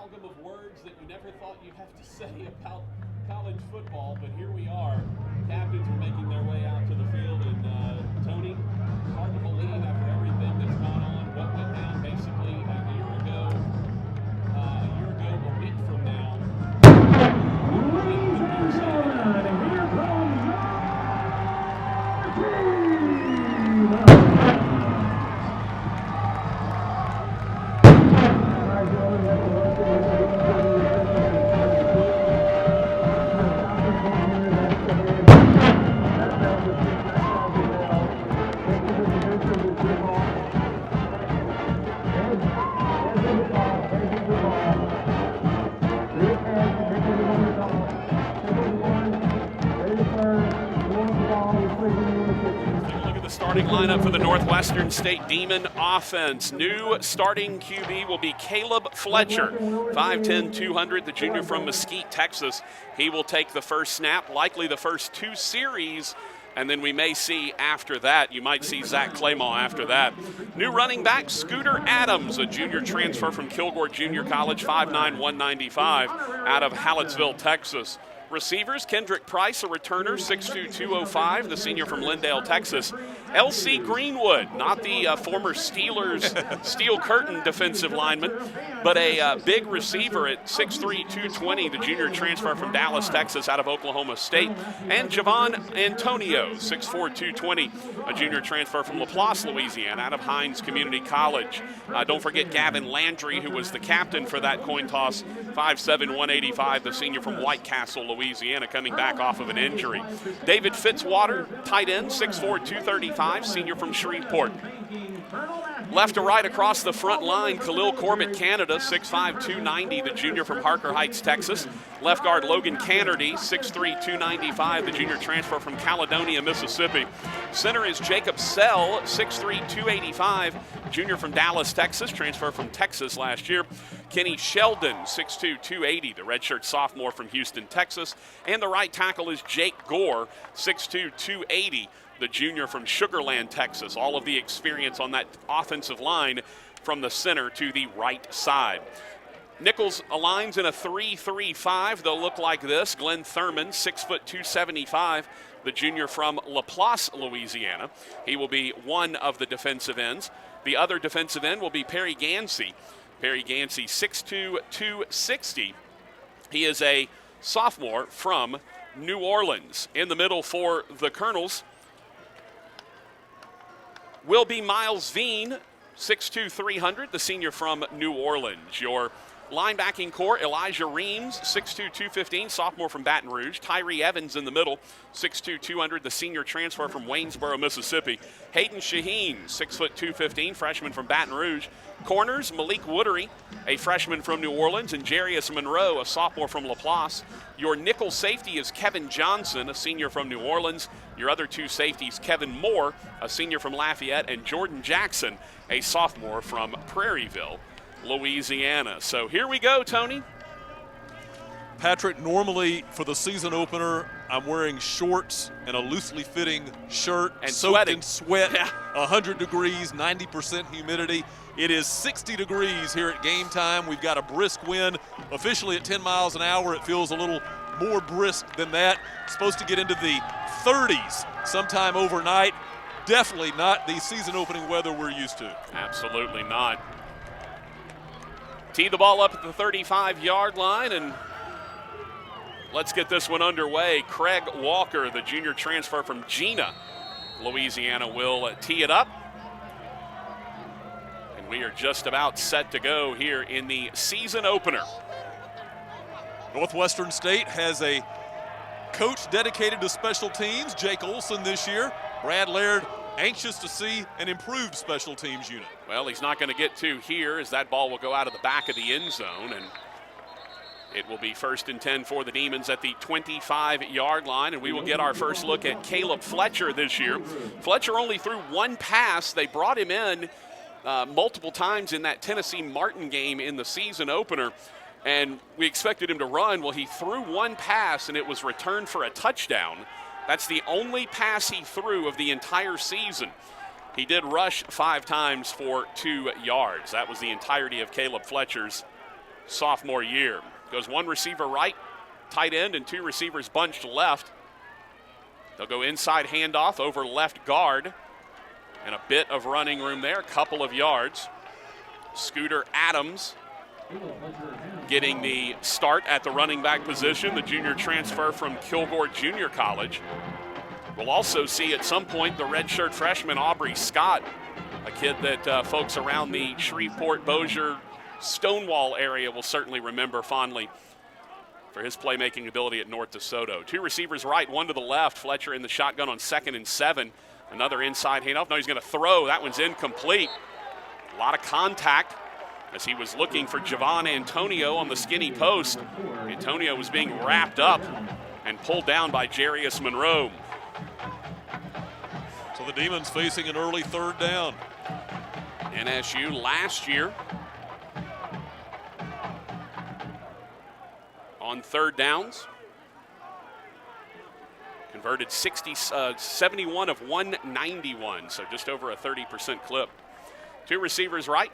amalgam of words that you never thought you'd have to say about college football, but here we are. Captains are making their way out to the field, and Tony, hard to believe after everything that's gone on, what went down basically a year ago, a week from now. Starting lineup for the Northwestern State Demon offense. New starting QB will be Caleb Fletcher, 5'10", 200, the junior from Mesquite, Texas. He will take the first snap, likely the first two series, and then we may see after that. You might see Zach Claymore after that. New running back, Scooter Adams, a junior transfer from Kilgore Junior College, 5'9", 195, out of Hallettsville, Texas. Receivers, Kendrick Price, a returner, 6'2", 205, the senior from Lindale, Texas. L.C. Greenwood, not the former Steelers Steel Curtain defensive lineman, but a big receiver at 6'3", 220, the junior transfer from Dallas, Texas, out of Oklahoma State. And Javon Antonio, 6'4", 220, a junior transfer from Laplace, Louisiana, out of Hines Community College. Don't forget Gavin Landry, who was the captain for that coin toss, 5'7", 185, the senior from White Castle, Louisiana, coming back off of an injury. David Fitzwater, tight end, 6'4", 235, senior from Shreveport. Left to right across the front line, Khalil Corbett, Canada, 6'5", 290, the junior from Harker Heights, Texas. Left guard Logan Cannerty, 6'3", 295, the junior transfer from Caledonia, Mississippi. Center is Jacob Sell, 6'3", 285, junior from Dallas, Texas, transfer from Texas last year. Kenny Sheldon, 6'2", 280, the redshirt sophomore from Houston, Texas. And the right tackle is Jake Gore, 6'2", 280, the junior from Sugar Land, Texas. All of the experience on that offensive line from the center to the right side. Nicholls aligns in a 3-3-5. They'll look like this. Glenn Thurman, 6', 275, the junior from Laplace, Louisiana. He will be one of the defensive ends. The other defensive end will be Perry Gansey. Perry Gansey, 6'2", 260. He is a sophomore from New Orleans. In the middle for the Colonels will be Miles Veen, 6'2", 300, the senior from New Orleans. Your linebacking core, Elijah Reams, 6'2", 215, sophomore from Baton Rouge. Tyree Evans in the middle, 6'2", 200, the senior transfer from Waynesboro, Mississippi. Hayden Shaheen, 6', 215, freshman from Baton Rouge. Corners, Malik Woodery, a freshman from New Orleans, and Jarius Monroe, a sophomore from Laplace. Your nickel safety is Kevin Johnson, a senior from New Orleans. Your other two safeties, Kevin Moore, a senior from Lafayette, and Jordan Jackson, a sophomore from Prairieville, Louisiana. So here we go, Tony. Patrick, normally for the season opener, I'm wearing shorts and a loosely fitting shirt, and soaked sweating. in sweat, Yeah. 100 degrees, 90% humidity. It is 60 degrees here at game time. We've got a brisk wind. Officially at 10 miles an hour, it feels a little more brisk than that. Supposed to get into the 30s sometime overnight. Definitely not the season opening weather we're used to. Absolutely not. Tee the ball up at the 35-yard line, and let's get this one underway. Craig Walker, the junior transfer from Gina, Louisiana, will tee it up. And we are just about set to go here in the season opener. Northwestern State has a coach dedicated to special teams, Jake Olson, this year. Brad Laird anxious to see an improved special teams unit. Well, he's not going to get to here, as that ball will go out of the back of the end zone, and it will be 1st and 10 for the Demons at the 25-yard line, and we will get our first look at Caleb Fletcher this year. Fletcher only threw one pass. They brought him in multiple times in that Tennessee Martin game in the season opener, and we expected him to run. Well, he threw one pass, and it was returned for a touchdown. That's the only pass he threw of the entire season. He did rush 5 times for 2 yards. That was the entirety of Caleb Fletcher's sophomore year. Goes one receiver right, tight end, and two receivers bunched left. They'll go inside handoff over left guard, and a bit of running room there, a couple of yards. Scooter Adams getting the start at the running back position, the junior transfer from Kilgore Junior College. We'll also see at some point the redshirt freshman Aubrey Scott, a kid that folks around the Shreveport, Bossier, Stonewall area will certainly remember fondly for his playmaking ability at North DeSoto. Two receivers right, one to the left. Fletcher in the shotgun on 2nd and 7. Another inside handoff. No, he's going to throw. That one's incomplete. A lot of contact as he was looking for Javon Antonio on the skinny post. Antonio was being wrapped up and pulled down by Jarius Monroe. So the Demons facing an early 3rd down. NSU last year on 3rd downs converted 71 of 191, so just over a 30% clip. Two receivers right,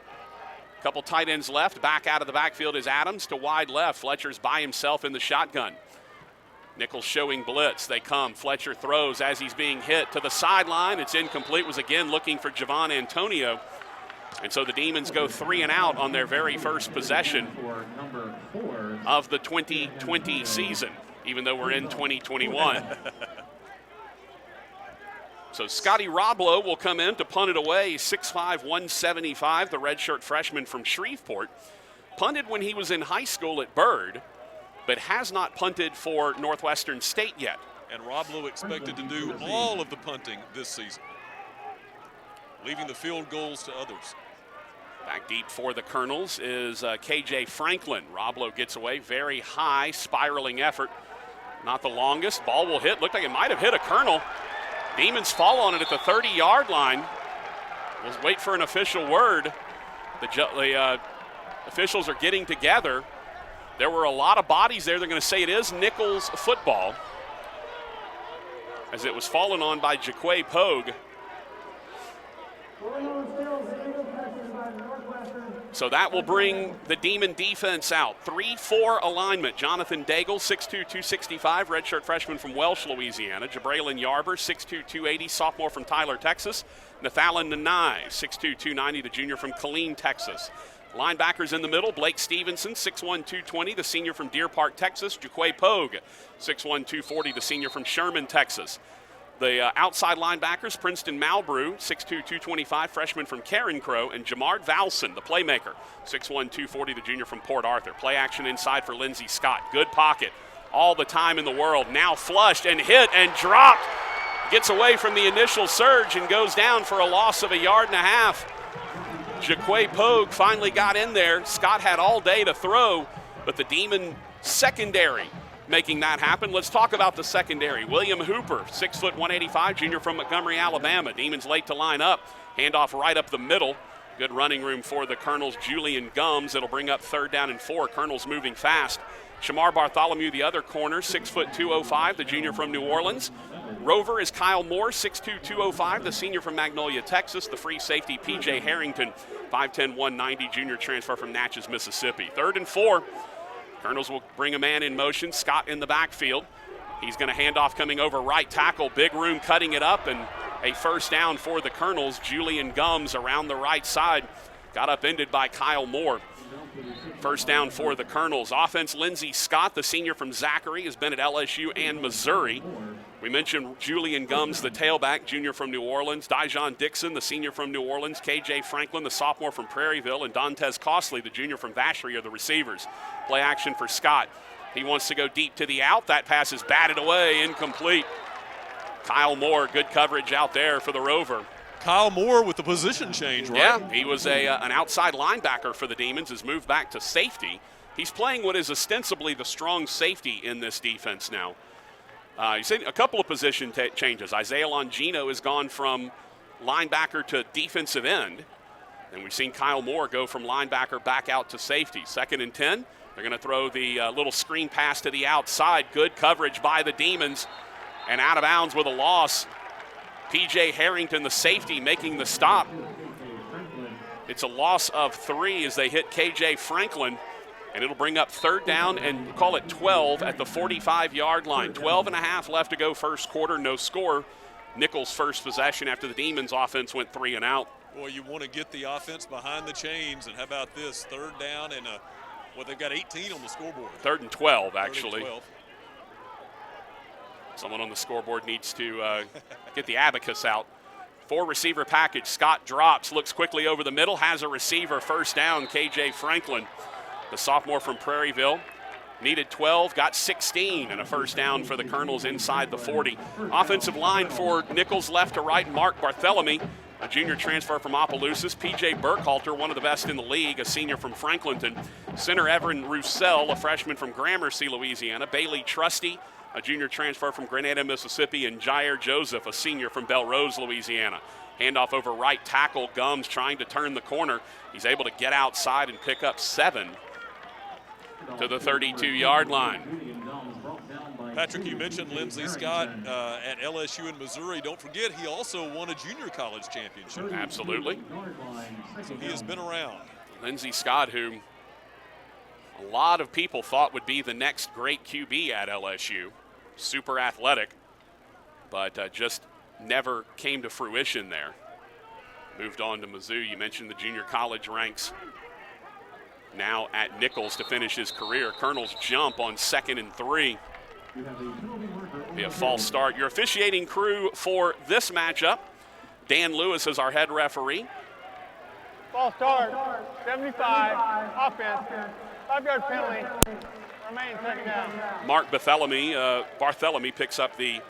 couple tight ends left. Back out of the backfield is Adams to wide left. Fletcher's by himself in the shotgun. Nicholls showing blitz. They come. Fletcher throws as he's being hit to the sideline. It's incomplete. Was again looking for Javon Antonio. And so the Demons go 3 and out on their very first possession of the 2020 season, even though we're in 2021. So Scotty Roblo will come in to punt it away, 6'5", 175, the redshirt freshman from Shreveport. Punted when he was in high school at Byrd, but has not punted for Northwestern State yet. And Roblo expected to do all of the punting this season, leaving the field goals to others. Back deep for the Colonels is KJ Franklin. Roblo gets away, very high, spiraling effort. Not the longest. Ball will hit. Looked like it might have hit a Colonel. Demons fall on it at the 30-yard line. We'll wait for an official word. The officials are getting together. There were a lot of bodies there. They're going to say it is Nicholls football, as it was fallen on by Jaquay Pogue. So that will bring the Demon defense out. 3-4 alignment. Jonathan Daigle, 6'2", 265, redshirt freshman from Welsh, Louisiana. Jabraylon Yarber, 6'2", 280, sophomore from Tyler, Texas. Nathalan Nanai, 6'2", 290, the junior from Killeen, Texas. Linebackers in the middle, Blake Stevenson, 6'1", 220, the senior from Deer Park, Texas. Jaquay Pogue, 6'1", 240, the senior from Sherman, Texas. The outside linebackers, Princeton Malbrew, 6'2", 225, freshman from Karen Crow, and Jamard Valson, the playmaker, 6'1", 240, the junior from Port Arthur. Play action inside for Lindsey Scott. Good pocket. All the time in the world. Now flushed and hit and dropped. Gets away from the initial surge and goes down for a loss of 1.5 yards. Jaquay Pogue finally got in there. Scott had all day to throw, but the Demon secondary making that happen. Let's talk about the secondary. William Hooper, 6', 185, junior from Montgomery, Alabama. Demons late to line up. Handoff right up the middle. Good running room for the Colonels. Julian Gums. It'll bring up 3rd down and 4. Colonels moving fast. Shamar Bartholomew, the other corner, 6', 205, the junior from New Orleans. Rover is Kyle Moore, 6'2", 205, the senior from Magnolia, Texas. The free safety, P.J. Harrington, 5'10", 190, junior transfer from Natchez, Mississippi. 3rd and 4. Colonels will bring a man in motion. Scott in the backfield. He's going to hand off coming over right tackle. Big room cutting it up, and a 1st down for the Colonels. Julian Gums around the right side. Got upended by Kyle Moore. 1st down for the Colonels. Offense, Lindsey Scott, the senior from Zachary, has been at LSU and Missouri. We mentioned Julian Gums, the tailback, junior from New Orleans. Dijon Dixon, the senior from New Orleans. KJ Franklin, the sophomore from Prairieville. And Dantes Costley, the junior from Vacherie, are the receivers. Play action for Scott. He wants to go deep to the out. That pass is batted away, incomplete. Kyle Moore, good coverage out there for the Rover. Kyle Moore with the position change, right? Yeah, he was an outside linebacker for the Demons, has moved back to safety. He's playing what is ostensibly the strong safety in this defense now. You've seen a couple of position changes. Isaiah Longino has gone from linebacker to defensive end. And we've seen Kyle Moore go from linebacker back out to safety. 2nd and 10. They're going to throw the little screen pass to the outside. Good coverage by the Demons. And out of bounds with a loss. P.J. Harrington, the safety, making the stop. It's a loss of 3 as they hit K.J. Franklin. And it'll bring up third down and call it 12 at the 45-yard line. 12 and a half left to go first quarter, no score. Nicholls' first possession after the Demons offense went 3 and out. Boy, you want to get the offense behind the chains, and how about this? Third down and they've got 18 on the scoreboard. 3rd and 12, actually. 3rd and 12. Someone on the scoreboard needs to get the abacus out. 4-receiver package. Scott drops, looks quickly over the middle, has a receiver, first down, KJ Franklin, the sophomore from Prairieville. Needed 12, got 16, and a first down for the Colonels inside the 40. Offensive line for Nicholls left to right, Mark Barthélemy, a junior transfer from Opelousas. P.J. Burkhalter, one of the best in the league, a senior from Franklinton. Center Evan Roussel, a freshman from Gramercy, Louisiana. Bailey Trusty, a junior transfer from Grenada, Mississippi. And Jair Joseph, a senior from Belrose, Louisiana. Handoff over right tackle. Gums trying to turn the corner. He's able to get outside and pick up 7 to the 32-yard line. Patrick, you mentioned Lindsey Scott at LSU in Missouri. Don't forget, he also won a junior college championship. Absolutely. So he has been around. Lindsey Scott, who a lot of people thought would be the next great QB at LSU. Super athletic, but just never came to fruition there. Moved on to Mizzou. You mentioned the junior college ranks. Now at Nicholls to finish his career. Colonels jump on 2nd and 3. Be a false start. Your officiating crew for this matchup. Dan Lewis is our head referee. False start, 75, offense, 5-yard penalty, remain 2nd down. Mark Barthélemy picks up the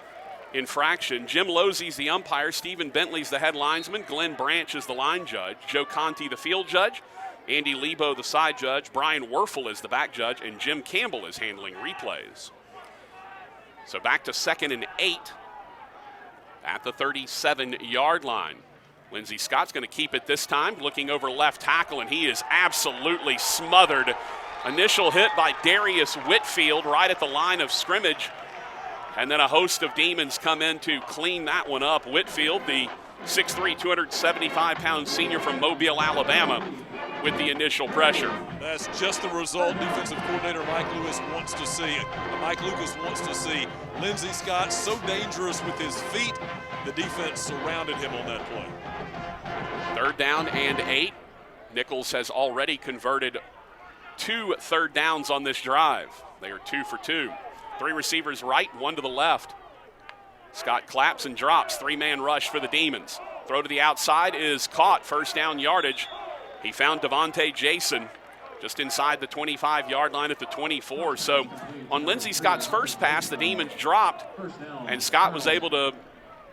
infraction. Jim Losey's the umpire. Stephen Bentley's the head linesman. Glenn Branch is the line judge. Joe Conti the field judge. Andy Lebo the side judge. Brian Werfel is the back judge. And Jim Campbell is handling replays. So back to 2nd and 8 at the 37-yard line. Lindsey Scott's going to keep it this time, looking over left tackle, and he is absolutely smothered. Initial hit by Darius Whitfield right at the line of scrimmage. And then a host of Demons come in to clean that one up. Whitfield, the 6'3", 275-pound senior from Mobile, Alabama, with the initial pressure. That's just the result defensive coordinator Mike Lucas wants to see. Lindsey Scott so dangerous with his feet. The defense surrounded him on that play. 3rd down and 8. Nicholls has already converted 2 third downs on this drive. They are 2 for 2. 3 receivers right, 1 to the left. Scott claps and drops. 3-man rush for the Demons. Throw to the outside is caught. First down yardage. He found Devontae Jason just inside the 25-yard line at the 24. So on Lindsey Scott's first pass, the Demons dropped, and Scott was able to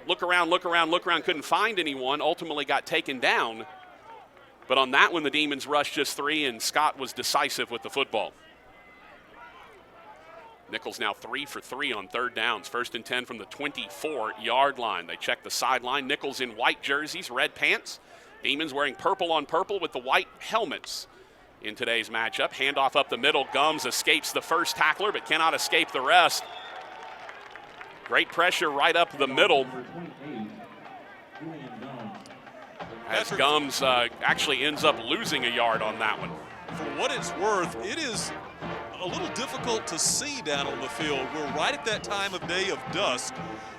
look around, couldn't find anyone, ultimately got taken down. But on that one, the Demons rushed just 3, and Scott was decisive with the football. Nicholls now 3 for 3 on 3rd downs. 1st and 10 from the 24-yard line. They check the sideline. Nicholls in white jerseys, red pants. Demons wearing purple on purple with the white helmets in today's matchup. Handoff up the middle. Gums escapes the first tackler but cannot escape the rest. Great pressure right up the middle. As Gums actually ends up losing a yard on that one. For what it's worth, it is a little difficult to see down on the field. We're right at that time of day of dusk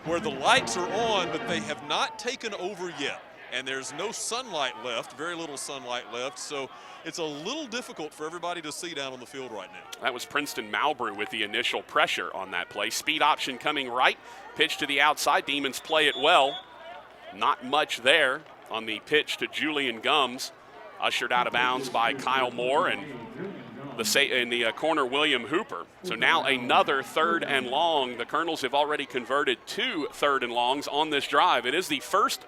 where the lights are on, but they have not taken over yet. And there's no sunlight left, very little sunlight left, so it's a little difficult for everybody to see down on the field right now. That was Princeton Malbrew with the initial pressure on that play. Speed option coming right, pitch to the outside. Demons play it well. Not much there on the pitch to Julian Gums. Ushered out of bounds by Kyle Moore and the corner William Hooper. So now another 3rd and long. The Colonels have already converted 2 3rd and longs on this drive. It is the first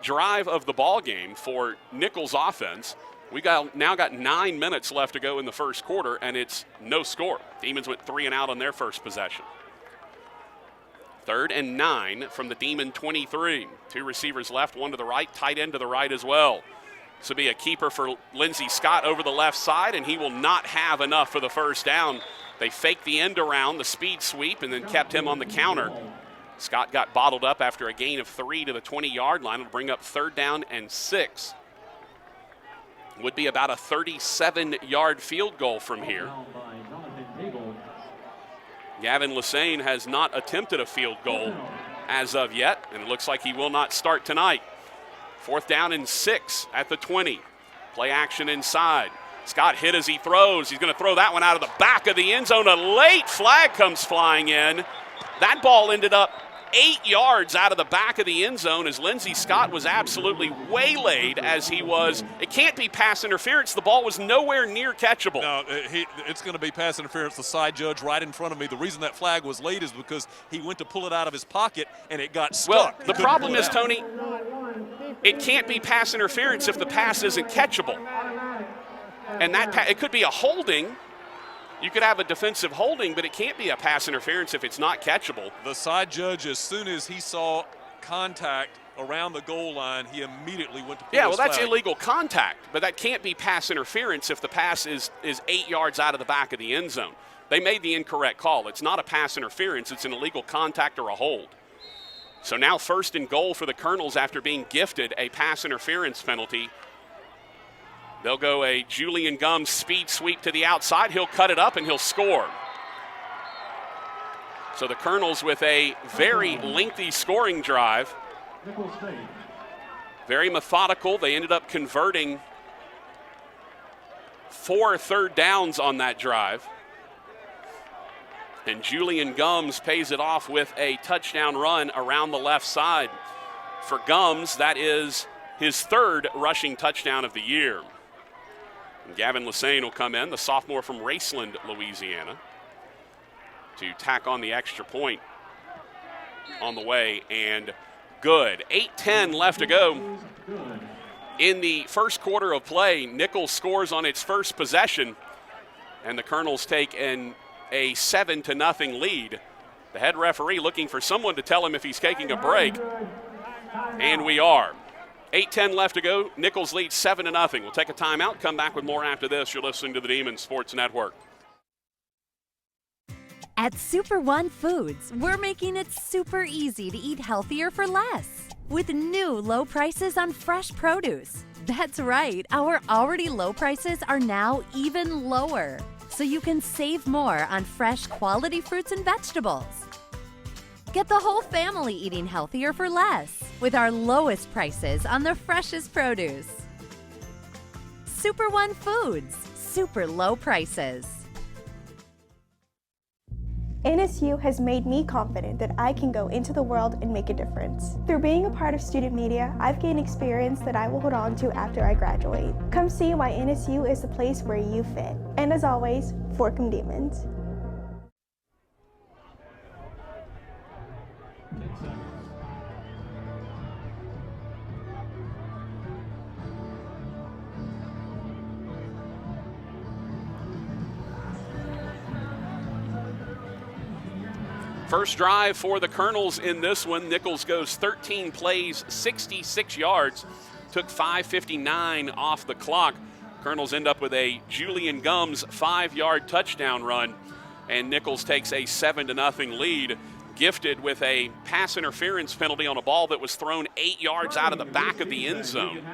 drive of the ball game for Nicholls offense. We now got 9 minutes left to go in the first quarter, and it's no score. Demons went 3 and out on their first possession. 3rd and 9 from the Demon 23. 2 receivers left, 1 to the right, tight end to the right as well. This will be a keeper for Lindsey Scott over the left side, and he will not have enough for the first down. They faked the end around, the speed sweep, and then kept him on the counter. Scott got bottled up after a gain of 3 to the 20-yard line. It'll bring up 3rd down and 6. Would be about a 37-yard field goal from here. Gavin Lassane has not attempted a field goal as of yet, and it looks like he will not start tonight. 4th down and 6 at the 20. Play action inside. Scott hit as he throws. He's going to throw that one out of the back of the end zone. A late flag comes flying in. That ball ended up 8 yards out of the back of the end zone as Lindsey Scott was absolutely waylaid as he was. It can't be pass interference. The ball was nowhere near catchable. No, it's going to be pass interference. The side judge right in front of me. The reason that flag was late is because he went to pull it out of his pocket and it got stuck. Well, the problem is, Tony, it can't be pass interference if the pass isn't catchable. And that it could be a holding. You could have a defensive holding, but it can't be a pass interference if it's not catchable. The side judge, as soon as he saw contact around the goal line, he immediately went to pull Yeah, his well, that's flag. illegal contact, but that can't be pass interference if the pass is 8 yards out of the back of the end zone. They made the incorrect call. It's not a pass interference. It's an illegal contact or a hold. So now 1st and goal for the Colonels after being gifted a pass interference penalty. They'll go a Julian Gums speed sweep to the outside. He'll cut it up and he'll score. So the Colonels with a very lengthy scoring drive. Very methodical. They ended up converting 4 3rd downs on that drive. And Julian Gums pays it off with a touchdown run around the left side. For Gums, that is his 3rd rushing touchdown of the year. And Gavin Lassane will come in, the sophomore from Raceland, Louisiana, to tack on the extra point on the way, and good. 8:10 left to go. In the first quarter of play, Nicholls scores on its first possession, and the Colonels take a 7-0 lead. The head referee looking for someone to tell him if he's taking a break, and we are. 8:10 left to go. Nicholls leads 7-0. We'll take a timeout, come back with more after this. You're listening to the Demon Sports Network. At Super One Foods, we're making it super easy to eat healthier for less. With new low prices on fresh produce. That's right, our already low prices are now even lower. So you can save more on fresh quality fruits and vegetables. Get the whole family eating healthier for less with our lowest prices on the freshest produce. Super One Foods, super low prices. NSU has made me confident that I can go into the world and make a difference. Through being a part of student media, I've gained experience that I will hold on to after I graduate. Come see why NSU is the place where you fit. And as always, fork 'em demons. First drive for the Colonels in this one. Nicholls goes 13 plays, 66 yards, took 5:59 off the clock. Colonels end up with a Julian Gums 5-yard touchdown run, and Nicholls takes a 7-0 lead, gifted with a pass interference penalty on a ball that was thrown 8 yards out of the back of the end zone.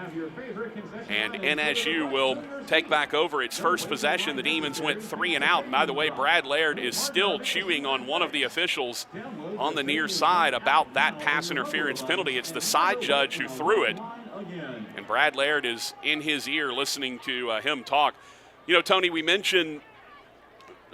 And NSU will take back over its first possession. The Demons went 3 and out. And by the way, Brad Laird is still chewing on one of the officials on the near side about that pass interference penalty. It's the side judge who threw it. And Brad Laird is in his ear listening to him talk. You know, Tony, we mentioned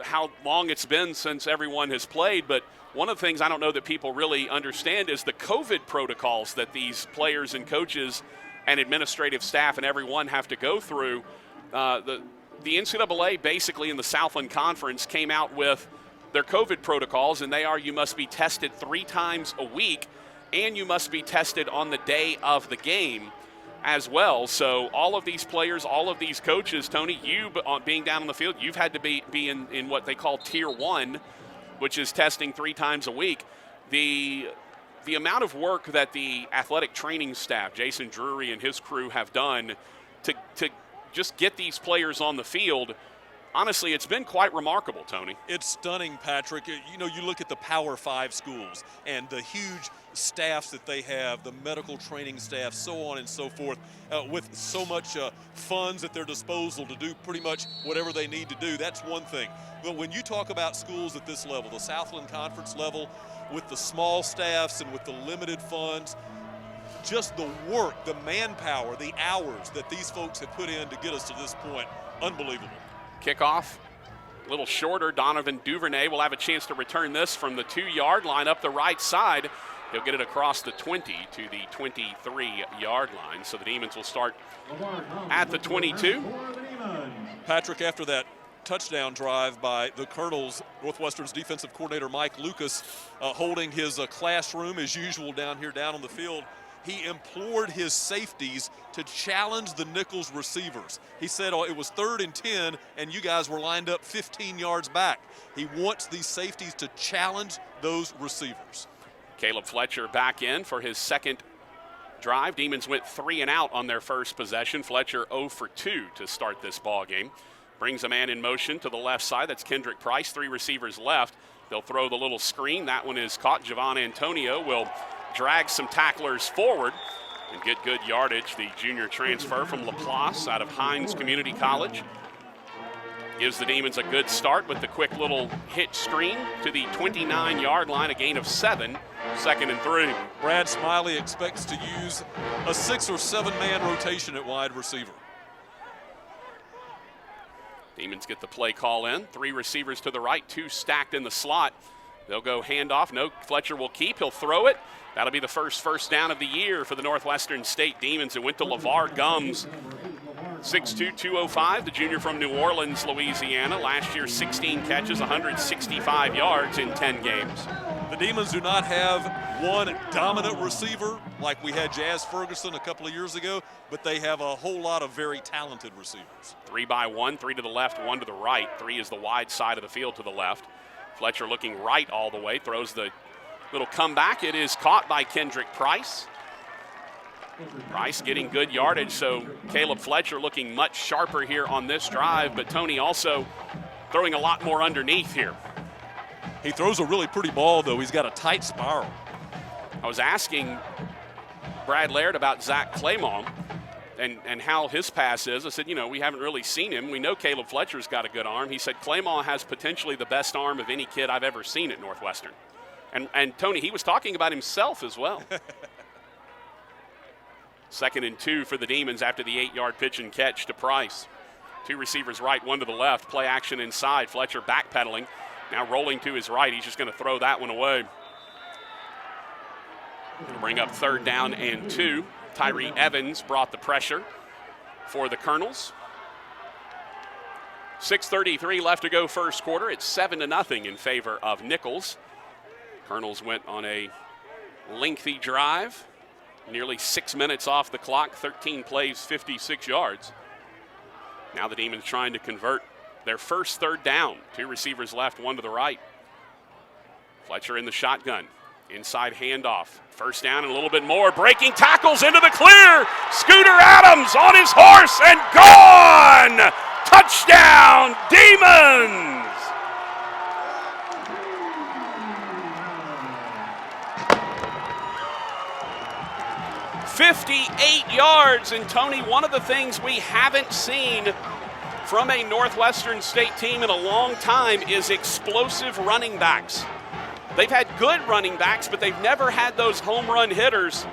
how long it's been since everyone has played, but one of the things I don't know that people really understand is the COVID protocols that these players and coaches and administrative staff and everyone have to go through. The NCAA basically in the Southland Conference came out with their COVID protocols, and they are you must be tested 3 times a week, and you must be tested on the day of the game as well. So all of these players, all of these coaches, Tony, you being down on the field, you've had to be in what they call Tier 1, which is testing 3 times a week. The amount of work that the athletic training staff, Jason Drury and his crew, have done to just get these players on the field, honestly, it's been quite remarkable, Tony. It's stunning, Patrick. You know, you look at the Power 5 schools and the huge staffs that they have, the medical training staff, so on and so forth, with so much funds at their disposal to do pretty much whatever they need to do. That's one thing. But when you talk about schools at this level, the Southland Conference level, with the small staffs and with the limited funds, just the work, the manpower, the hours that these folks have put in to get us to this point, unbelievable. Kickoff, a little shorter. Donovan Duvernay will have a chance to return this from the 2-yard line up the right side. He'll get it across the 20 to the 23-yard line. So the Demons will start at the 22. Patrick, after that touchdown drive by the Colonels, Northwestern's defensive coordinator Mike Lucas holding his classroom as usual down on the field, he implored his safeties to challenge the Nicholls receivers. He said, it was 3rd and 10, and you guys were lined up 15 yards back. He wants these safeties to challenge those receivers. Caleb Fletcher back in for his second drive. Demons went 3 and out on their first possession. Fletcher 0 for 2 to start this ball game. Brings a man in motion to the left side. That's Kendrick Price. 3 receivers left. They'll throw the little screen. That one is caught. Javon Antonio will drag some tacklers forward and get good yardage. The junior transfer from Laplace out of Hines Community College gives the Demons a good start with the quick little hitch screen to the 29-yard line, a gain of 7, 2nd and 3. Brad Smiley expects to use a 6 or 7-man rotation at wide receiver. Demons get the play call in. 3 receivers to the right, 2 stacked in the slot. They'll go handoff. No, Fletcher will keep. He'll throw it. That'll be the first down of the year for the Northwestern State Demons. It went to LeVar Gums, 6'2", 205, the junior from New Orleans, Louisiana. Last year, 16 catches, 165 yards in 10 games. The Demons do not have one dominant receiver like we had Jazz Ferguson a couple of years ago, but they have a whole lot of very talented receivers. 3 by 1, 3 to the left, 1 to the right. 3 is the wide side of the field to the left. Fletcher looking right all the way, throws the little comeback. It is caught by Kendrick Price. Price getting good yardage, so Caleb Fletcher looking much sharper here on this drive, but Tony also throwing a lot more underneath here. He throws a really pretty ball, though. He's got a tight spiral. I was asking Brad Laird about Zach Claymont and how his pass is. I said, we haven't really seen him. We know Caleb Fletcher's got a good arm. He said Claymont has potentially the best arm of any kid I've ever seen at Northwestern. And Tony, he was talking about himself as well. 2nd and 2 for the Demons after the 8-yard pitch and catch to Price. 2 receivers right, 1 to the left. Play action inside. Fletcher backpedaling. Now rolling to his right. He's just going to throw that one away. Gonna bring up 3rd down and 2. Tyree Evans brought the pressure for the Colonels. 6:33 left to go first quarter. It's 7-0 in favor of Nicholls. Colonels went on a lengthy drive. Nearly 6 minutes off the clock, 13 plays, 56 yards. Now the Demons trying to convert their first 3rd down. 2 receivers left, 1 to the right. Fletcher in the shotgun. Inside handoff. 1st down and a little bit more. Breaking tackles into the clear. Scooter Adams on his horse and gone! Touchdown, Demons! 58 yards, and Tony, one of the things we haven't seen from a Northwestern State team in a long time is explosive running backs. They've had good running backs, but they've never had those home run hitters.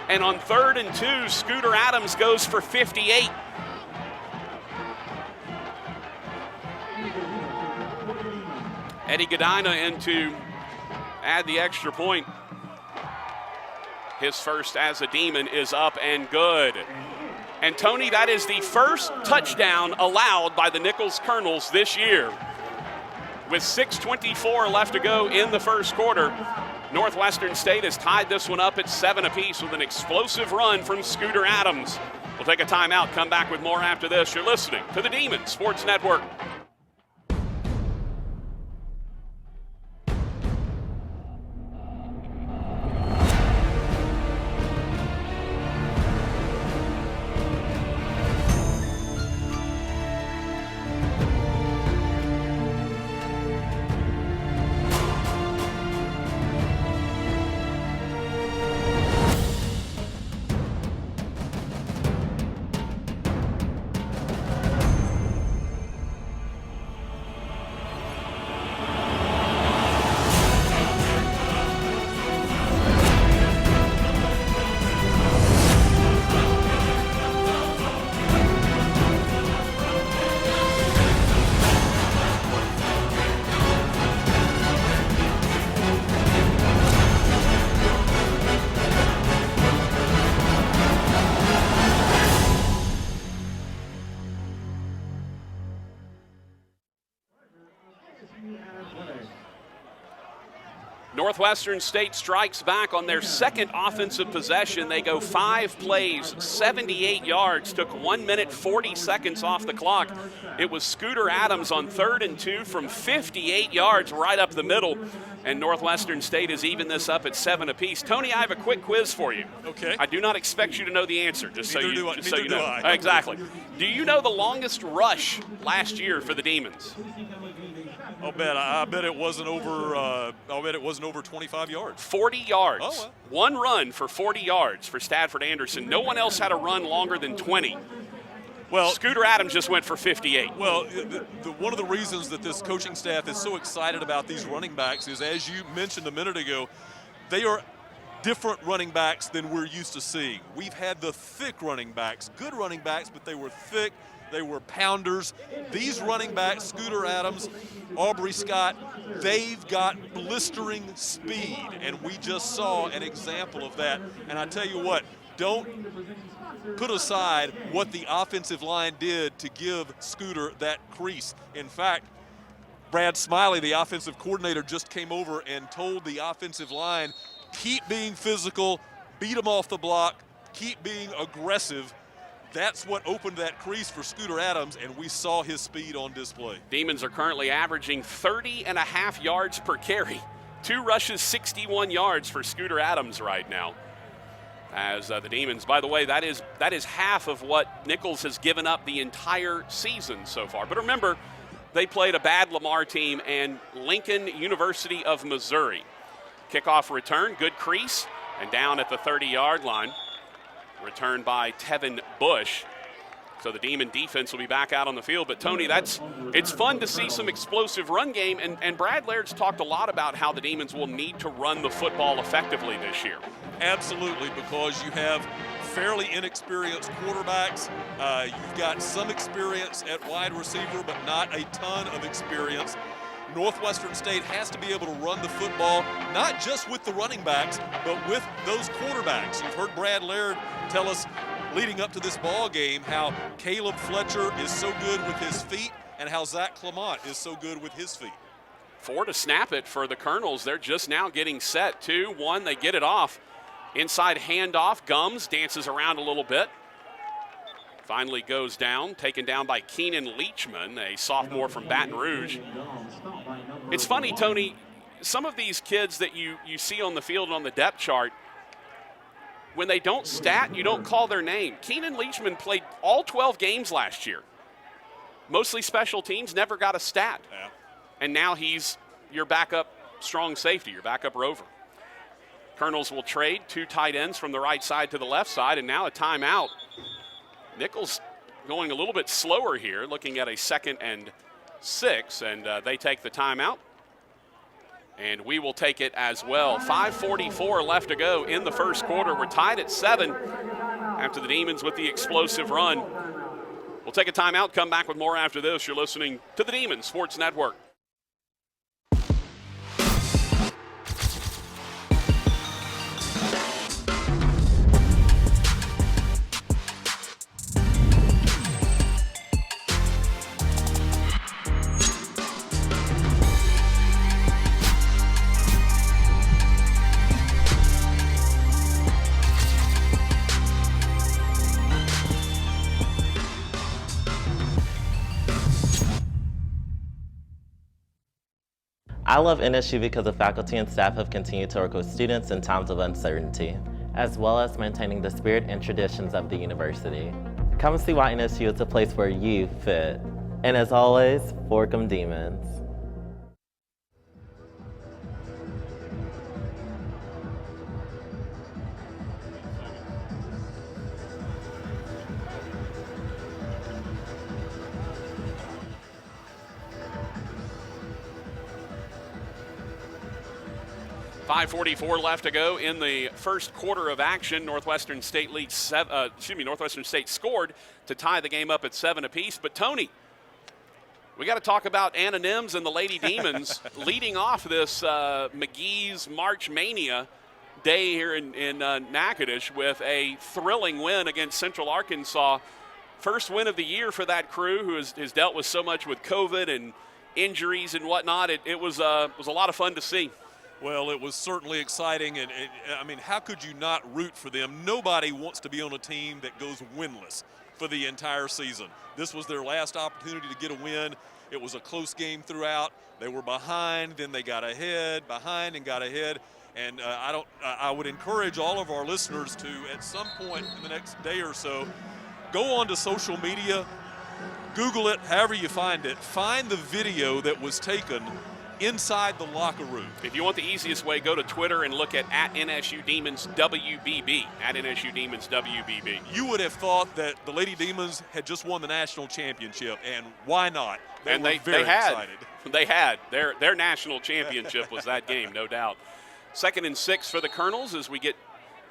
And on 3rd and 2, Scooter Adams goes for 58. Eddie Godina in to add the extra point. His first as a Demon is up and good. And Tony, that is the first touchdown allowed by the Nicholls Colonels this year. With 6:24 left to go in the first quarter, Northwestern State has tied this one up at 7 apiece with an explosive run from Scooter Adams. We'll take a timeout, come back with more after this. You're listening to the Demon Sports Network. Northwestern State strikes back on their second offensive possession. They go 5 plays, 78 yards, took 1 minute 40 seconds off the clock. It was Scooter Adams on 3rd and 2 from 58 yards right up the middle, and Northwestern State has evened this up at 7 apiece. Tony, I have a quick quiz for you. Okay. I do not expect you to know the answer, just Neither so you know. I. Exactly. Do you know the longest rush last year for the Demons? I bet it wasn't over 25 yards. 40 yards. Oh, well. One run for 40 yards for Stafford Anderson. No one else had a run longer than 20. Well, Scooter Adams just went for 58. Well, one of the reasons that this coaching staff is so excited about these running backs is, as you mentioned a minute ago, they are different running backs than we're used to seeing. We've had the thick running backs, good running backs, but they were thick. They were pounders. These running backs, Scooter Adams, Aubrey Scott, they've got blistering speed, and we just saw an example of that. And I tell you what, don't put aside what the offensive line did to give Scooter that crease. In fact, Brad Smiley, the offensive coordinator, just came over and told the offensive line, keep being physical, beat them off the block, keep being aggressive. That's what opened that crease for Scooter Adams, and we saw his speed on display. Demons are currently averaging 30.5 yards per carry. 2 rushes, 61 yards for Scooter Adams right now. As the Demons, by the way, that is half of what Nicholls has given up the entire season so far. But remember, they played a bad Lamar team and Lincoln University of Missouri. Kickoff return, good crease, and down at the 30-yard line. Returned by Tevin Bush. So the Demon defense will be back out on the field. But, Tony, it's fun to see some explosive run game. And Brad Laird's talked a lot about how the Demons will need to run the football effectively this year. Absolutely, because you have fairly inexperienced quarterbacks. You've got some experience at wide receiver, but not a ton of experience. Northwestern State has to be able to run the football, not just with the running backs, but with those quarterbacks. You've heard Brad Laird tell us leading up to this ball game how Caleb Fletcher is so good with his feet and how Zach Clement is so good with his feet. 4 to snap it for the Colonels. They're just now getting set. 2, 1, they get it off. Inside handoff, Gums dances around a little bit. Finally goes down, taken down by Keenan Leachman, a sophomore from Baton Rouge. It's funny, Tony, some of these kids that you see on the field on the depth chart, when they don't stat, you don't call their name. Keenan Leachman played all 12 games last year. Mostly special teams, never got a stat. Yeah. And now he's your backup strong safety, your backup rover. Colonels will trade 2 tight ends from the right side to the left side, and now a timeout. Nicholls going a little bit slower here, looking at a 2nd and 6, and they take the timeout. And we will take it as well. 5:44 left to go in the first quarter. We're tied at 7 after the Demons with the explosive run. We'll take a timeout, come back with more after this. You're listening to the Demons Sports Network. I love NSU because the faculty and staff have continued to work with students in times of uncertainty, as well as maintaining the spirit and traditions of the university. Come see why NSU is a place where you fit. And as always, fork 'em Demons. .544 left to go in the first quarter of action. Northwestern State Northwestern State scored to tie the game up at 7 apiece. But Tony, we got to talk about Anna Nims and the Lady Demons leading off this McGee's March Mania day here in Natchitoches with a thrilling win against Central Arkansas. First win of the year for that crew who has dealt with so much with COVID and injuries and whatnot. It was a lot of fun to see. Well, it was certainly exciting, and I mean, how could you not root for them? Nobody wants to be on a team that goes winless for the entire season. This was their last opportunity to get a win. It was a close game throughout. They were behind, then they got ahead, behind and got ahead. And I would encourage all of our listeners to, at some point in the next day or so, go onto social media, Google it, however you find it, find the video that was taken inside the locker room. If you want the easiest way, go to Twitter and look at @NSU Demons WBB, @NSU Demons WBB. You would have thought that the Lady Demons had just won the national championship, and why not? They were very excited. They had. Their national championship was that game, no doubt. 2nd and 6 for the Colonels as we get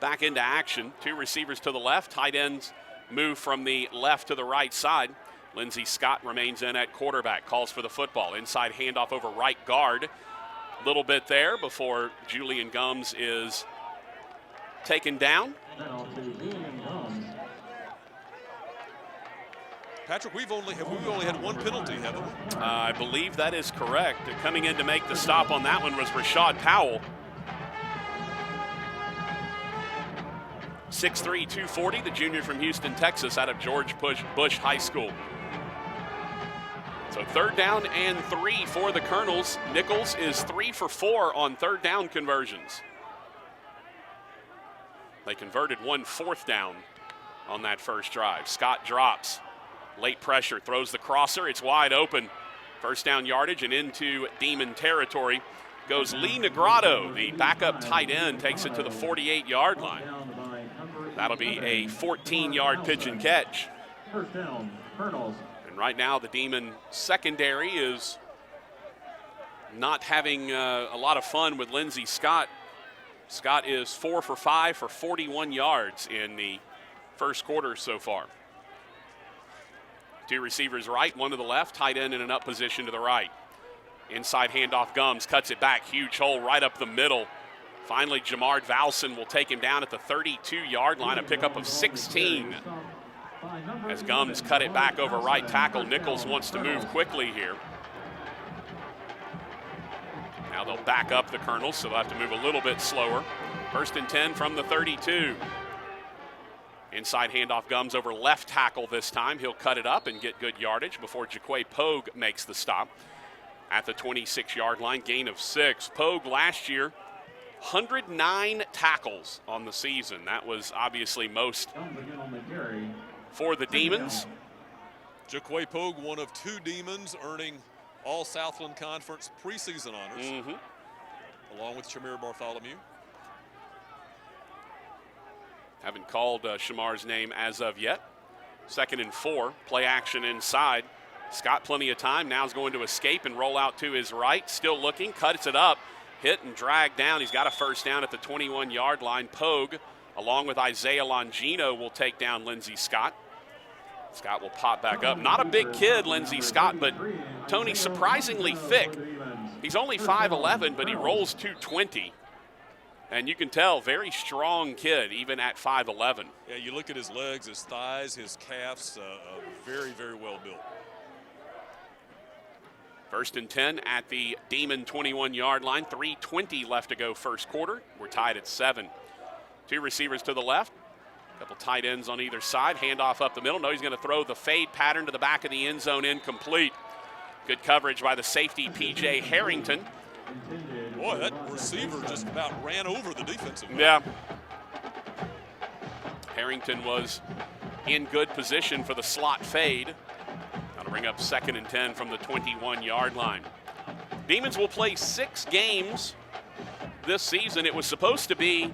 back into action. 2 receivers to the left. Tight ends move from the left to the right side. Lindsey Scott remains in at quarterback, calls for the football. Inside handoff over right guard. A little bit there before Julian Gums is taken down. Patrick, we've only had 1 penalty, haven't we? I believe that is correct. Coming in to make the stop on that one was Rashad Powell. 6'3", 240, the junior from Houston, Texas, out of George Bush High School. So 3rd down and 3 for the Colonels. Nicholls is 3 for 4 on 3rd down conversions. They converted 1 4th down on that first drive. Scott drops. Late pressure, throws the crosser. It's wide open. 1st down yardage and into Demon territory goes Lee Negrado. The backup tight end takes it to the 48-yard line. That'll be a 14-yard pitch and catch. 1st down, Colonels. And right now the Demon secondary is not having a lot of fun with Lindsey Scott. Scott is 4 for 5 for 41 yards in the first quarter so far. 2 receivers right, 1 to the left, tight end in an up position to the right. Inside handoff, Gums cuts it back, huge hole right up the middle. Finally, Jamard Valson will take him down at the 32-yard line, a pickup of 16. As Gums cut it back over right tackle, Nicholls wants to move quickly here. Now they'll back up the Colonels, so they'll have to move a little bit slower. 1st and 10 from the 32. Inside handoff, Gums over left tackle this time. He'll cut it up and get good yardage before Jaquay Pogue makes the stop at the 26-yard line, gain of 6. Pogue last year, 109 tackles on the season. That was obviously most for the Demons. Jaquay Pogue, one of 2 Demons, earning all Southland Conference preseason honors, along with Shamir Bartholomew. Haven't called Shamar's name as of yet. 2nd and 4, play action inside. Scott plenty of time, now is going to escape and roll out to his right. Still looking, cuts it up, hit and dragged down. He's got a 1st down at the 21-yard line. Pogue, along with Isaiah Longino, will take down Lindsey Scott. Scott will pop back up. Not a big kid, Lindsey Scott, but Tony, surprisingly thick. He's only 5'11", but he rolls 220. And you can tell, very strong kid, even at 5'11". Yeah, you look at his legs, his thighs, his calves, very, very well built. 1st and 10 at the Demon 21-yard line. 3:20 left to go first quarter. We're tied at 7. 2 receivers to the left. A couple tight ends on either side. Handoff up the middle. No, he's going to throw the fade pattern to the back of the end zone, incomplete. Good coverage by the safety, P.J. Harrington. Boy, that receiver just about ran over the defensive line. Yeah. Harrington was in good position for the slot fade. That'll bring up 2nd and 10 from the 21-yard line. Demons will play 6 games this season. It was supposed to be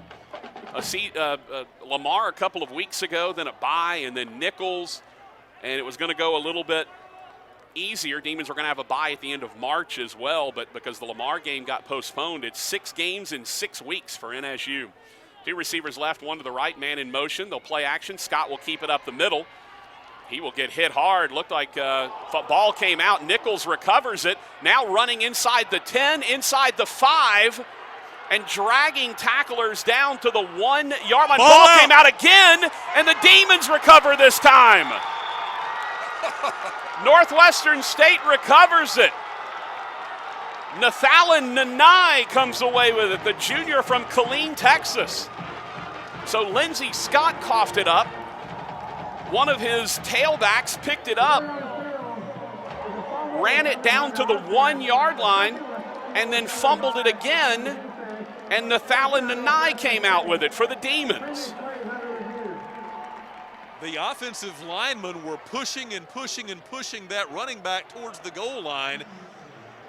Lamar a couple of weeks ago, then a bye, and then Nicholls, and it was going to go a little bit easier. Demons were going to have a bye at the end of March as well, but because the Lamar game got postponed, it's 6 games in 6 weeks for NSU. 2 receivers left, 1 to the right, man in motion. They'll play action. Scott will keep it up the middle. He will get hit hard. Looked like ball came out. Nicholls recovers it. Now running inside the 10, inside the 5, and dragging tacklers down to the 1-yard line. Ball came out again, and the Demons recover this time. Northwestern State recovers it. Nathalan Nanai comes away with it, the junior from Killeen, Texas. So Lindsey Scott coughed it up. One of his tailbacks picked it up, ran it down to the 1 yard line, and then fumbled it again. And Nathalan Nanai came out with it for the Demons. The offensive linemen were pushing and pushing and pushing that running back towards the goal line,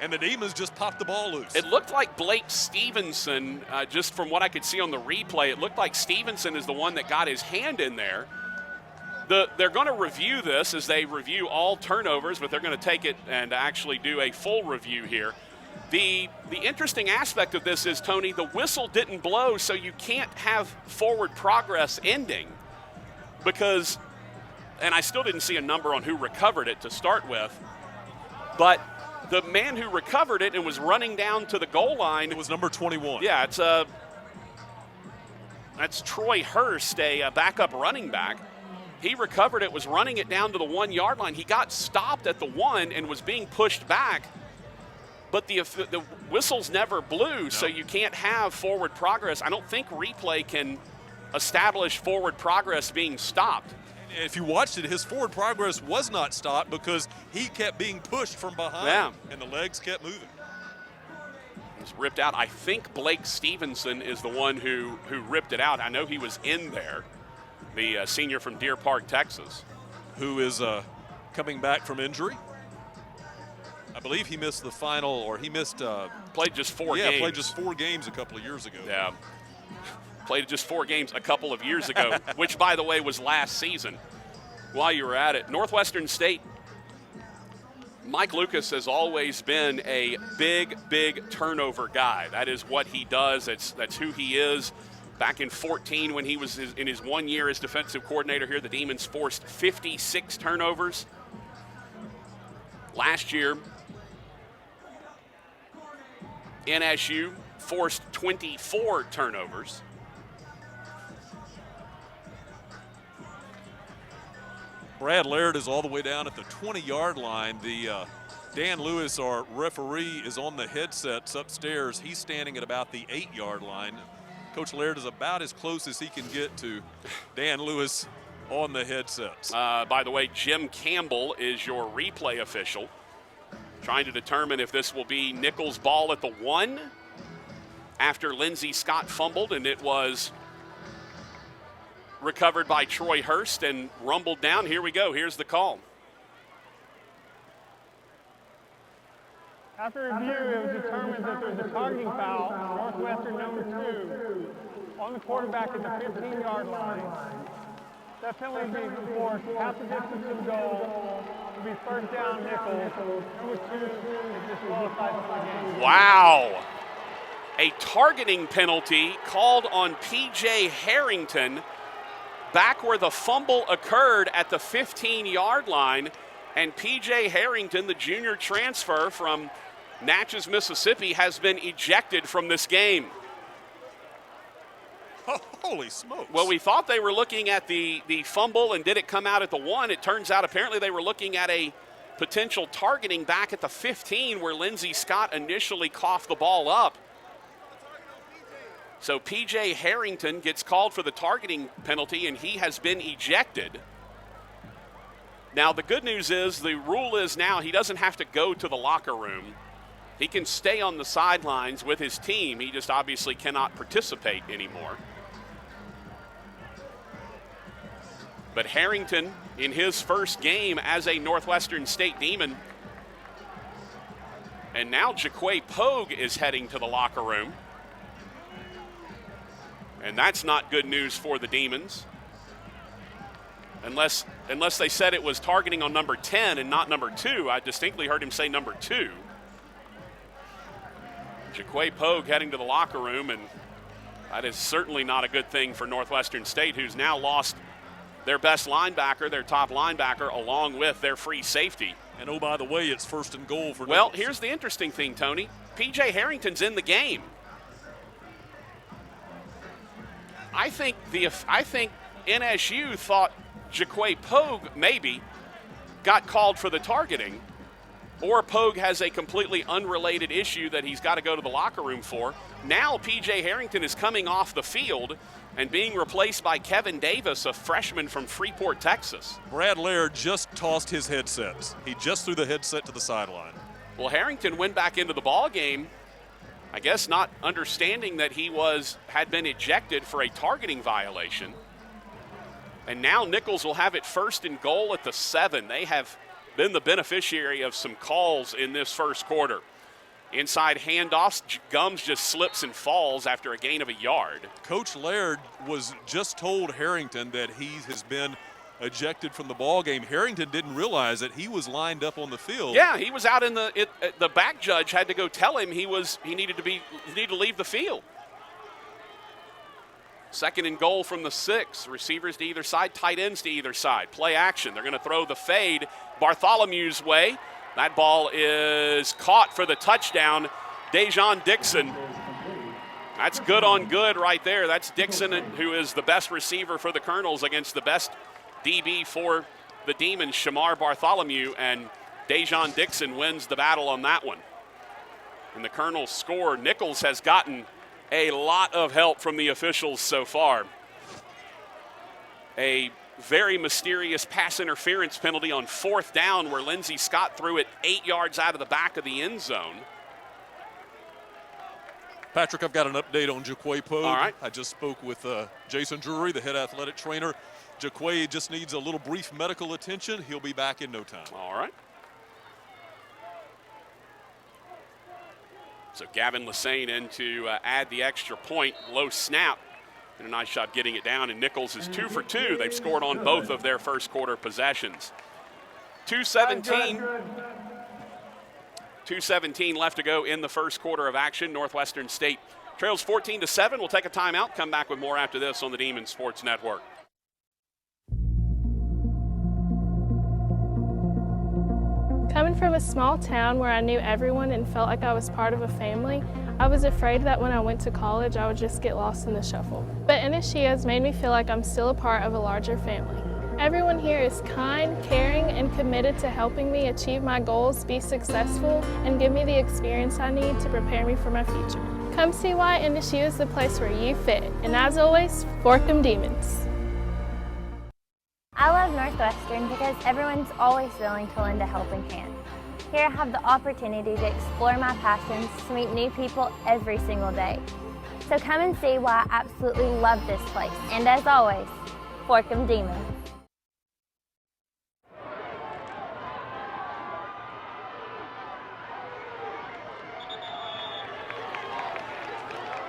and the Demons just popped the ball loose. It looked like Blake Stevenson, just from what I could see on the replay, it looked like Stevenson is the one that got his hand in there. They're going to review this as they review all turnovers, but they're going to take it and actually do a full review here. The interesting aspect of this is, Tony, the whistle didn't blow, so you can't have forward progress ending because, and I still didn't see a number on who recovered it to start with, but the man who recovered it and was running down to the goal line. It was number 21. Yeah, that's Troy Hurst, a backup running back. He recovered it, was running it down to the 1 yard line. He got stopped at the 1 and was being pushed back, but the whistles never blew, no. So you can't have forward progress. I don't think replay can establish forward progress being stopped. If you watched it, his forward progress was not stopped because he kept being pushed from behind, and the legs kept moving. It was ripped out. I think Blake Stevenson is the one who ripped it out. I know he was in there, the senior from Deer Park, Texas. Who is coming back from injury. I believe he missed the final, or he missed. Played just 4 games. Yeah, played just 4 games a couple of years ago. Yeah. Played just 4 games a couple of years ago, which, by the way, was last season. While you were at it, Northwestern State, Mike Lucas has always been a big turnover guy. That is what he does. That's who he is. Back in 14, when he was in his 1 year as defensive coordinator here, the Demons forced 56 turnovers. Last year, NSU forced 24 turnovers. Brad Laird is all the way down at the 20-yard line. The Dan Lewis, our referee, is on the headsets upstairs. He's standing at about the 8-yard line. Coach Laird is about as close as he can get to Dan Lewis on the headsets. By the way, Jim Campbell is your replay official, trying to determine if this will be Nicholls' ball at the 1 after Lindsey Scott fumbled, and it was recovered by Troy Hurst and rumbled down. Here we go. Here's the call. After review, it was determined that there was a targeting foul, Northwestern number 2, on the quarterback at the 15-yard line. That penalty would be enforced half the distance to the goal. It would be first down, Nicholls. Number 2 is disqualified from the game. Wow. A targeting penalty called on P.J. Harrington back where the fumble occurred at the 15-yard line. And P.J. Harrington, the junior transfer from Natchez, Mississippi, has been ejected from this game. Holy smokes. Well, we thought they were looking at the fumble and did it come out at the 1. It turns out apparently they were looking at a potential targeting back at the 15 where Lindsey Scott initially coughed the ball up. So P.J. Harrington gets called for the targeting penalty, and he has been ejected. Now, the good news is the rule is now he doesn't have to go to the locker room. He can stay on the sidelines with his team. He just obviously cannot participate anymore. But Harrington, in his first game as a Northwestern State Demon, and now Jaquay Pogue is heading to the locker room. And that's not good news for the Demons. Unless they said it was targeting on number 10 and not number 2. I distinctly heard him say number 2. Jaquay Pogue heading to the locker room, and that is certainly not a good thing for Northwestern State, who's now lost their best linebacker, their top linebacker, along with their free safety. And oh, by the way, it's first and goal for Well, Nicholls. Here's the interesting thing, Tony. P.J. Harrington's in the game. I think NSU thought Jaquay Pogue maybe got called for the targeting, or Pogue has a completely unrelated issue that he's got to go to the locker room for. Now P.J. Harrington is coming off the field and being replaced by Kevin Davis, a freshman from Freeport, Texas. Brad Laird just tossed his headsets. He just threw the headset to the sideline. Well, Harrington went back into the ball game, I guess not understanding that he had been ejected for a targeting violation. And now Nicholls will have it 1st and goal at the 7. They have been the beneficiary of some calls in this first quarter. Inside handoffs, Gums just slips and falls after a gain of a yard. Coach Laird was just told Harrington that he has been ejected from the ball game. Harrington didn't realize that he was lined up on the field. Yeah, he was out in the back judge had to go tell him he needed to leave the field. 2nd and goal from the 6. Receivers to either side, tight ends to either side. Play action. They're going to throw the fade Bartholomew's way. That ball is caught for the touchdown. Dejon Dixon. That's good on good right there. That's Dixon, who is the best receiver for the Colonels against the best DB for the Demons, Shamar Bartholomew, and Dejon Dixon wins the battle on that one. And the Colonels score. Nicholls has gotten a lot of help from the officials so far. A very mysterious pass interference penalty on 4th down where Lindsey Scott threw it 8 yards out of the back of the end zone. Patrick, I've got an update on Jaquay Pogue. All right. I just spoke with Jason Drury, the head athletic trainer. Jaquay just needs a little brief medical attention. He'll be back in no time. All right. So Gavin Lassane in to add the extra point. Low snap. And a nice shot getting it down. And Nicholls is 2 for 2. They've scored on both of their first quarter possessions. 2:17 left to go in the first quarter of action. Northwestern State trails 14-7. We'll take a timeout. Come back with more after this on the Demon Sports Network. Coming from a small town where I knew everyone and felt like I was part of a family, I was afraid that when I went to college I would just get lost in the shuffle. But NSU has made me feel like I'm still a part of a larger family. Everyone here is kind, caring, and committed to helping me achieve my goals, be successful, and give me the experience I need to prepare me for my future. Come see why NSU is the place where you fit. And as always, fork 'em Demons. I love Northwestern because everyone's always willing to lend a helping hand. Here I have the opportunity to explore my passions, to meet new people every single day. So come and see why I absolutely love this place. And as always, fork 'em Demons.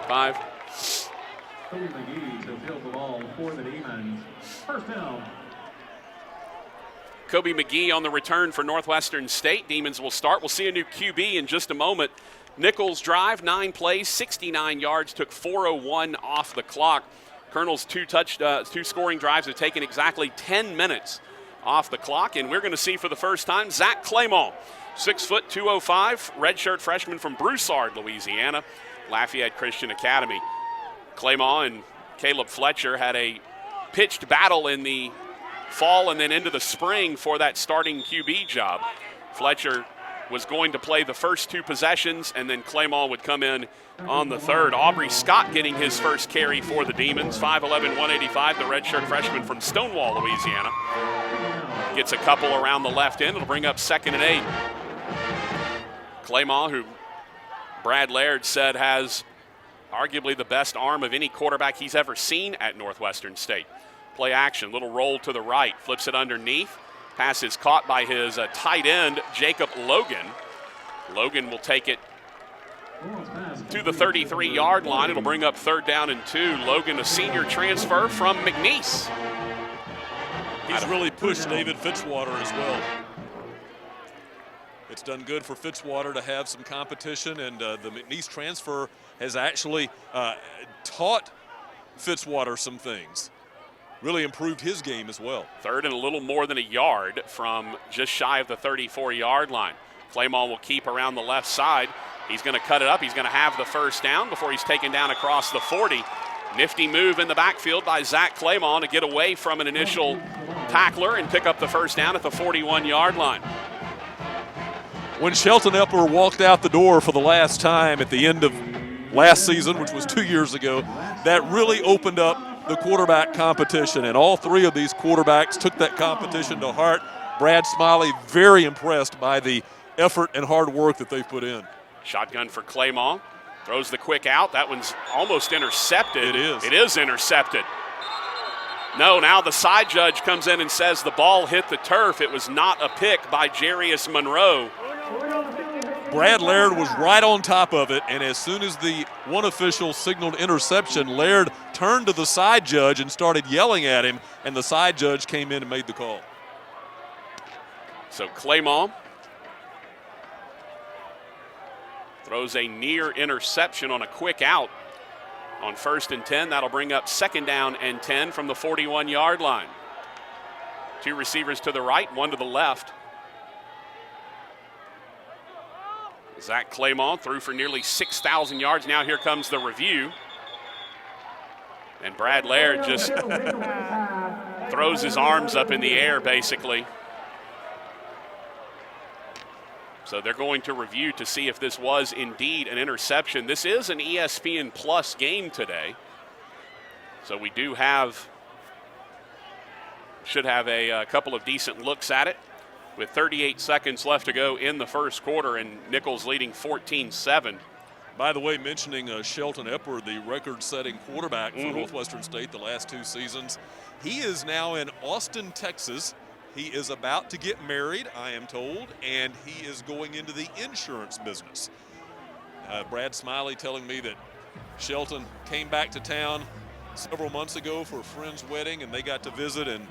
Five. Kobe McGee to field the ball for the Demons. 1st down. Kobe McGee on the return for Northwestern State. Demons will start. We'll see a new QB in just a moment. Nicholls drive, 9 plays, 69 yards, took 4:01 off the clock. Colonel's two scoring drives have taken exactly 10 minutes off the clock, and we're going to see for the first time Zach Claymont, 6 foot 205, redshirt freshman from Broussard, Louisiana, Lafayette Christian Academy. Claymont and Caleb Fletcher had a pitched battle in the fall and then into the spring for that starting QB job. Fletcher was going to play the first 2 possessions, and then Claymont would come in on the 3rd. Aubrey Scott getting his first carry for the Demons, 5'11", 185, the redshirt freshman from Stonewall, Louisiana. Gets a couple around the left end. It'll bring up 2nd and 8. Claymont, who Brad Laird said has arguably the best arm of any quarterback he's ever seen at Northwestern State. Play action, little roll to the right, flips it underneath. Pass is caught by his tight end, Jacob Logan. Logan will take it to the 33-yard line. It'll bring up 3rd down and 2. Logan, a senior transfer from McNeese. He's really pushed David Fitzwater as well. It's done good for Fitzwater to have some competition, and the McNeese transfer has actually taught Fitzwater some things. Really improved his game as well. 3rd and a little more than a yard from just shy of the 34-yard line. Claymont will keep around the left side. He's going to cut it up. He's going to have the first down before he's taken down across the 40. Nifty move in the backfield by Zach Claymont to get away from an initial tackler and pick up the first down at the 41-yard line. When Shelton Epler walked out the door for the last time at the end of last season, which was 2 years ago, that really opened up the quarterback competition, and all three of these quarterbacks took that competition to heart. Brad Smiley very impressed by the effort and hard work that they've put in. Shotgun for Claymont. Throws the quick out. That one's almost intercepted. It is. It is intercepted. No, now the side judge comes in and says the ball hit the turf. It was not a pick by Jarius Monroe. Brad Laird was right on top of it, and as soon as the one official signaled interception, Laird turned to the side judge and started yelling at him, and the side judge came in and made the call. So Claymont throws a near interception on a quick out on 1st and 10. That'll bring up 2nd down and 10 from the 41-yard line. Two receivers to the right, one to the left. Zach Claymont threw for nearly 6,000 yards. Now here comes the review. And Brad Laird just throws his arms up in the air, basically. So they're going to review to see if this was indeed an interception. This is an ESPN Plus game today. So we do should have a couple of decent looks at it with 38 seconds left to go in the first quarter, and Nicholls leading 14-7. By the way, mentioning Shelton Epler, the record-setting quarterback for Northwestern State the last 2 seasons, he is now in Austin, Texas. He is about to get married, I am told, and he is going into the insurance business. Brad Smiley telling me that Shelton came back to town several months ago for a friend's wedding, and they got to visit, and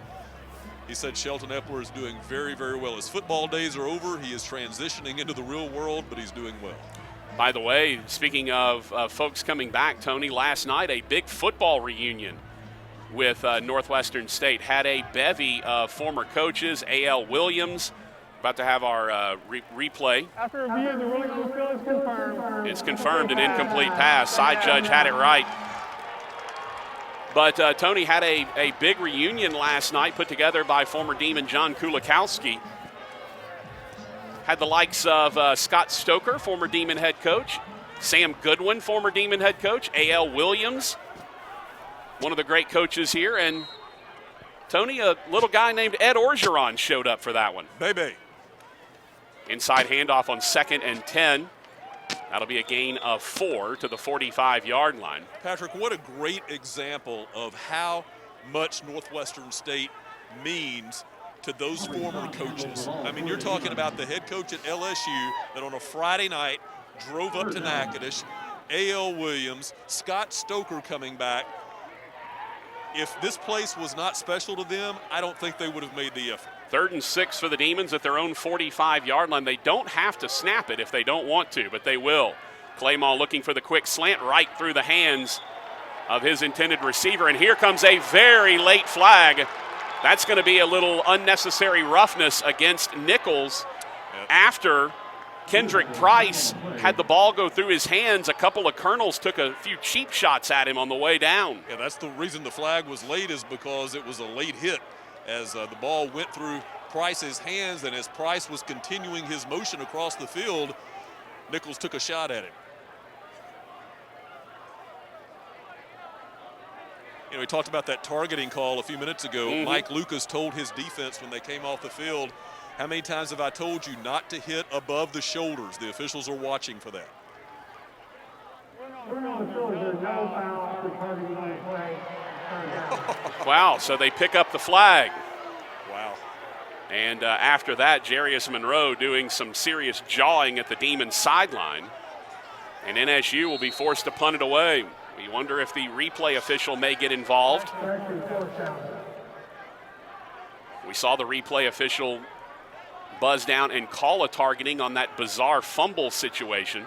he said Shelton Epler is doing very, very well. His football days are over. He is transitioning into the real world, but he's doing well. By the way, speaking of folks coming back, Tony, last night a big football reunion with Northwestern State. Had a bevy of former coaches. A.L. Williams, about to have our replay. After review, the ruling on the field is confirmed. It's confirmed, an incomplete pass. Side judge had it right. But Tony had a big reunion last night put together by former Demon John Kulikowski. Had the likes of Scott Stoker, former Demon head coach, Sam Goodwin, former Demon head coach, A.L. Williams, one of the great coaches here, and Tony, a little guy named Ed Orgeron showed up for that one. Baby. Inside handoff on 2nd and 10. That'll be a gain of 4 to the 45-yard line. Patrick, what a great example of how much Northwestern State means to those former coaches. I mean, you're talking about the head coach at LSU that on a Friday night drove up to Natchitoches, A.L. Williams, Scott Stoker coming back. If this place was not special to them, I don't think they would have made the effort. 3rd and 6 for the Demons at their own 45-yard line. They don't have to snap it if they don't want to, but they will. Claymont looking for the quick slant right through the hands of his intended receiver, and here comes a very late flag. That's going to be a little unnecessary roughness against Nicholls after Kendrick Price had the ball go through his hands. A couple of Colonels took a few cheap shots at him on the way down. Yeah, that's the reason the flag was late, is because it was a late hit as the ball went through Price's hands, and as Price was continuing his motion across the field, Nicholls took a shot at him. You know, we talked about that targeting call a few minutes ago. Mike Lucas told his defense when they came off the field, how many times have I told you not to hit above the shoulders? The officials are watching for that. Wow, so they pick up the flag. Wow. And after that, Jarius Monroe doing some serious jawing at the Demon sideline. And NSU will be forced to punt it away. We wonder if the replay official may get involved. We saw the replay official buzz down and call a targeting on that bizarre fumble situation,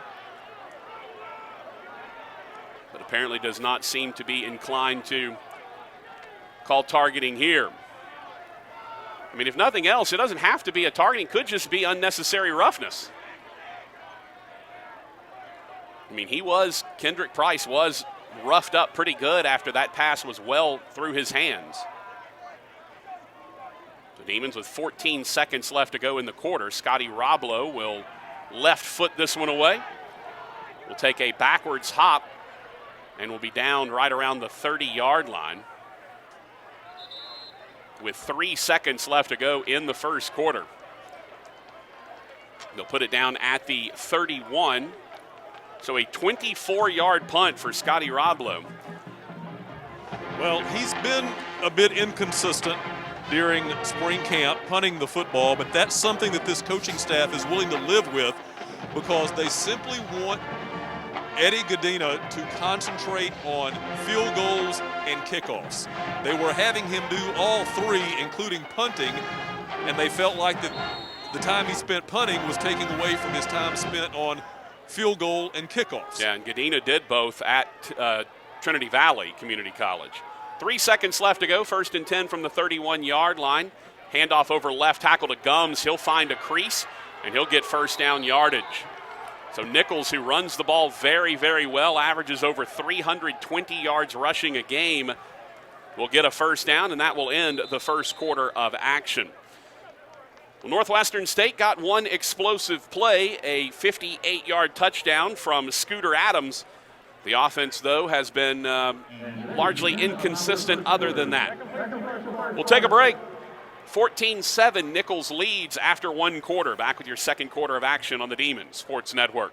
but apparently does not seem to be inclined to call targeting here. I mean, if nothing else, it doesn't have to be a targeting. It could just be unnecessary roughness. I mean, Kendrick Price was roughed up pretty good after that pass was well through his hands. The Demons with 14 seconds left to go in the quarter. Scotty Roblo will left foot this one away. We'll take a backwards hop, and we'll be down right around the 30-yard line with 3 seconds left to go in the first quarter. They'll put it down at the 31. So a 24-yard punt for Scotty Roblo. Well, he's been a bit inconsistent during spring camp, punting the football, but that's something that this coaching staff is willing to live with because they simply want Eddie Godina to concentrate on field goals and kickoffs. They were having him do all three, including punting, and they felt like that the time he spent punting was taking away from his time spent on field goal and kickoffs. Yeah, and Godina did both at Trinity Valley Community College. 3 seconds left to go, 1st and 10 from the 31-yard line. Handoff over left tackle to Gums. He'll find a crease, and he'll get first down yardage. So Nicholls, who runs the ball very, very well, averages over 320 yards rushing a game, will get a first down, and that will end the first quarter of action. Well, Northwestern State got one explosive play, a 58-yard touchdown from Scooter Adams. The offense, though, has been largely inconsistent other than that. We'll take a break. 14-7, Nicholls leads after one quarter. Back with your second quarter of action on the Demon Sports Network.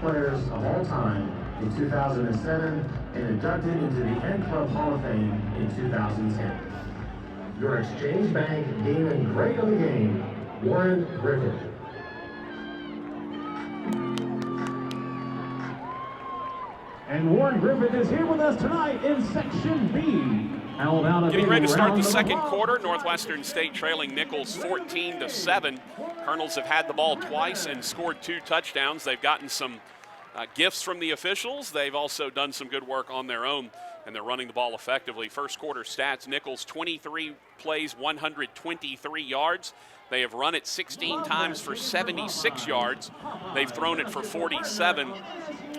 Players of all time in 2007 and inducted into the N Club Hall of Fame in 2010. Your Exchange Bank Demon Great of the Game, Warren Griffith. And Warren Griffith is here with us tonight in Section B. Getting ready to start the second quarter. Northwestern State trailing Nicholls 14-7. Colonels have had the ball twice and scored 2 touchdowns. They've gotten some gifts from the officials. They've also done some good work on their own, and they're running the ball effectively. First quarter stats, Nicholls 23 plays, 123 yards. They have run it 16 times for 76 yards. They've thrown it for 47.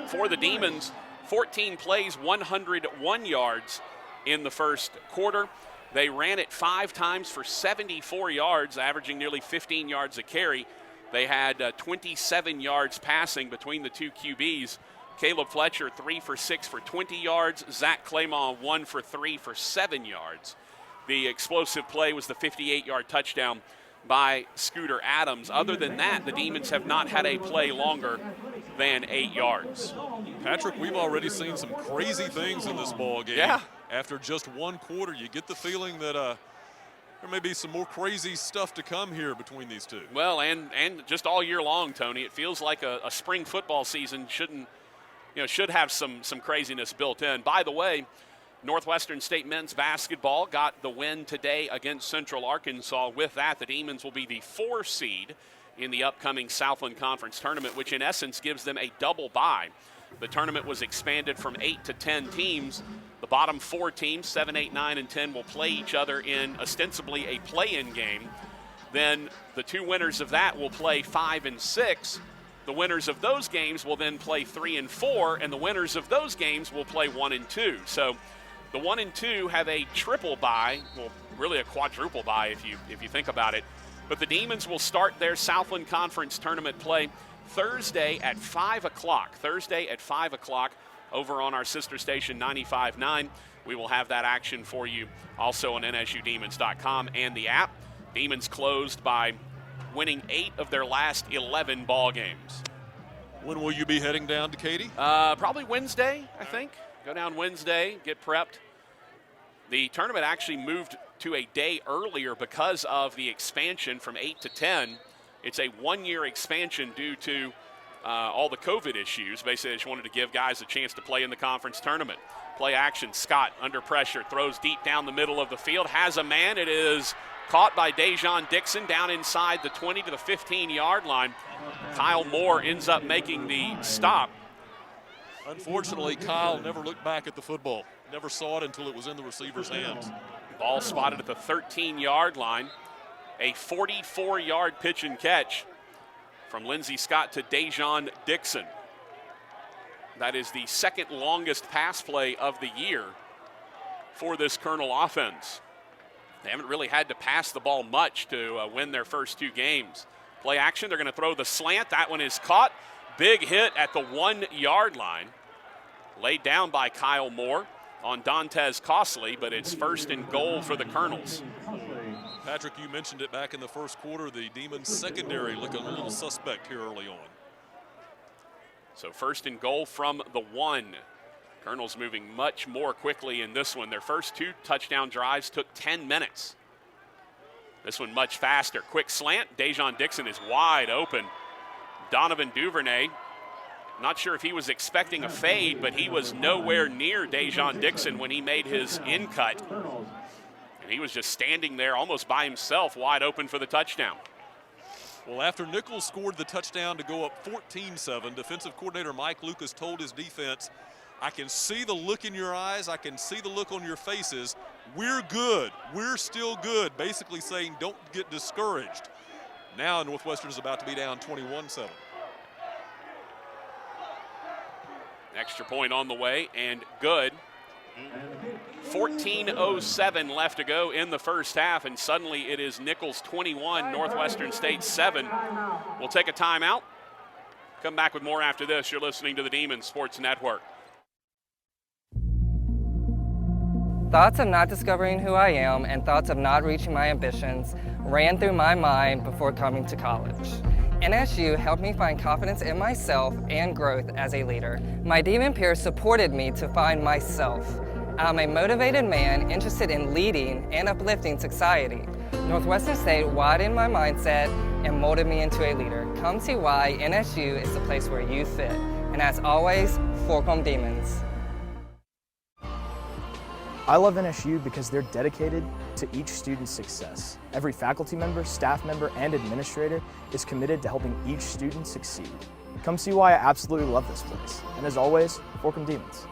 For the Demons, 14 plays, 101 yards in the first quarter. They ran it 5 times for 74 yards, averaging nearly 15 yards a carry. They had 27 yards passing between the two QBs. Caleb Fletcher, 3 for 6 for 20 yards. Zach Claymont, 1 for 3 for 7 yards. The explosive play was the 58-yard touchdown by Scooter Adams. Other than that, the Demons have not had a play longer than 8 yards. Patrick, we've already seen some crazy things in this ball game. Yeah. After just one quarter, you get the feeling that there may be some more crazy stuff to come here between these two. Well, and just all year long, Tony, it feels like a spring football season should have some craziness built in. By the way, Northwestern State men's basketball got the win today against Central Arkansas. With that, the Demons will be the 4 seed in the upcoming Southland Conference tournament, which in essence gives them a double bye. The tournament was expanded from 8 to 10 teams. The bottom 4 teams, 7, 8, 9, and 10, will play each other in ostensibly a play-in game. Then the 2 winners of that will play 5 and 6. The winners of those games will then play 3 and 4, and the winners of those games will play 1 and 2. So the 1 and 2 have a triple bye, well, really a quadruple bye if you think about it. But the Demons will start their Southland Conference tournament play Thursday at 5 o'clock. Thursday at 5 o'clock over on our sister station 95.9. We will have that action for you also on nsudemons.com and the app. Demons closed by winning 8 of their last 11 ball games. When will you be heading down to Katy? Probably Wednesday, I think. Go down Wednesday, get prepped. The tournament actually moved to a day earlier because of the expansion from 8 to 10. It's a 1-year expansion due to all the COVID issues. Basically, they just wanted to give guys a chance to play in the conference tournament. Play action, Scott under pressure, throws deep down the middle of the field, has a man. It is caught by Dejon Dixon down inside the 20 to the 15-yard line. Kyle Moore ends up making the stop. Unfortunately, Kyle never looked back at the football. Never saw it until it was in the receiver's hands. Ball spotted at the 13-yard line. A 44-yard pitch and catch from Lindsey Scott to Dejon Dixon. That is the second longest pass play of the year for this Colonel offense. They haven't really had to pass the ball much to win their first two games. Play action, they're going to throw the slant. That one is caught. Big hit at the 1-yard line. Laid down by Kyle Moore on Dantes Costley, but it's first and goal for the Colonels. Patrick, you mentioned it back in the first quarter. The Demons secondary looking a little suspect here early on. So first and goal from the 1. Colonels moving much more quickly in this one. Their first two touchdown drives took 10 minutes. This one much faster. Quick slant. Dejon Dixon is wide open. Donovan Duvernay, not sure if he was expecting a fade, but he was nowhere near Dejon Dixon when he made his in cut. And he was just standing there almost by himself, wide open for the touchdown. Well, after Nicholls scored the touchdown to go up 14-7, defensive coordinator Mike Lucas told his defense, I can see the look in your eyes, I can see the look on your faces. We're good, we're still good, basically saying don't get discouraged. Now Northwestern is about to be down 21-7. Extra point on the way and good. 14:07 left to go in the first half, and suddenly it is Nicholls 21, Northwestern State 7. We'll take a timeout. Come back with more after this. You're listening to the Demon Sports Network. Thoughts of not discovering who I am and thoughts of not reaching my ambitions ran through my mind before coming to college. NSU helped me find confidence in myself and growth as a leader. My Demon peers supported me to find myself. I'm a motivated man interested in leading and uplifting society. Northwestern State widened my mindset and molded me into a leader. Come see why NSU is the place where you fit. And as always, fork 'em Demons. I love NSU because they're dedicated to each student's success. Every faculty member, staff member, and administrator is committed to helping each student succeed. Come see why I absolutely love this place. And as always, fork 'em Demons.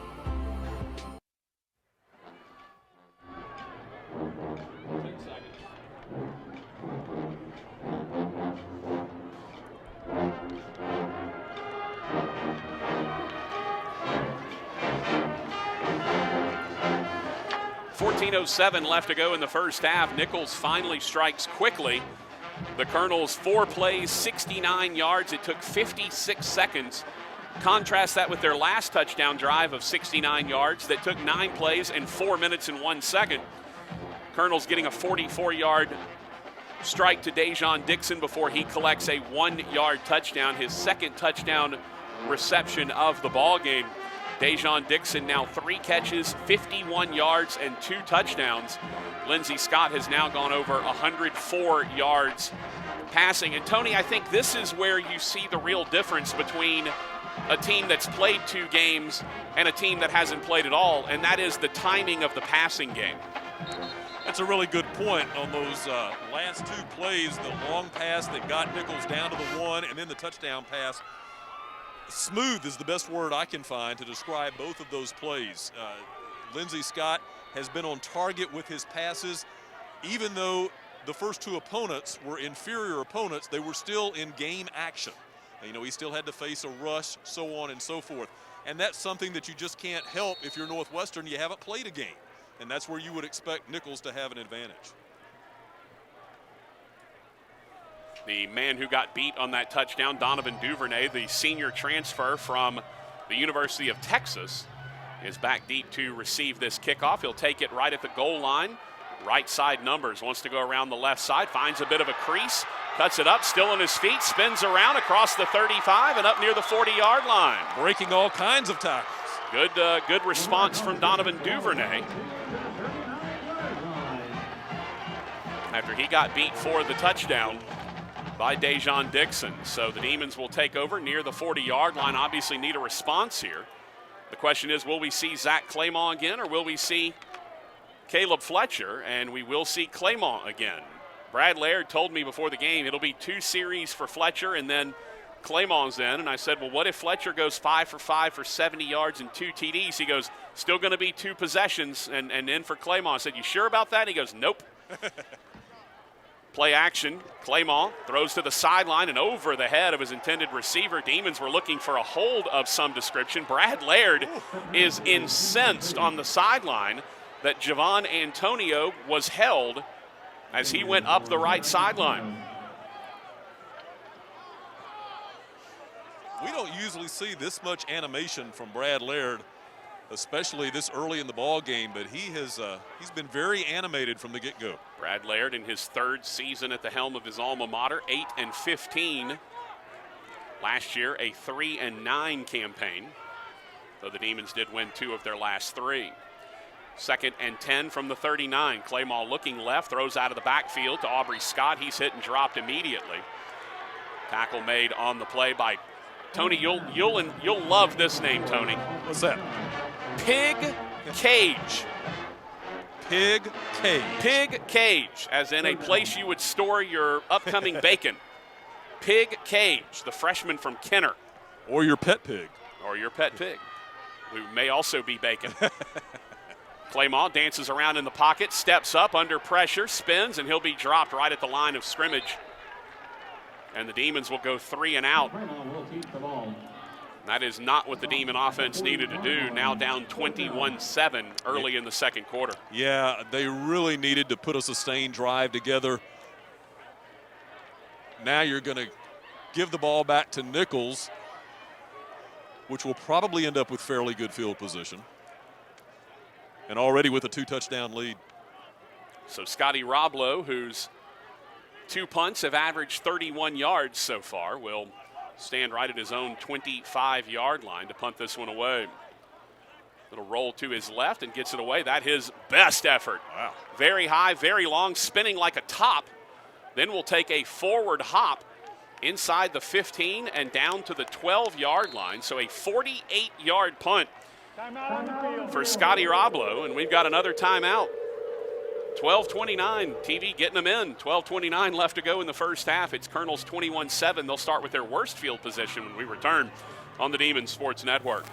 .07 left to go in the first half. Nicholls finally strikes quickly. The Colonels 4 plays, 69 yards. It took 56 seconds. Contrast that with their last touchdown drive of 69 yards that took 9 plays and 4 minutes and 1 second. Colonels getting a 44-yard strike to Dejon Dixon before he collects a 1-yard touchdown, his second touchdown reception of the ball game. Dejon Dixon now 3 catches, 51 yards, and 2 touchdowns. Lindsey Scott has now gone over 104 yards passing. And Tony, I think this is where you see the real difference between a team that's played 2 games and a team that hasn't played at all, and that is the timing of the passing game. That's a really good point on those last 2 plays, the long pass that got Nicholls down to the 1 and then the touchdown pass. Smooth is the best word I can find to describe both of those plays. Lindsey Scott has been on target with his passes. Even though the first 2 opponents were inferior opponents, they were still in game action. You know, he still had to face a rush, so on and so forth. And that's something that you just can't help if you're Northwestern. You haven't played a game. And that's where you would expect Nicholls to have an advantage. The man who got beat on that touchdown, Donovan Duvernay, the senior transfer from the University of Texas, is back deep to receive this kickoff. He'll take it right at the goal line. Right side numbers, wants to go around the left side, finds a bit of a crease, cuts it up, still on his feet, spins around across the 35 and up near the 40-yard line. Breaking all kinds of tackles. Good response from Donovan Duvernay. After he got beat for the touchdown, by Dejon Dixon. So the Demons will take over near the 40-yard line. Obviously need a response here. The question is, will we see Zach Claymont again, or will we see Caleb Fletcher? And we will see Claymont again. Brad Laird told me before the game it'll be 2 series for Fletcher and then Claymont's in. And I said, well, what if Fletcher goes 5 for 5 for 70 yards and 2 TDs? He goes, still going to be 2 possessions and in for Claymont. I said, you sure about that? He goes, nope. Play action. Claymont throws to the sideline and over the head of his intended receiver. Demons were looking for a hold of some description. Brad Laird is incensed on the sideline that Javon Antonio was held as he went up the right sideline. We don't usually see this much animation from Brad Laird, especially this early in the ball game, but he's been very animated from the get-go. Brad Laird in his 3rd season at the helm of his alma mater, 8-15. Last year, a 3-9 campaign, though the Demons did win 2 of their last 3. 2nd and 10 from the 39. Claymont looking left, throws out of the backfield to Aubrey Scott. He's hit and dropped immediately. Tackle made on the play by Tony. You'll love this name, Tony. What's that? Pig Cage. Pig Cage. Pig Cage, as in a place you would store your upcoming bacon. Pig Cage, the freshman from Kenner. Or your pet pig. Or your pet pig, who may also be bacon. Claymont dances around in the pocket, steps up under pressure, spins, and he'll be dropped right at the line of scrimmage. And the Demons will go 3 and out. That is not what the Demon offense needed to do. Now down 21-7 early in the 2nd quarter. Yeah, they really needed to put a sustained drive together. Now you're going to give the ball back to Nicholls, which will probably end up with fairly good field position. And already with a 2-touchdown lead. So Scotty Roblo, whose 2 punts have averaged 31 yards so far, will stand right at his own 25-yard line to punt this one away. Little roll to his left and gets it away. That his best effort. Wow. Very high, very long, spinning like a top. Then we'll take a forward hop inside the 15 and down to the 12-yard line. So a 48-yard punt for Scotty Roblo, and we've got another timeout. 12:29, TV getting them in. 12:29 left to go in the first half. It's Colonel's 21-7. They'll start with their worst field position when we return on the Demon Sports Network.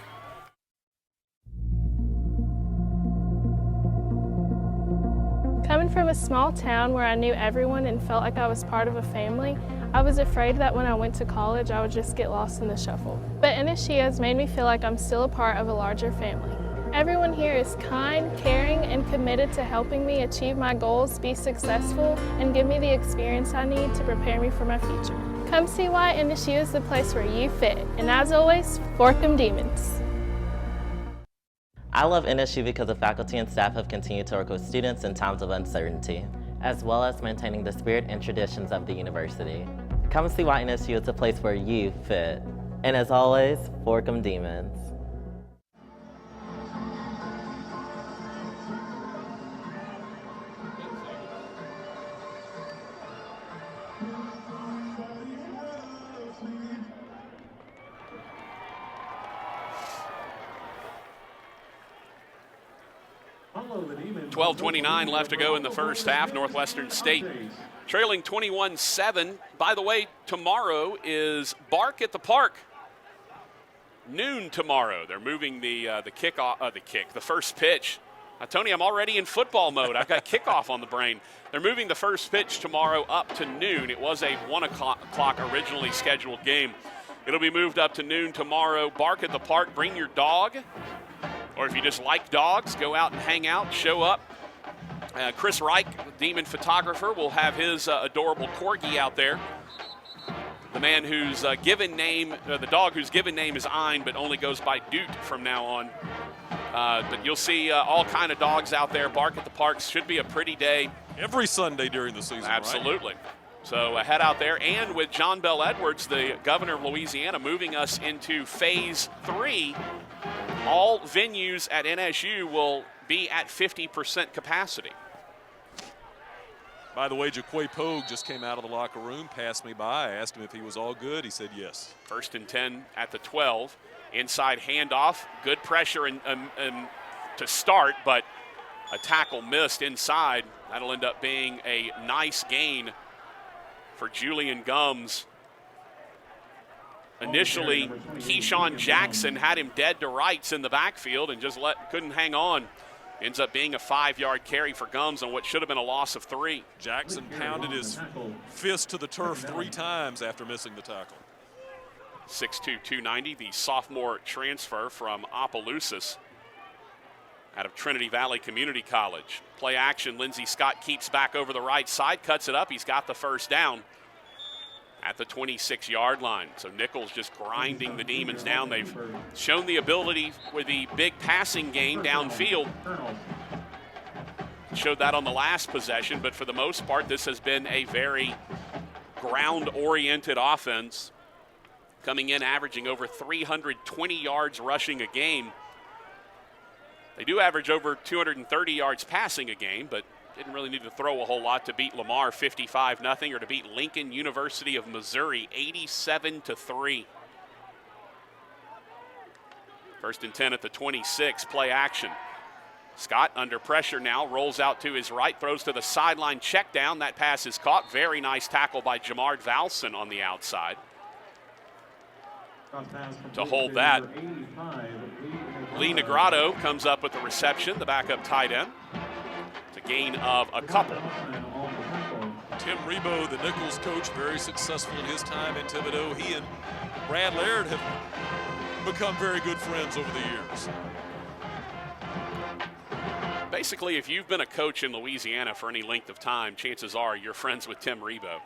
Coming from a small town where I knew everyone and felt like I was part of a family, I was afraid that when I went to college I would just get lost in the shuffle. But NSU has made me feel like I'm still a part of a larger family. Everyone here is kind, caring, and committed to helping me achieve my goals, be successful, and give me the experience I need to prepare me for my future. Come see why NSU is the place where you fit. And as always, fork 'em Demons. I love NSU because the faculty and staff have continued to work with students in times of uncertainty, as well as maintaining the spirit and traditions of the university. Come see why NSU is a place where you fit. And as always, fork 'em Demons. $12:29 left to go in the first half. Northwestern State trailing 21-7. By the way, tomorrow is Bark at the Park. Noon tomorrow. They're moving the first pitch. Tony, I'm already in football mode. I've got kickoff on the brain. They're moving the first pitch tomorrow up to noon. It was a 1 o'clock originally scheduled game. It'll be moved up to noon tomorrow. Bark at the Park. Bring your dog. Or if you just like dogs, go out and hang out, show up. Chris Reich, Demon photographer, will have his adorable corgi out there. The man whose given name, the dog whose given name is Ein, but only goes by Doot from now on. But you'll see all kind of dogs out there. Bark at the Parks. Should be a pretty day. Every Sunday during the season, absolutely. Right? So head out there. And with John Bell Edwards, the governor of Louisiana, moving us into phase 3, all venues at NSU will be at 50% capacity. By the way, Jaquay Pogue just came out of the locker room, passed me by. I asked him if he was all good. He said yes. 1st and 10 at the 12. Inside handoff, good pressure and to start, but a tackle missed inside. That'll end up being a nice gain for Julian Gums. Initially, Keyshawn Jackson had him dead to rights in the backfield and just couldn't hang on. Ends up being a 5-yard carry for Gums on what should have been a loss of 3. Jackson pounded his fist to the turf 3 times after missing the tackle. 6'2", 290, the sophomore transfer from Opelousas out of Trinity Valley Community College. Play action, Lindsey Scott keeps back over the right side, cuts it up, he's got the first down at the 26-yard line. So Nicholls just grinding the Demons down. They've shown the ability with the big passing game downfield. Showed that on the last possession, but for the most part, this has been a very ground-oriented offense, coming in averaging over 320 yards rushing a game. They do average over 230 yards passing a game, but didn't really need to throw a whole lot to beat Lamar 55-0 or to beat Lincoln University of Missouri 87-3. 1st and 10 at the 26, play action. Scott under pressure now, rolls out to his right, throws to the sideline, check down. That pass is caught. Very nice tackle by Jamard Valson on the outside to hold that. Lee Negrado comes up with the reception, the backup tight end. It's a gain of a couple. Tim Rebo, the Nicholls coach, very successful in his time in Thibodaux. He and Brad Laird have become very good friends over the years. Basically, if you've been a coach in Louisiana for any length of time, chances are you're friends with Tim Rebo.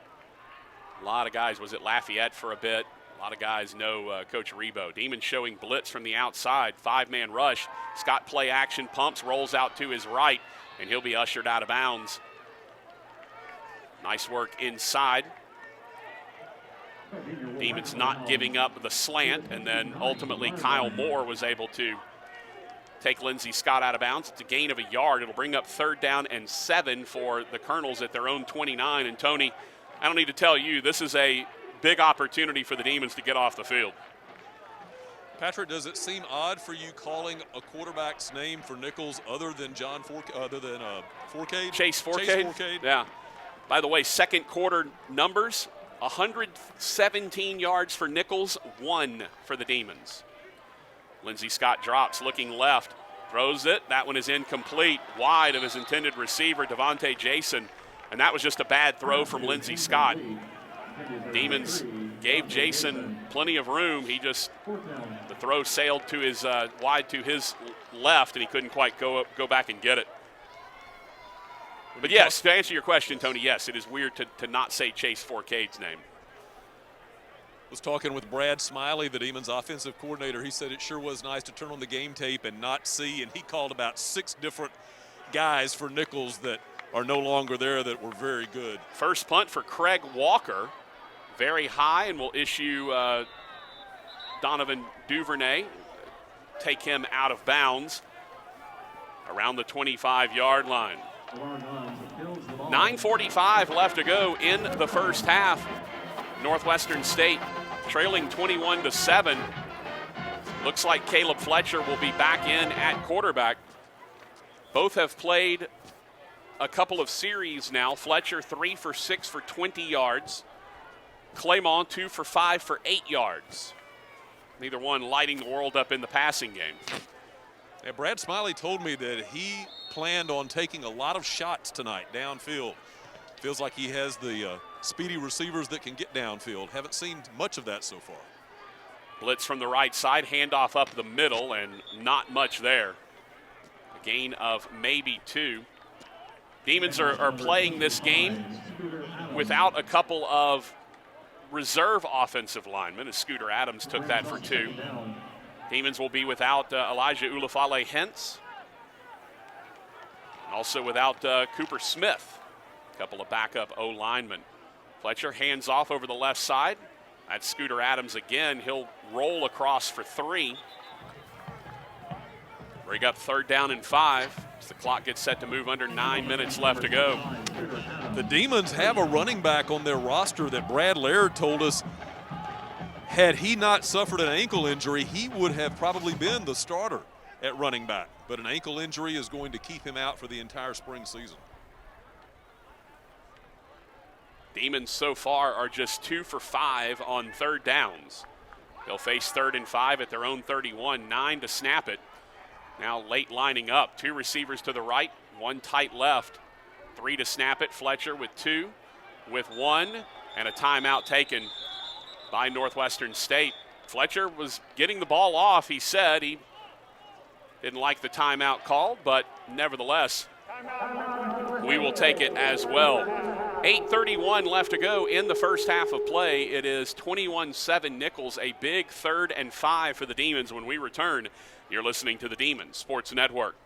A lot of guys was at Lafayette for a bit. A lot of guys know Coach Rebo. Demons showing blitz from the outside, 5-man rush. Scott play action, pumps, rolls out to his right, and he'll be ushered out of bounds. Nice work inside. Demons not giving up the slant, and then ultimately Kyle Moore was able to take Lindsey Scott out of bounds. It's a gain of a yard. It'll bring up 3rd down and 7 for the Colonels at their own 29. And Tony, I don't need to tell you, this is a big opportunity for the Demons to get off the field. Patrick, does it seem odd for you calling a quarterback's name for Nicholls other than Forcade? Chase Forcade? Yeah. By the way, second quarter numbers, 117 yards for Nicholls, 1 for the Demons. Lindsey Scott drops, looking left, throws it. That one is incomplete, wide of his intended receiver, Devontae Jason, and that was just a bad throw from Lindsey Scott. Demons gave Jason plenty of room. The throw sailed to his wide to his left, and he couldn't quite go back and get it. But yes, to answer your question, Tony, yes, it is weird to not say Chase Forcade's name. Was talking with Brad Smiley, the Demons offensive coordinator. He said it sure was nice to turn on the game tape and not see, and he called about 6 different guys for Nicholls that are no longer there that were very good. First punt for Craig Walker, very high, and will issue Donovan Duvernay, take him out of bounds around the 25-yard line. 9:45 left to go in the first half. Northwestern State trailing 21-7. Looks like Caleb Fletcher will be back in at quarterback. Both have played a couple of series now. Fletcher 3 for 6 for 20 yards. Claymont 2 for 5 for 8 yards. Neither one lighting the world up in the passing game. Yeah, Brad Smiley told me that he planned on taking a lot of shots tonight downfield. Feels like he has the speedy receivers that can get downfield. Haven't seen much of that so far. Blitz from the right side, handoff up the middle, and not much there. A gain of maybe 2. Demons are playing this game without a couple of reserve offensive linemen, as Scooter Adams took that for 2. Demons will be without Elijah Ulafale-Hentz. Also without Cooper Smith. A couple of backup O-linemen. Fletcher hands off over the left side. That's Scooter Adams again. He'll roll across for 3. Bring up 3rd down and 5 as the clock gets set to move under 9 minutes left to go. The Demons have a running back on their roster that Brad Laird told us had he not suffered an ankle injury, he would have probably been the starter at running back. But an ankle injury is going to keep him out for the entire spring season. Demons so far are just 2 for 5 on third downs. They'll face 3rd and 5 at their own 31, 9 to snap it. Now late lining up, 2 receivers to the right, 1 tight left, 3 to snap it. Fletcher with 2, with 1, and a timeout taken by Northwestern State. Fletcher was getting the ball off. He said he didn't like the timeout call, but nevertheless, we will take it as well. 8:31 left to go in the first half of play. It is 21-7 Nicholls, a big 3rd and 5 for the Demons. When we return, you're listening to the Demons Sports Network.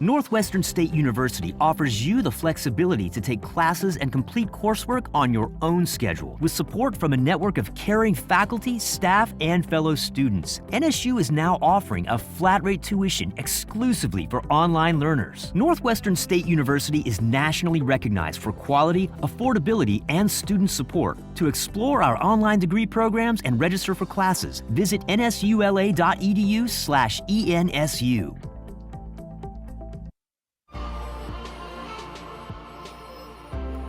Northwestern State University offers you the flexibility to take classes and complete coursework on your own schedule, with support from a network of caring faculty, staff, and fellow students. NSU is now offering a flat-rate tuition exclusively for online learners. Northwestern State University is nationally recognized for quality, affordability, and student support. To explore our online degree programs and register for classes, visit nsula.edu/ENSU.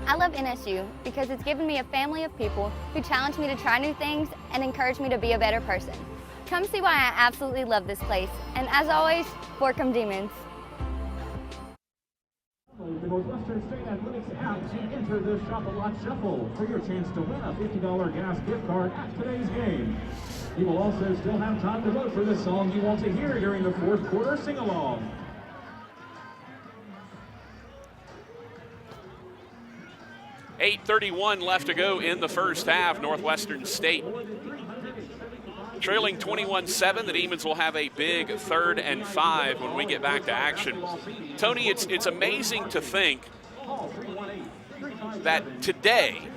I love NSU because it's given me a family of people who challenge me to try new things and encourage me to be a better person. Come see why I absolutely love this place. And as always, Forcum Demons. The Northwestern State Athletics app to enter the Shop a Lot Shuffle for your chance to win a $50 gas gift card at today's game. You will also still have time to vote for the song you want to hear during the 4th quarter sing-along. $8:31 left to go in the first half. Northwestern State trailing 21-7. The Demons will have a big 3rd and 5 when we get back to action. Tony, it's amazing to think that today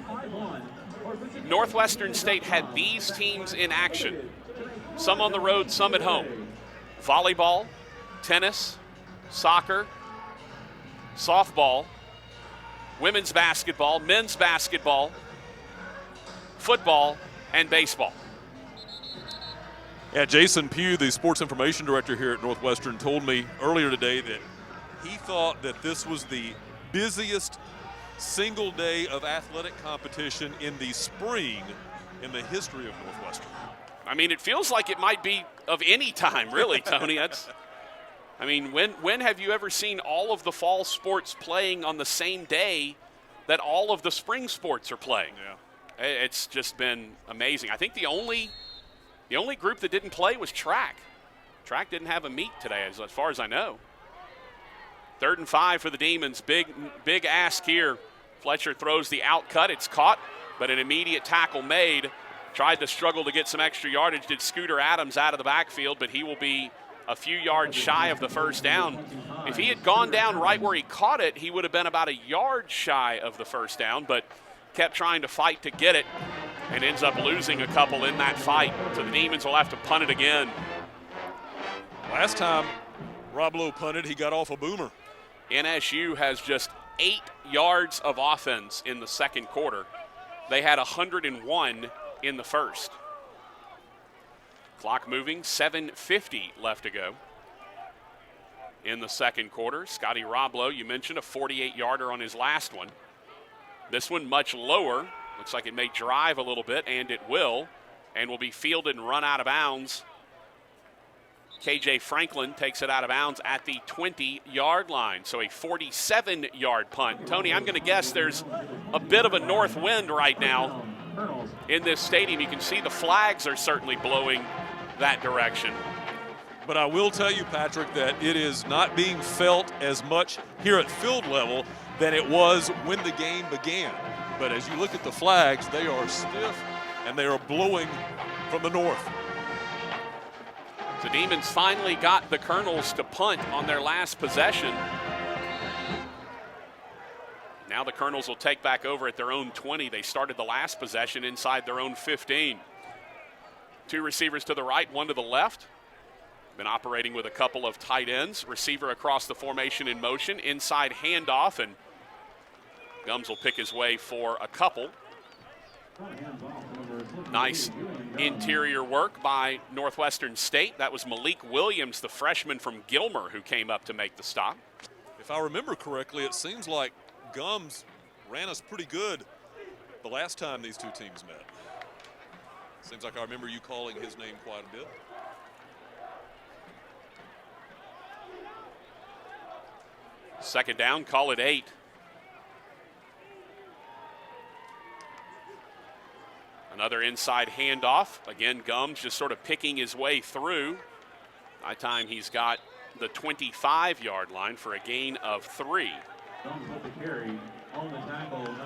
Northwestern State had these teams in action, some on the road, some at home. Volleyball, tennis, soccer, softball, women's basketball, men's basketball, football, and baseball. Yeah, Jason Pugh, the sports information director here at Northwestern, told me earlier today that he thought that this was the busiest single day of athletic competition in the spring in the history of Northwestern. I mean, it feels like it might be of any time, really, Tony. When have you ever seen all of the fall sports playing on the same day that all of the spring sports are playing? Yeah. It's just been amazing. I think the only group that didn't play was track. Track didn't have a meet today, as far as I know. 3rd and 5 for the Demons. Big ask here. Fletcher throws the out cut. It's caught, but an immediate tackle made. Tried to struggle to get some extra yardage. Did Scooter Adams out of the backfield, but he will be a few yards shy of the first down. If he had gone down right where he caught it, he would have been about a yard shy of the first down, but kept trying to fight to get it and ends up losing a couple in that fight. So the Demons will have to punt it again. Last time Rob Lowe punted, he got off a boomer. NSU has just 8 yards of offense in the second quarter. They had 101 in the first. Clock moving, 7:50 left to go in the second quarter. Scotty Roblow, you mentioned a 48-yarder on his last one. This one much lower. Looks like it may drive a little bit, and it will be fielded and run out of bounds. KJ Franklin takes it out of bounds at the 20-yard line, so a 47-yard punt. Tony, I'm going to guess there's a bit of a north wind right now in this stadium. You can see the flags are certainly blowing that direction. But I will tell you, Patrick, that it is not being felt as much here at field level than it was when the game began. But as you look at the flags, they are stiff and they are blowing from the north. The Demons finally got the Colonels to punt on their last possession. Now the Colonels will take back over at their own 20. They started the last possession inside their own 15. 2 receivers to the right, 1 to the left. Been operating with a couple of tight ends. Receiver across the formation in motion. Inside handoff, and Gums will pick his way for a couple. Nice interior work by Northwestern State. That was Malik Williams, the freshman from Gilmer, who came up to make the stop. If I remember correctly, it seems like Gums ran us pretty good the last time these two teams met. Seems like I remember you calling his name quite a bit. Second down, call it 8. Another inside handoff. Again, Gums just sort of picking his way through. By the time he's got the 25-yard line for a gain of 3.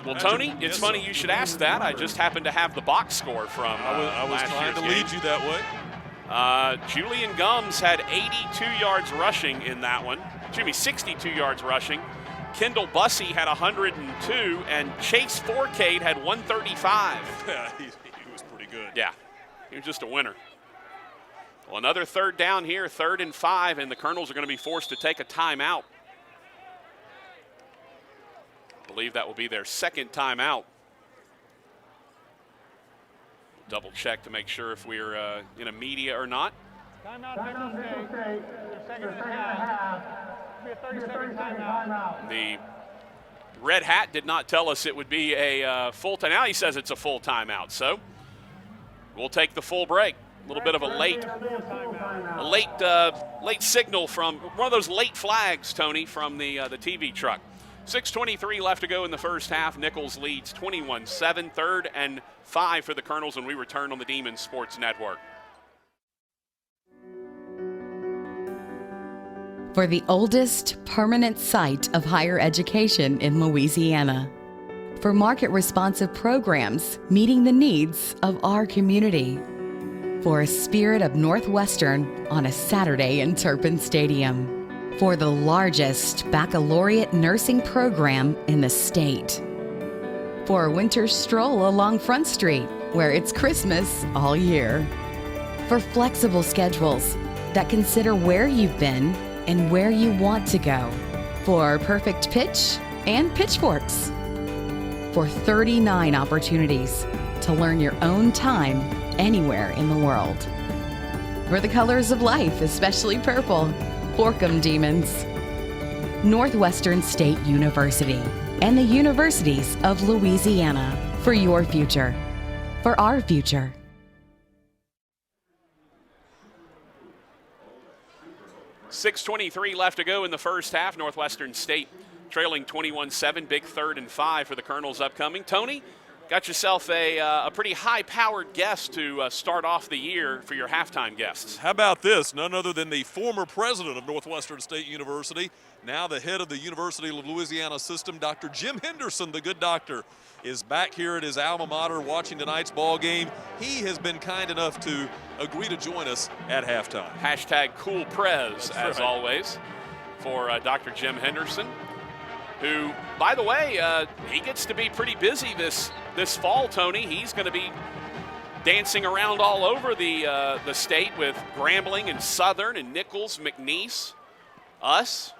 Well, Tony, it's funny you should ask that. I just happened to have the box score from I was trying to lead you that way. Julian Gums had 82 yards rushing in that one. Excuse me, 62 yards rushing. Kendall Bussey had 102, and Chase Forcade had 135. Yeah, he was pretty good. Yeah, he was just a winner. Well, another third down here, 3rd and 5, and the Colonels are going to be forced to take a timeout. I believe that will be their second timeout. Double check to make sure if we're in a media or not. Timeout, Nicholls State. Their second and a half. It'll be a 30-second timeout. The Red Hat did not tell us it would be a full time. Now he says it's a full timeout, so we'll take the full break. A little bit of a late signal from one of those late flags, Tony, from the TV truck. 6:23 left to go in the first half. Nicholls leads 21-7. 3rd and 5 for the Colonels when we return on the Demon Sports Network. For the oldest permanent site of higher education in Louisiana. For market-responsive programs meeting the needs of our community. For a spirit of Northwestern on a Saturday in Turpin Stadium. For the largest baccalaureate nursing program in the state. For a winter stroll along Front Street, where it's Christmas all year. For flexible schedules that consider where you've been and where you want to go. For perfect pitch and pitchforks. For 39 opportunities to learn your own time anywhere in the world. For the colors of life, especially purple. Fork 'em, Demons. Northwestern State University and the universities of Louisiana. For your future. For our future. .6:23 left to go in the first half. Northwestern State trailing 21-7. Big 3rd and 5 for the Colonels upcoming. Tony, got yourself a pretty high-powered guest to start off the year for your halftime guests. How about this? None other than the former president of Northwestern State University, now the head of the University of Louisiana system, Dr. Jim Henderson, the good doctor, is back here at his alma mater watching tonight's ball game. He has been kind enough to agree to join us at halftime. Hashtag cool prez, as always, for Dr. Jim Henderson, who, by the way, he gets to be pretty busy this fall, Tony. He's going to be dancing around all over the state with Grambling and Southern and Nicholls, McNeese, us.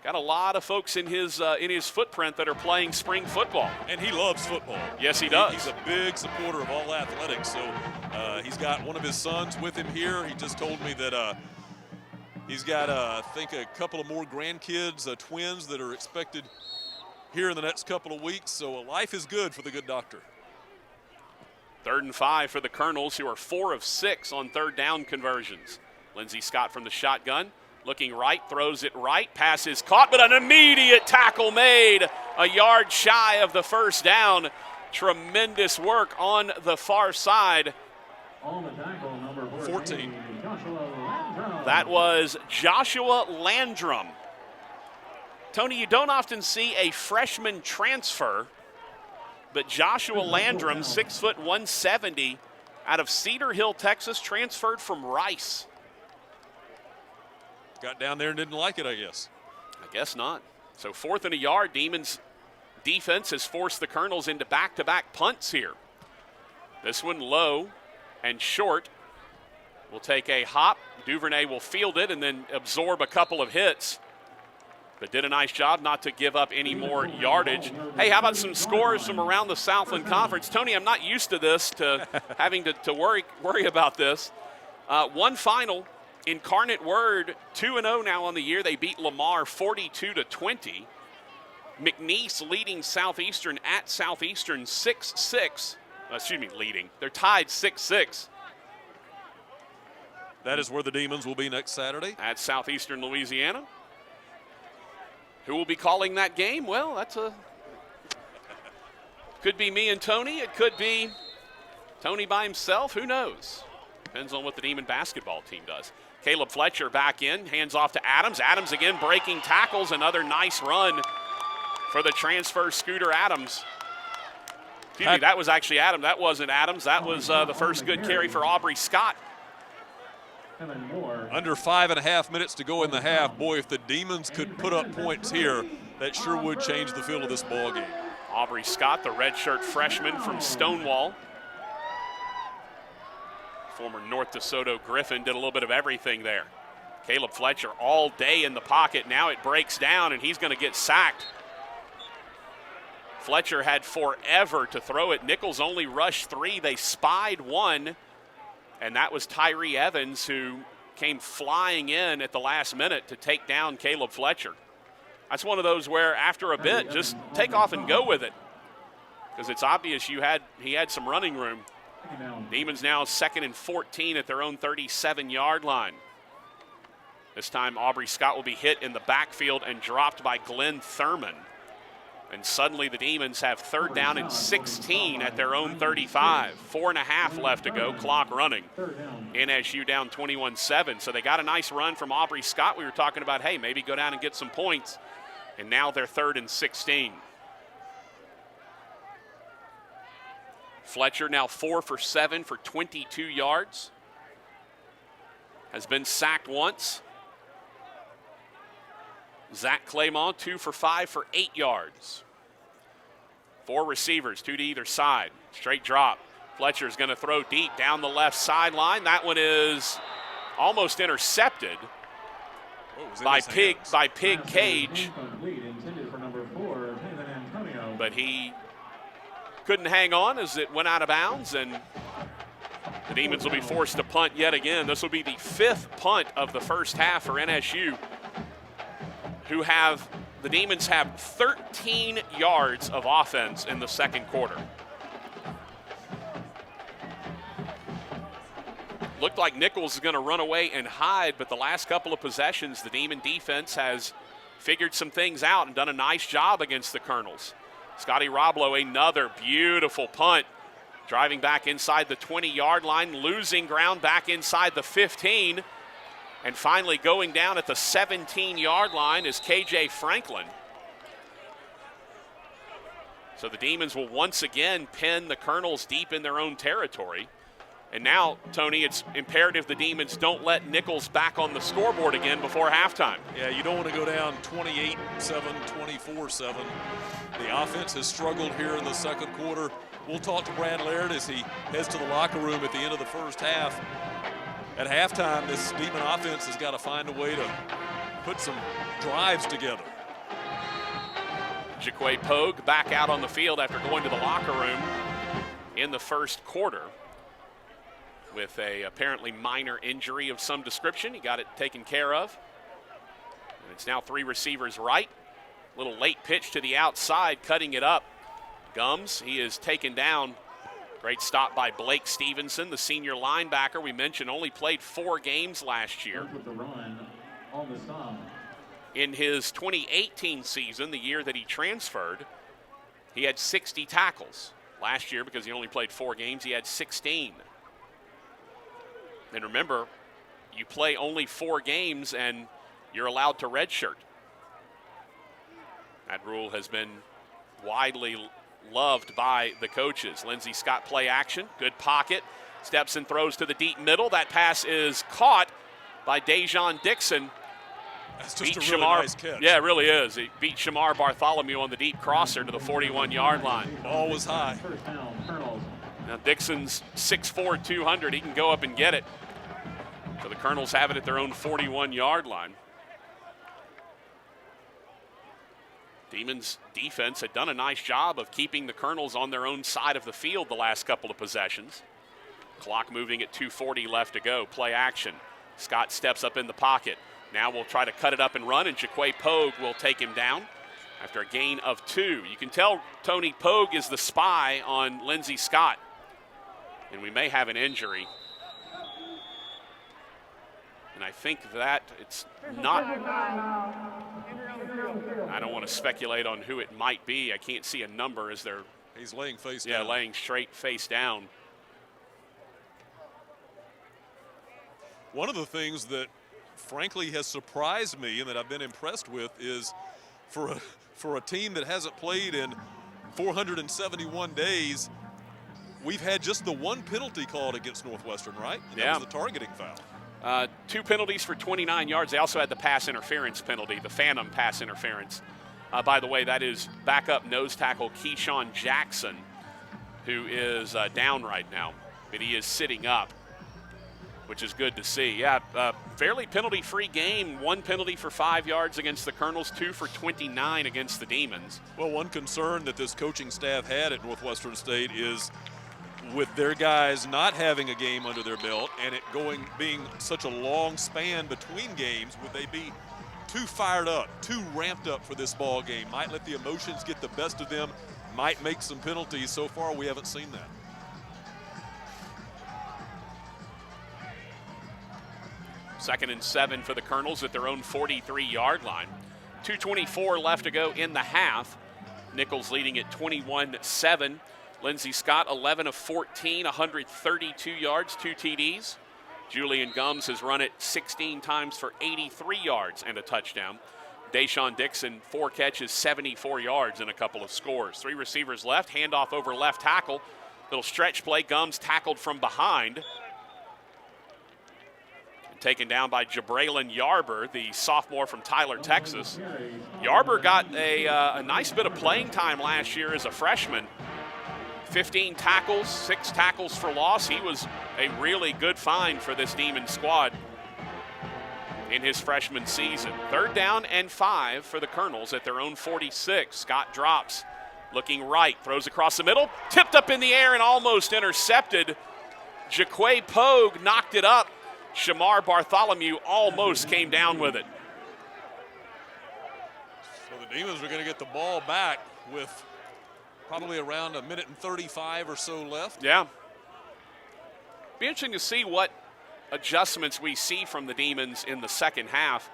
Got a lot of folks in his footprint that are playing spring football. And he loves football. Yes, he does. He's a big supporter of all athletics. So he's got one of his sons with him here. He just told me that he's got, I think, a couple of more grandkids, twins, that are expected here in the next couple of weeks. So life is good for the good doctor. 3rd and 5 for the Colonels, who are 4 of 6 on 3rd down conversions. Lindsey Scott from the shotgun. Looking right, throws it right, pass is caught, but an immediate tackle made a yard shy of the first down. Tremendous work on the far side. 14. That was Joshua Landrum. Tony, you don't often see a freshman transfer, but Joshua Landrum, 6 foot 170, out of Cedar Hill, Texas, transferred from Rice. Got down there and didn't like it, I guess. I guess not. So 4th and a yard. Demons defense has forced the Colonels into back-to-back punts here. This one low and short. Will take a hop. Duvernay will field it and then absorb a couple of hits. but did a nice job not to give up any more yardage. Hey, how about some scores from around the Southland Conference? Tony, I'm not used to this, to having to worry about this. One final, Incarnate Word, 2-0 now on the year. They beat Lamar 42-20. McNeese leading Southeastern at Southeastern 6-6. Leading. They're tied 6-6. That is where the Demons will be next Saturday. At Southeastern Louisiana. Who will be calling that game? Well, could be me and Tony. It could be Tony by himself. Who knows? Depends on what the Demon basketball team does. Caleb Fletcher back in, hands off to Adams. Adams again breaking tackles. Another nice run for the transfer Scooter Adams. Excuse me, that was actually Adams. That wasn't Adams. That was the first good carry for Aubrey Scott. Under 5.5 minutes to go in the half. Boy, if the Demons could put up points here, that sure would change the feel of this ball game. Aubrey Scott, the redshirt freshman from Stonewall. Former North DeSoto Griffin, did a little bit of everything there. Caleb Fletcher all day in the pocket. Now it breaks down, and he's going to get sacked. Fletcher had forever to throw it. Nicholls only rushed 3. They spied 1. And that was Tyree Evans, who came flying in at the last minute to take down Caleb Fletcher. That's one of those where after a bit, just take off and go with it, because it's obvious he had some running room. Demons now 2nd and 14 at their own 37-yard line. This time Aubrey Scott will be hit in the backfield and dropped by Glenn Thurman. And suddenly the Demons have 3rd down and 16 at their own 35. 4.5 left to go, clock running. NSU down 21-7. So they got a nice run from Aubrey Scott. We were talking about, hey, maybe go down and get some points. And now they're 3rd and 16. Fletcher now 4 for 7 for 22 yards. Has been sacked once. Zach Claymont 2 for 5 for 8 yards. 4 receivers, 2 to either side. Straight drop. Fletcher's going to throw deep down the left sideline. That one is almost intercepted by Pig Cage. But he couldn't hang on as it went out of bounds, and the Demons will be forced to punt yet again. This will be the 5th punt of the first half for NSU. The Demons have 13 yards of offense in the second quarter. Looked like Nicholls is going to run away and hide, but the last couple of possessions, the Demon defense has figured some things out and done a nice job against the Colonels. Scotty Roblo, another beautiful punt, driving back inside the 20-yard line, losing ground back inside the 15. And finally going down at the 17-yard line is KJ Franklin. So the Demons will once again pin the Colonels deep in their own territory. And now, Tony, it's imperative the Demons don't let Nicholls back on the scoreboard again before halftime. Yeah, you don't want to go down 28-7, 24-7. The offense has struggled here in the second quarter. We'll talk to Brad Laird as he heads to the locker room at the end of the first half. At halftime, this Demon offense has got to find a way to put some drives together. Jaquay Pogue back out on the field after going to the locker room in the first quarter with a apparently minor injury of some description. He got it taken care of. And it's now 3 receivers right. Little late pitch to the outside, cutting it up. Gums, he is taken down. Great stop by Blake Stevenson, the senior linebacker. We mentioned only played 4 games last year. In his 2018 season, the year that he transferred, he had 60 tackles. Last year, because he only played 4 games, he had 16. And remember, you play only 4 games and you're allowed to redshirt. That rule has been widely loved by the coaches. Lindsey Scott play action, good pocket, steps and throws to the deep middle. That pass is caught by Dejon Dixon. That's just a really nice catch. Yeah, it really is. He beat Shamar Bartholomew on the deep crosser to the 41-yard line. Ball was high. Now Dixon's 6'4", 200. He can go up and get it. So the Colonels have it at their own 41-yard line. Demons defense had done a nice job of keeping the Colonels on their own side of the field the last couple of possessions. Clock moving at 2:40 left to go. Play action. Scott steps up in the pocket. Now we'll try to cut it up and run, and Jaquay Pogue will take him down after a gain of 2. You can tell Tony Pogue is the spy on Lindsey Scott, and we may have an injury. And I think that it's not. I don't want to speculate on who it might be. I can't see a number as they're. He's laying face down. Yeah, laying straight face down. One of the things that frankly has surprised me and that I've been impressed with is for a team that hasn't played in 471 days, we've had just the one penalty called against Northwestern, right? And yeah. That was the targeting foul. 2 penalties for 29 yards. They also had the pass interference penalty, the phantom pass interference. By the way, that is backup nose tackle Keyshawn Jackson, who is down right now, but he is sitting up, which is good to see. Yeah, fairly penalty-free game. 1 penalty for 5 yards against the Colonels, 2 for 29 against the Demons. Well, one concern that this coaching staff had at Northwestern State is with their guys not having a game under their belt and it being such a long span between games, would they be too fired up, too ramped up for this ball game? Might let the emotions get the best of them, might make some penalties. So far, we haven't seen that. Second and 7 for the Colonels at their own 43-yard line. 2:24 left to go in the half. Nicholls leading at 21-7. Lindsey Scott, 11 of 14, 132 yards, 2 TDs. Julian Gums has run it 16 times for 83 yards and a touchdown. Deshaun Dixon, 4 catches, 74 yards and a couple of scores. 3 receivers left, handoff over left tackle. Little stretch play, Gums tackled from behind. Taken down by Jabraylon Yarber, the sophomore from Tyler, Texas. Yarber got a nice bit of playing time last year as a freshman. 15 tackles, 6 tackles for loss. He was a really good find for this Demon squad in his freshman season. 3rd down and 5 for the Colonels at their own 46. Scott drops, looking right, throws across the middle, tipped up in the air and almost intercepted. Jaquay Pogue knocked it up. Shamar Bartholomew almost came down with it. So the Demons are going to get the ball back with probably around 1:35 or so left. Yeah. Be interesting to see what adjustments we see from the Demons in the second half,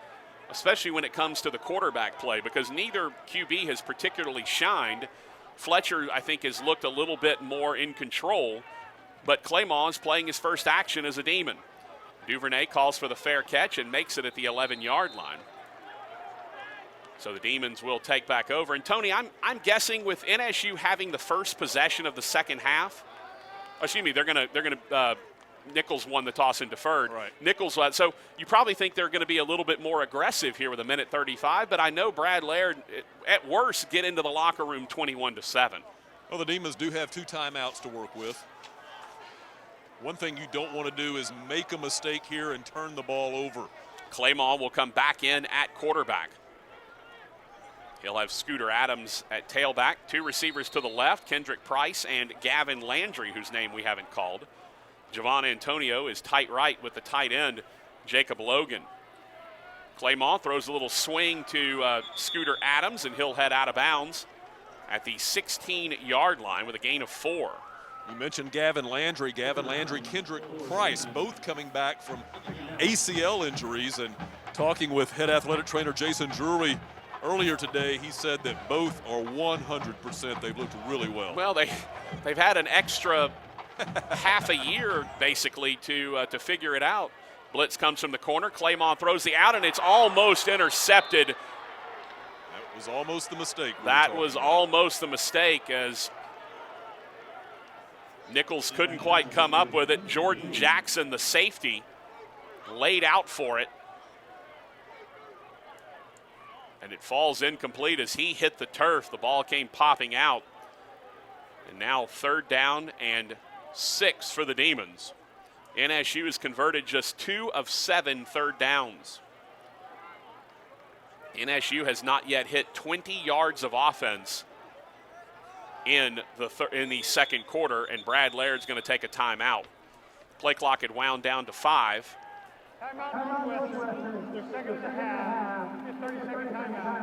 especially when it comes to the quarterback play, because neither QB has particularly shined. Fletcher, I think, has looked a little bit more in control, but Claymont is playing his first action as a Demon. Duvernay calls for the fair catch and makes it at the 11-yard line. So the Demons will take back over. And Tony, I'm guessing with NSU having the first possession of the second half, Nicholls won the toss and deferred. Right. Nicholls, so you probably think they're going to be a little bit more aggressive here with 1:35, but I know Brad Laird, at worst, get into the locker room 21-7. Well, the Demons do have 2 timeouts to work with. One thing you don't want to do is make a mistake here and turn the ball over. Claymont will come back in at quarterback. He'll have Scooter Adams at tailback. 2 receivers to the left, Kendrick Price and Gavin Landry, whose name we haven't called. Javon Antonio is tight right with the tight end, Jacob Logan. Claymont throws a little swing to Scooter Adams, and he'll head out of bounds at the 16-yard line with a gain of 4. You mentioned Gavin Landry, Kendrick Price, both coming back from ACL injuries. And talking with head athletic trainer Jason Drury earlier today, he said that both are 100%. They've looked really well. Well, they've had an extra half a year basically to figure it out. Blitz comes from the corner. Claymont throws the out, and it's almost intercepted. That was almost the mistake. That was almost the mistake as Nicholls couldn't quite come up with it. Jordan Jackson, the safety, laid out for it. And it falls incomplete as he hit the turf. The ball came popping out. And now 3rd down and 6 for the Demons. NSU has converted just 2 of 7 third downs. NSU has not yet hit 20 yards of offense in the second quarter, and Brad Laird's going to take a timeout. Play clock had wound down to 5.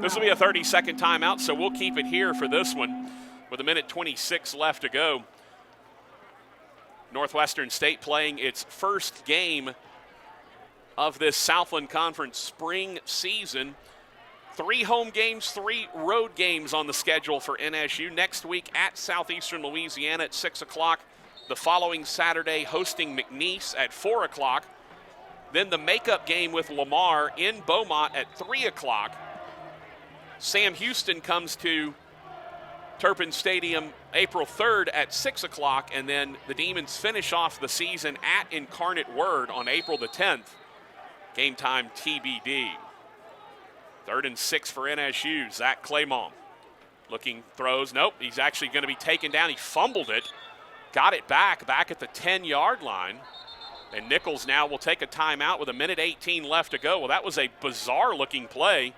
This will be a 30-second timeout, so we'll keep it here for this one with 1:26 left to go. Northwestern State playing its first game of this Southland Conference spring season. 3 home games, 3 road games on the schedule for NSU. Next week at Southeastern Louisiana at 6 o'clock. The following Saturday hosting McNeese at 4 o'clock. Then the makeup game with Lamar in Beaumont at 3 o'clock. Sam Houston comes to Turpin Stadium April 3rd at 6 o'clock, and then the Demons finish off the season at Incarnate Word on April the 10th. Game time TBD. 3rd and 6 for NSU. Zach Claymont looking, throws. Nope, he's actually going to be taken down. He fumbled it, got it back at the 10-yard line. And Nicholls now will take a timeout with 1:18 left to go. Well, that was a bizarre-looking play.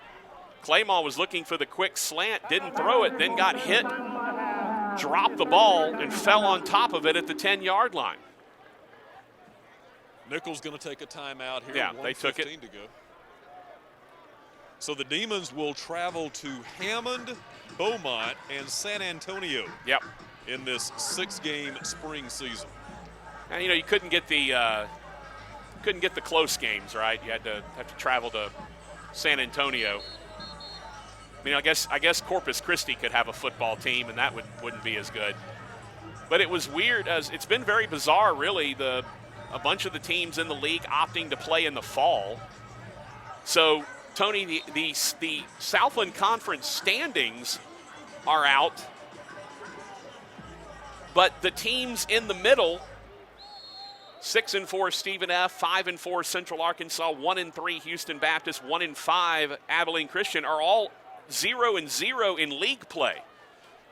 Claymont was looking for the quick slant, didn't throw it, then got hit, dropped the ball, and fell on top of it at the 10-yard line. Nicholls going to take a timeout here. Yeah, they took it. To go. So the Demons will travel to Hammond, Beaumont, and San Antonio. Yep. In this 6-game spring season. And you couldn't get the close games, right? You had to travel to San Antonio. I mean, I guess Corpus Christi could have a football team, and that wouldn't be as good. But it was weird, as it's been very bizarre, really. A bunch of the teams in the league opting to play in the fall. So, Tony, the Southland Conference standings are out, but the teams in the middle, 6-4 Stephen F., 5-4 Central Arkansas, 1-3 Houston Baptist, 1-5 Abilene Christian, are all 0-0 in league play.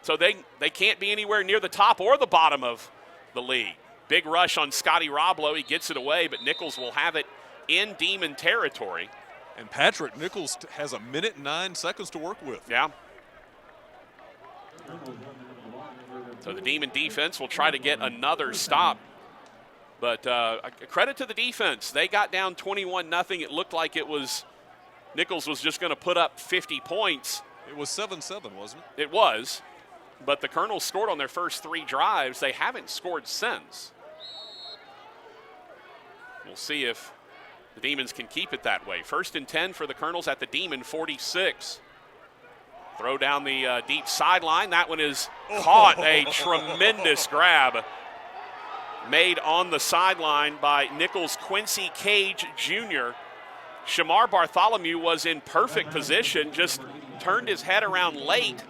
So they can't be anywhere near the top or the bottom of the league. Big rush on Scotty Roblo. He gets it away, but Nicholls will have it in Demon territory. And Patrick Nicholls has 1:09 to work with. Yeah. So the Demon defense will try to get another stop. But credit to the defense. They got down 21-0. It looked like Nicholls was just going to put up 50 points. It was 7-7, wasn't it? It was. But the Colonels scored on their first 3 drives. They haven't scored since. We'll see if the Demons can keep it that way. 1st and 10 for the Colonels at the Demon 46. Throw down the deep sideline. That one is caught. A tremendous grab made on the sideline by Nicholls' Quincy Cage Jr. Shamar Bartholomew was in perfect position, just turned his head around late,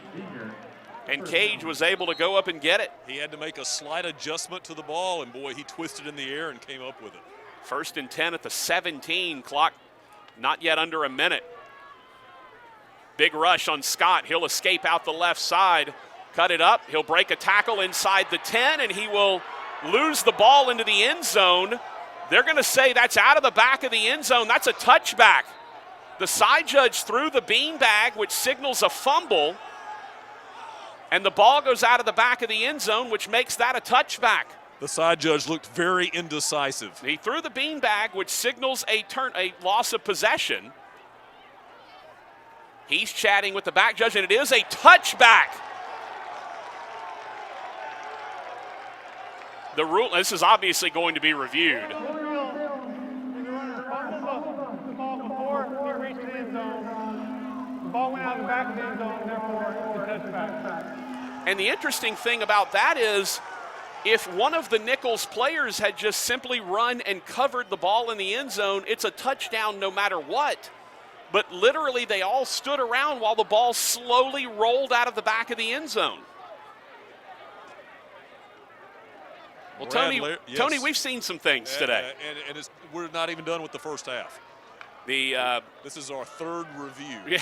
and Cage was able to go up and get it. He had to make a slight adjustment to the ball, and boy, he twisted in the air and came up with it. 1st and 10 at the 17, clock not yet under a minute. Big rush on Scott. He'll escape out the left side, cut it up. He'll break a tackle inside the 10, and he will lose the ball into the end zone. They're going to say that's out of the back of the end zone. That's a touchback. The side judge threw the beanbag, which signals a fumble, and the ball goes out of the back of the end zone, which makes that a touchback. The side judge looked very indecisive. He threw the beanbag, which signals a loss of possession. He's chatting with the back judge, and it is a touchback. The rule, this is obviously going to be reviewed. The ball before he reached the end zone. The ball went out of the back of the end zone, therefore it's a touchback. And the interesting thing about that is, if one of the Nicholls players had just simply run and covered the ball in the end zone, it's a touchdown no matter what. But literally they all stood around while the ball slowly rolled out of the back of the end zone. Well, Tony, we've seen some things today. And we're not even done with the first half. This is our 3rd review. Yeah.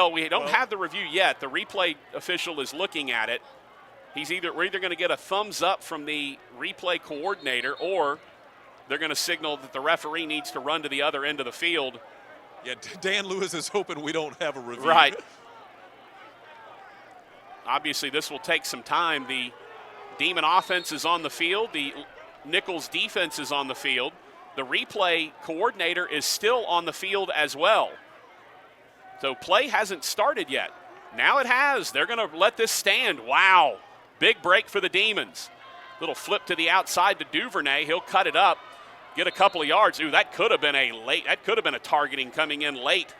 We don't have the review yet. The replay official is looking at it. We're either going to get a thumbs up from the replay coordinator, or they're going to signal that the referee needs to run to the other end of the field Yeah, Dan Lewis is hoping we don't have a review. Right. Obviously, this will take some time. The Demon offense is on the field. The Nicholls defense is on the field. The replay coordinator is still on the field as well. So play hasn't started yet. Now it has. They're going to let this stand. Wow. Big break for the Demons. Little flip to the outside to Duvernay. He'll cut it up, get a couple of yards. Ooh, that could have been a targeting coming in late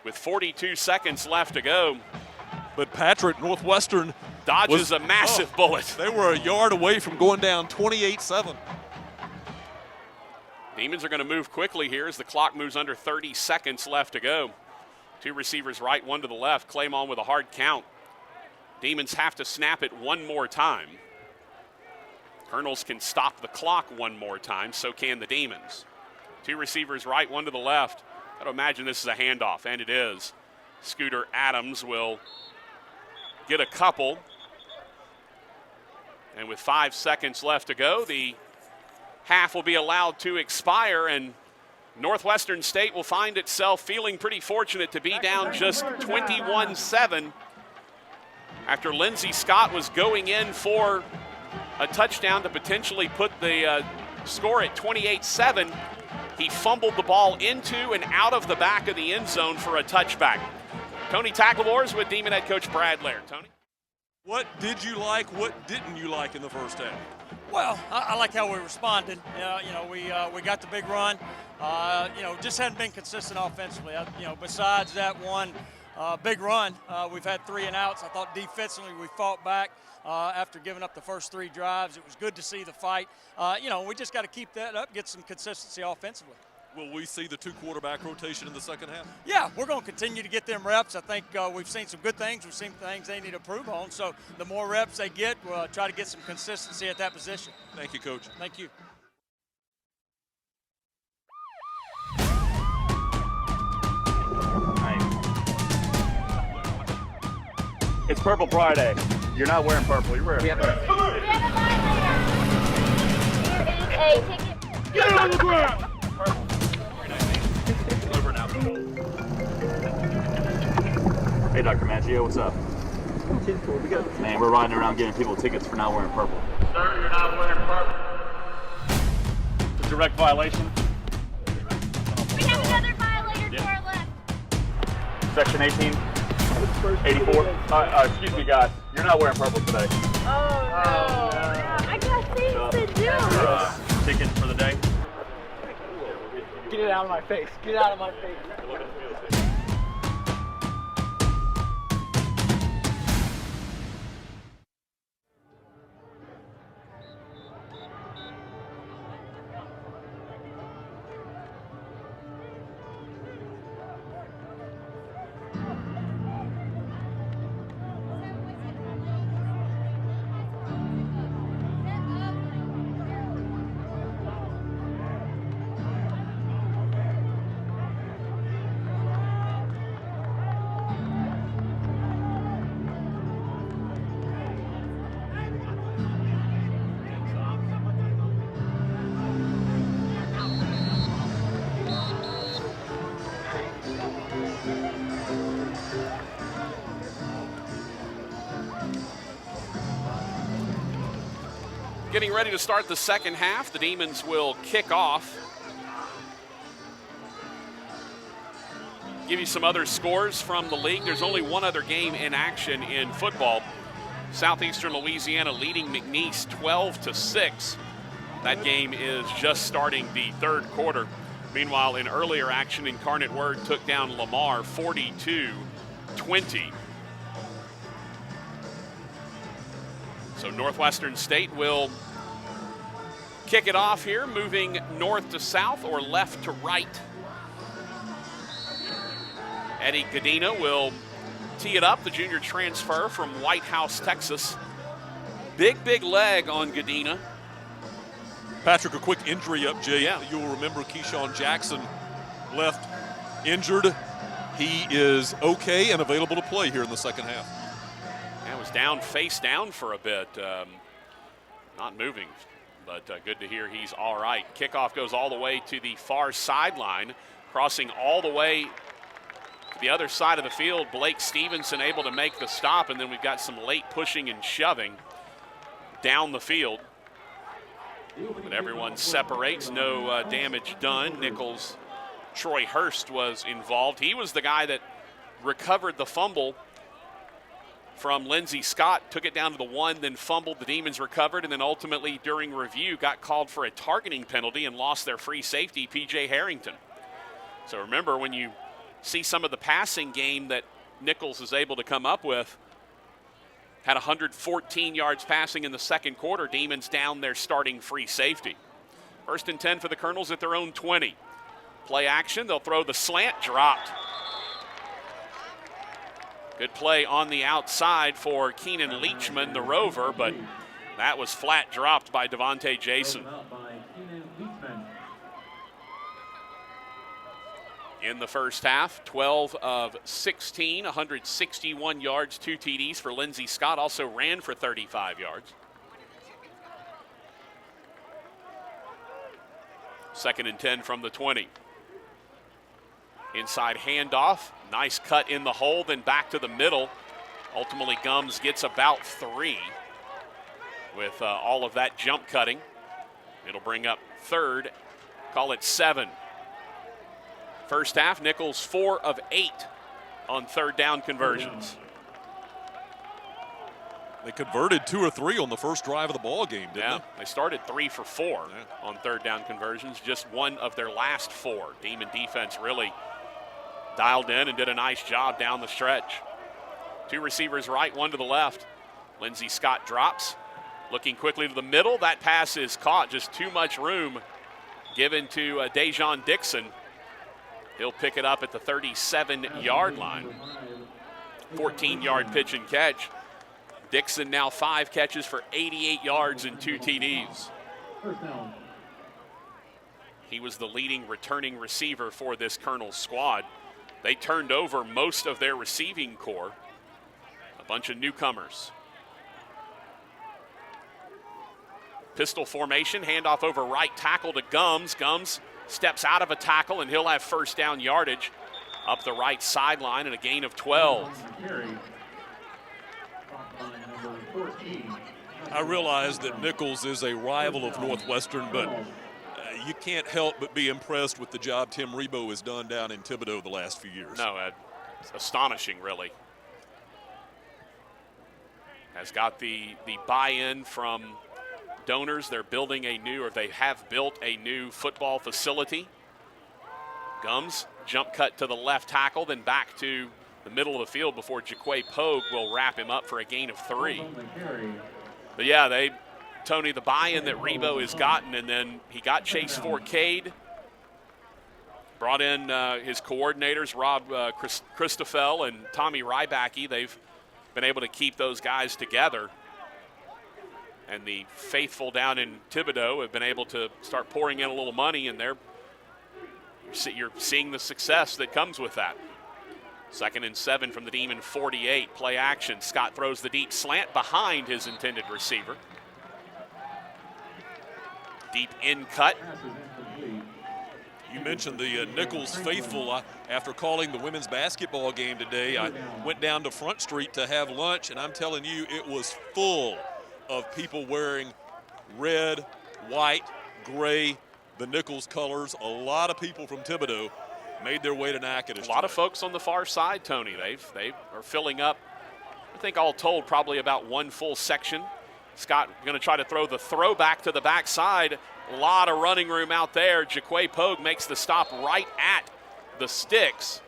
with 42 seconds left to go. But Patrick, Northwestern dodges a massive bullet. They were a yard away from going down 28-7. Demons are going to move quickly here as the clock moves under 30 seconds left to go. Two receivers right, one to the left. Claymon with a hard count. Demons have to snap it one more time. Colonels can stop the clock one more time, so can the Demons. Two receivers right, one to the left. I'd imagine this is a handoff, and it is. Scooter Adams will get a couple. And with 5 seconds left to go, the half will be allowed to expire, and Northwestern State will find itself feeling pretty fortunate to be down just 21-7 after Lindsey Scott was going in for a touchdown to potentially put the score at 28-7. He fumbled the ball into and out of the back of the end zone for a touchback. Tony Tacklebores with Demon head coach Brad Laird. Tony? What did you like? What didn't you like in the first half? Well, I like how we responded. We got the big run. Just hadn't been consistent offensively. Besides that one big run, we've had 3 and outs. I thought defensively we fought back after giving up the first 3 drives. It was good to see the fight. We just got to keep that up, get some consistency offensively. Will we see the 2 quarterback rotation in the second half? Yeah, we're going to continue to get them reps. I think we've seen some good things. We've seen things they need to improve on. So the more reps they get, we'll try to get some consistency at that position. Thank you, Coach. Thank you. It's Purple Friday. You're not wearing purple. You're wearing purple. Get it on the ground! Hey, Dr. Maggio, what's up? Man, we're riding around getting people tickets for not wearing purple. Sir, you're not wearing purple. Direct violation. We have another violator to our left. Section 18, 84. Excuse me, guys. You're not wearing purple today. Oh, no. I got things to do. Ticket for the day. Get it out of my face. Get it out of my face. Getting ready to start the second half. The Demons will kick off. Give you some other scores from the league. There's only one other game in action in football. Southeastern Louisiana leading McNeese 12-6. That game is just starting the third quarter. Meanwhile, in earlier action, Incarnate Word took down Lamar 42-20. So Northwestern State will kick it off here, moving north to south or left to right. Eddie Gadina will tee it up, the junior transfer from White House, Texas. Big leg on Gadina. Patrick, a quick injury update. Yeah. You'll remember Keyshawn Jackson left injured. He is okay and available to play here in the second half. And was down, face down for a bit. Not moving, but good to hear he's all right. Kickoff goes all the way to the far sideline. Crossing all the way to the other side of the field, Blake Stevenson able to make the stop, and then we've got some late pushing and shoving down the field. But everyone separates, no damage done. Nicholls, Troy Hurst was involved. He was the guy that recovered the fumble from Lindsey Scott, took it down to the 1, then fumbled. The Demons recovered, and then ultimately during review got called for a targeting penalty and lost their free safety, P.J. Harrington. So remember, when you see some of the passing game that Nicholls is able to come up with, had 114 yards passing in the second quarter. Demons down their starting free safety. 1st and 10 for the Colonels at their own 20. Play action, they'll throw the slant, dropped. Good play on the outside for Keenan Leachman, the rover, but that was flat dropped by Devontae Jason. In the first half, 12 of 16, 161 yards, 2 TDs for Lindsey Scott. Also ran for 35 yards. 2nd and 10 from the 20. Inside handoff, nice cut in the hole, then back to the middle. Ultimately, Gums gets about 3 with all of that jump cutting. It'll bring up 3rd, call it 7. First half, Nicholls 4 of 8 on 3rd down conversions. They converted 2 or 3 on the first drive of the ball game, didn't they started 3 for 4 on 3rd down conversions, just 1 of their last 4. Demon defense really dialed in and did a nice job down the stretch. 2 receivers right, 1 to the left. Lindsey Scott drops, looking quickly to the middle. That pass is caught, just too much room given to Dejon Dixon. He'll pick it up at the 37-yard line. 14-yard pitch and catch. Dixon now 5 catches for 88 yards and 2 TDs. He was the leading returning receiver for this Colonel's squad. They turned over most of their receiving core. A bunch of newcomers. Pistol formation, handoff over right tackle to Gums. Gums steps out of a tackle, and he'll have 1st down yardage up the right sideline and a gain of 12. I realize that Nicholls is a rival of Northwestern, but you can't help but be impressed with the job Tim Rebo has done down in Thibodaux the last few years. No, Ed, it's astonishing, really. Has got the buy-in from donors. They're building they have built a new football facility. Gums, jump cut to the left tackle, then back to the middle of the field before Jaquay Pogue will wrap him up for a gain of 3. But yeah, Tony, the buy-in that Rebo has gotten, and then he got Chase Forcade, brought in his coordinators, Rob Christoffel and Tommy Rybacke. They've been able to keep those guys together. And the faithful down in Thibodaux have been able to start pouring in a little money, and you're seeing the success that comes with that. 2nd and 7 from the Demon 48. Play action. Scott throws the deep slant behind his intended receiver. Deep in cut. You mentioned the Nicholls faithful. After calling the women's basketball game today, I went down to Front Street to have lunch, and I'm telling you, it was full of people wearing red, white, gray, the Nicholls colors. A lot of people from Thibodaux made their way to Natchitoches. A lot of folks on the far side, Tony. They are filling up, I think all told, probably about 1 full section. Scott going to try to throw the throwback to the backside. A lot of running room out there. Jaquay Pogue makes the stop right at the sticks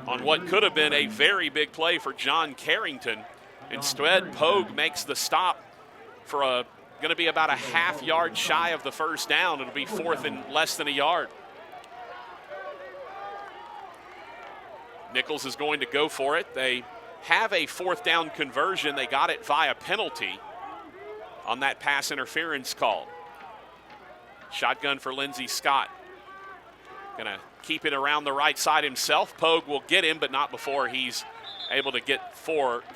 on what could have been a very big play for John Carrington. Instead, Pogue makes the stop for going to be about a half-yard shy of the 1st down. It'll be 4th and less than a yard. Nicholls is going to go for it. They have a 4th down conversion. They got it via penalty on that pass interference call. Shotgun for Lindsey Scott. Going to keep it around the right side himself. Pogue will get him, but not before he's able to get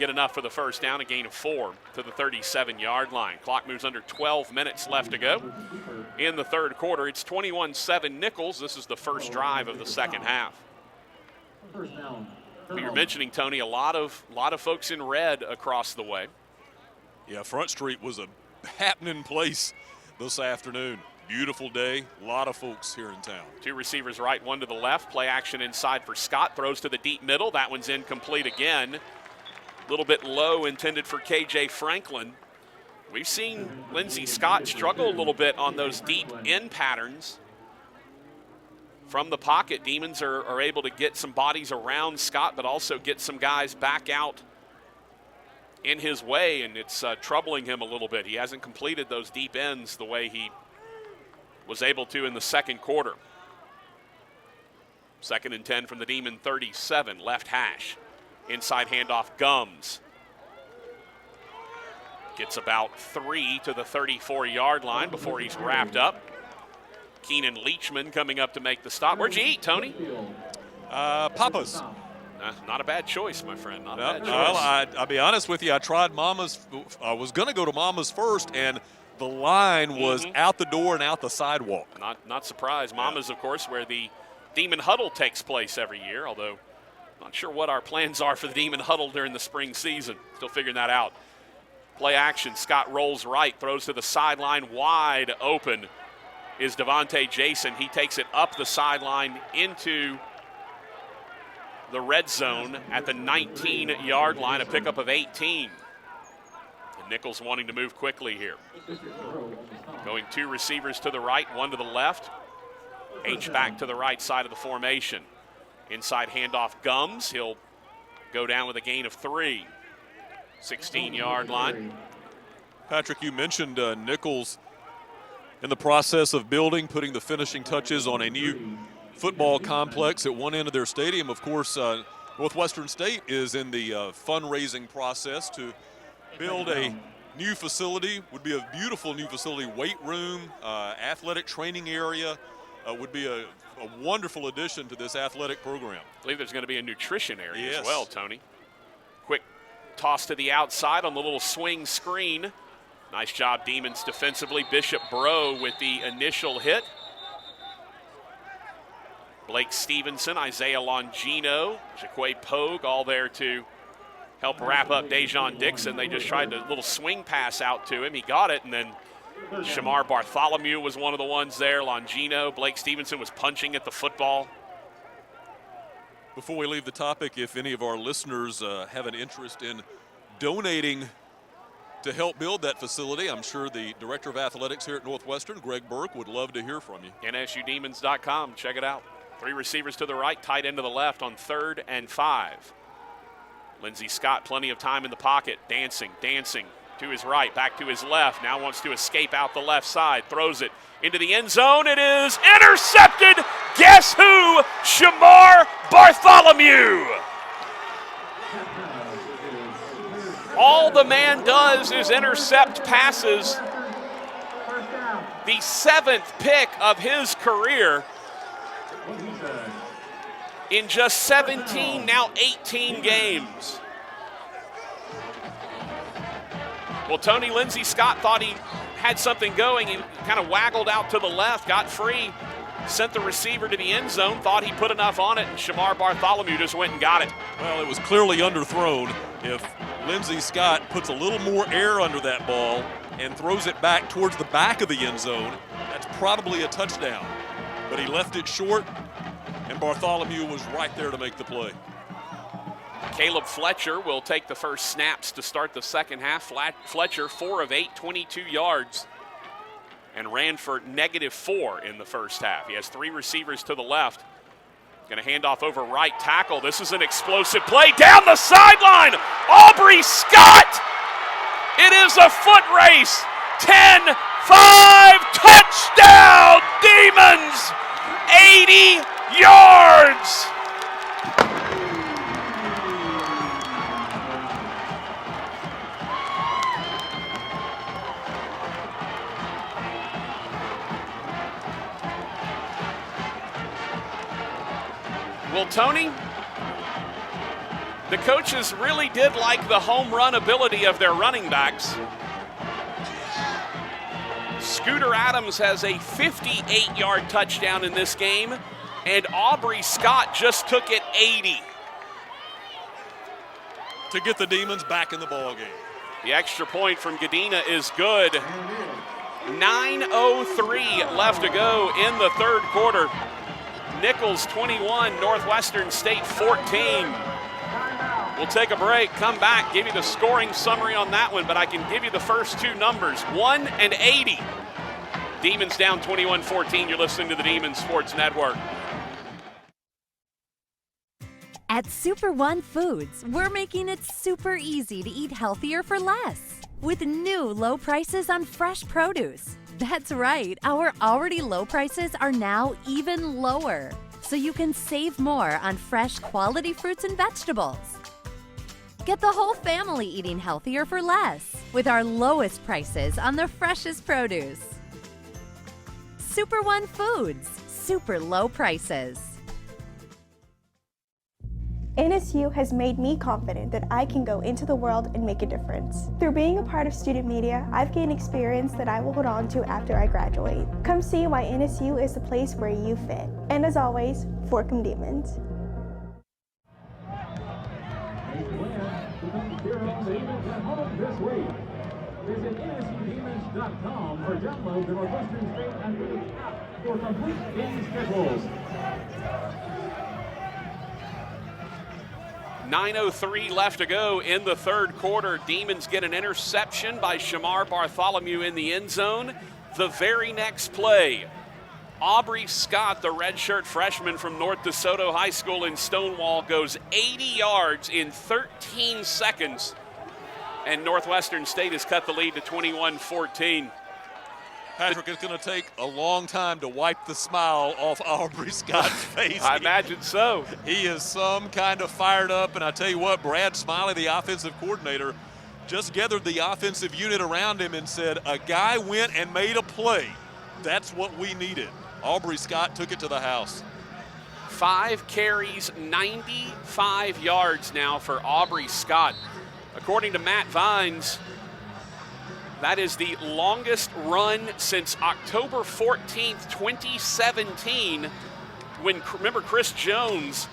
enough for the 1st down, a gain of 4 to the 37-yard line. Clock moves under 12 minutes left to go. in the third quarter. It's 21-7 Nicholls. This is the first drive of the second half. You're mentioning, Tony, a lot of folks in red across the way. Yeah, Front Street was a happening place this afternoon. Beautiful day, a lot of folks here in town. Two receivers right, one to the left. Play action inside for Scott. Throws to the deep middle. That one's incomplete again. A little bit low, intended for KJ Franklin. We've seen Lindsey Scott struggle a little bit on those deep end patterns. From the pocket, Demons are able to get some bodies around Scott, but also get some guys back out in his way, and it's troubling him a little bit. He hasn't completed those deep ends the way he was able to in the second quarter. 2nd and 10 from the Demon 37, left hash. Inside handoff, Gums. Gets about 3 to the 34-yard line before he's wrapped up. Keenan Leachman coming up to make the stop. Where'd you eat, Tony? Papa's. Not a bad choice, my friend. Not a bad choice. Well, I'll be honest with you. I tried Mama's. I was going to go to Mama's first, and the line was out the door and out the sidewalk. Not surprised. Mama's, of course, where the Demon Huddle takes place every year, although not sure what our plans are for the Demon Huddle during the spring season. Still figuring that out. Play action. Scott rolls right, throws to the sideline. Wide open is Devontae Jason. He takes it up the sideline into the red zone at the 19-yard line, a pickup of 18. And Nicholls wanting to move quickly here. Going two receivers to the right, one to the left. H-back to the right side of the formation. Inside handoff, Gums. He'll go down with a gain of 3. 16-yard line. Patrick, you mentioned Nicholls in the process of building, putting the finishing touches on a new football complex at one end of their stadium. Of course, Northwestern State is in the fundraising process to build a new facility. Would be a beautiful new facility, weight room, athletic training area. Would be a wonderful addition to this athletic program. I believe there's going to be a nutrition area Yes. as well, Tony. Quick toss to the outside on the little swing screen. Nice job, Demons defensively. Bishop Bro with the initial hit. Blake Stevenson, Isaiah Longino, Jaquay Pogue, all there to help wrap up Dejon Dixon. They just tried a little swing pass out to him. He got it, and then Shamar Bartholomew was one of the ones there. Longino, Blake Stevenson was punching at the football. Before we leave the topic, if any of our listeners have an interest in donating to help build that facility, I'm sure the Director of Athletics here at Northwestern, Greg Burke, would love to hear from you. NSUdemons.com, check it out. 3 receivers to the right, tight end to the left on 3rd and 5. Lindsey Scott, plenty of time in the pocket, dancing to his right, back to his left, now wants to escape out the left side, throws it into the end zone. It is intercepted. Guess who? Shamar Bartholomew. All the man does is intercept passes. The 7th pick of his career in just 17, now 18 games. Well, Tony, Lindsey Scott thought he had something going. He kind of waggled out to the left, got free, sent the receiver to the end zone, thought he put enough on it, and Shamar Bartholomew just went and got it. Well, it was clearly underthrown. If Lindsey Scott puts a little more air under that ball and throws it back towards the back of the end zone, that's probably a touchdown. But he left it short, and Bartholomew was right there to make the play. Caleb Fletcher will take the first snaps to start the second half. Fletcher, 4 of 8, 22 yards, and ran for -4 in the first half. He has 3 receivers to the left. Going to hand off over right tackle. This is an explosive play down the sideline. Aubrey Scott. It is a foot race. 10-5 touchdown Demons. 80 yards. Well, Tony, the coaches really did like the home run ability of their running backs. Scooter Adams has a 58-yard touchdown in this game, and Aubrey Scott just took it 80. To get the Demons back in the ball game. The extra point from Gadina is good. 9:03 left to go in the third quarter. Nicholls 21, Northwestern State 14. We'll take a break, come back, give you the scoring summary on that one, but I can give you the first two numbers, 1 and 80. Demons down 21-14. You're listening to the Demons Sports Network. At Super One Foods, we're making it super easy to eat healthier for less. With new low prices on fresh produce. That's right, our already low prices are now even lower. So you can save more on fresh quality fruits and vegetables. Get the whole family eating healthier for less with our lowest prices on the freshest produce. Super One Foods, super low prices. NSU has made me confident that I can go into the world and make a difference. Through being a part of student media, I've gained experience that I will hold on to after I graduate. Come see why NSU is the place where you fit. And as always, fork 'em Demons. This week. Visit nsudemons.com or download the Northwestern State Athletics app for complete game schedules. 9:03 left to go in the third quarter. Demons get an interception by Shamar Bartholomew in the end zone. The very next play, Aubrey Scott, the redshirt freshman from North DeSoto High School in Stonewall, goes 80 yards in 13 seconds. And Northwestern State has cut the lead to 21-14. Patrick, it's going to take a long time to wipe the smile off Aubrey Scott's face. I imagine so. He is some kind of fired up, and I tell you what, Brad Smiley, the offensive coordinator, just gathered the offensive unit around him and said, a guy went and made a play. That's what we needed. Aubrey Scott took it to the house. 5 carries, 95 yards now for Aubrey Scott. According to Matt Vines, that is the longest run since October 14th, 2017, when, remember, Chris Jones,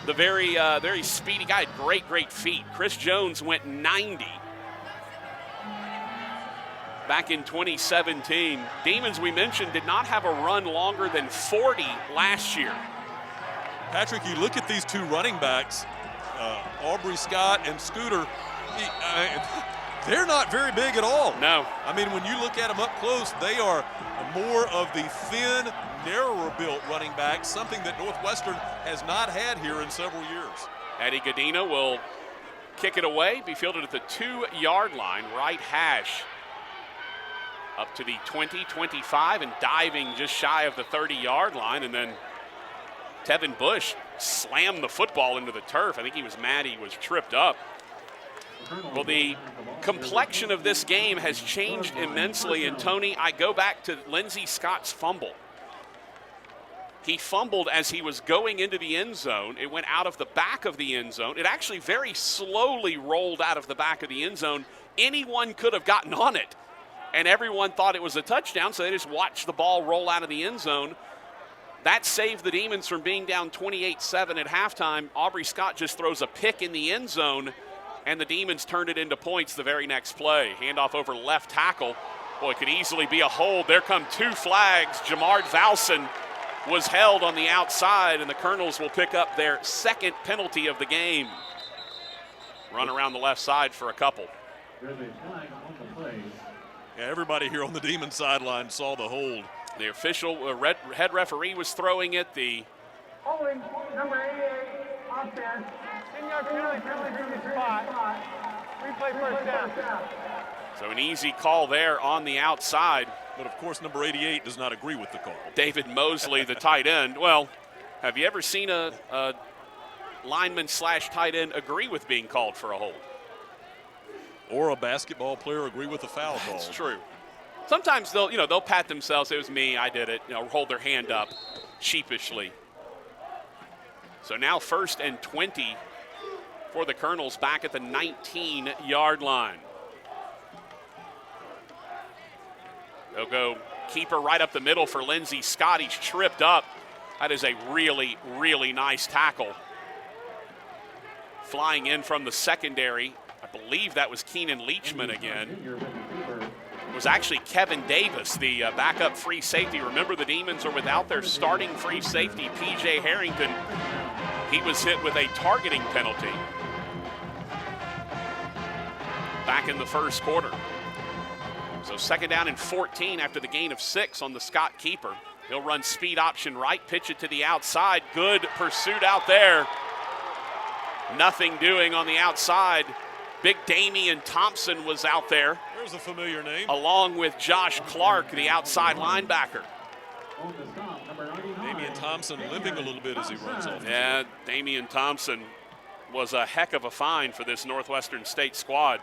the very speedy guy, had great feet. Chris Jones went 90 back in 2017. Demons, we mentioned, did not have a run longer than 40 last year. Patrick, you look at these two running backs, Aubrey Scott and Scooter, they're not very big at all. No. I mean, when you look at them up close, they are more of the thin, narrower-built running backs, something that Northwestern has not had here in several years. Eddie Gadina will kick it away, be fielded at the 2-yard line, right hash. Up to the 20, 25, and diving just shy of the 30-yard line, and then Tevin Bush slammed the football into the turf. I think he was mad he was tripped up. Well, the complexion of this game has changed immensely, and Tony, I go back to Lindsey Scott's fumble. He fumbled as he was going into the end zone. It went out of the back of the end zone. It actually very slowly rolled out of the back of the end zone. Anyone could have gotten on it, and everyone thought it was a touchdown, so they just watched the ball roll out of the end zone. That saved the Demons from being down 28-7 at halftime. Aubrey Scott just throws a pick in the end zone, and the Demons turned it into points the very next play. Handoff over left tackle. Boy, it could easily be a hold. There come 2 flags. Jamard Valson was held on the outside, and the Colonels will pick up their second penalty of the game. Run around the left side for a couple. There's a flag on the play. Yeah, everybody here on the Demon sideline saw the hold. The official head referee was throwing it. The Holding, number 88, offense. 10-yard penalty from the spot. Replay first down. So an easy call there on the outside. But, of course, number 88 does not agree with the call. David Mosley, the tight end. Well, have you ever seen a lineman/tight end agree with being called for a hold? Or a basketball player agree with a foul call. That's true. Sometimes they'll pat themselves. It was me. I did it. Hold their hand up sheepishly. So now 1st and 20 for the Colonels back at the 19-yard line. They'll go keeper right up the middle for Lindsey Scott. He's tripped up. That is a really, really nice tackle. Flying in from the secondary, I believe that was Keenan Leachman again. It was actually Kevin Davis, the backup free safety. Remember, the Demons are without their starting free safety, P.J. Harrington. He was hit with a targeting penalty back in the first quarter. So second down and 14 after the gain of 6 on the Scott keeper. He'll run speed option right, pitch it to the outside. Good pursuit out there. Nothing doing on the outside. Big Damian Thompson was out there. There's a familiar name. Along with Josh Clark, the outside linebacker. Damian Thompson limping a little bit as he runs off. Yeah, Damian Thompson was a heck of a find for this Northwestern State squad.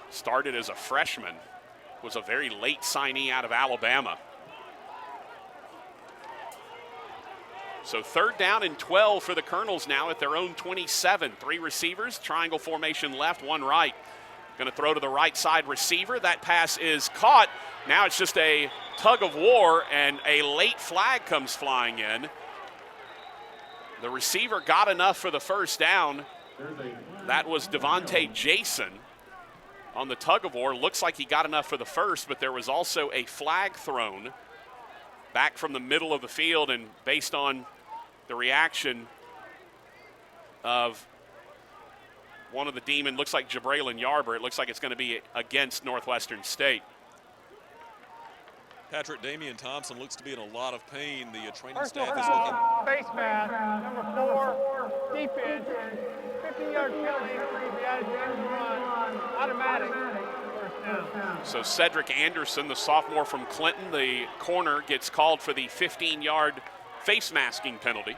Started as a freshman, was a very late signee out of Alabama. So third down and 12 for the Colonels now at their own 27. 3 receivers, triangle formation left, 1 right. Going to throw to the right side receiver. That pass is caught. Now it's just a tug of war, and a late flag comes flying in. The receiver got enough for the first down. That was Devontae Jason on the tug of war. Looks like he got enough for the first, but there was also a flag thrown back from the middle of the field, and based on the reaction of one of the Demon, looks like Jabraylon Yarber, it looks like it's going to be against Northwestern State. Patrick, Damian Thompson looks to be in a lot of pain. The training Personal staff is looking. face mask, number 4, defense, 15-yard penalty, the added to the run, automatic, first down. So Cedric Anderson, the sophomore from Clinton, the corner, gets called for the 15-yard face masking penalty.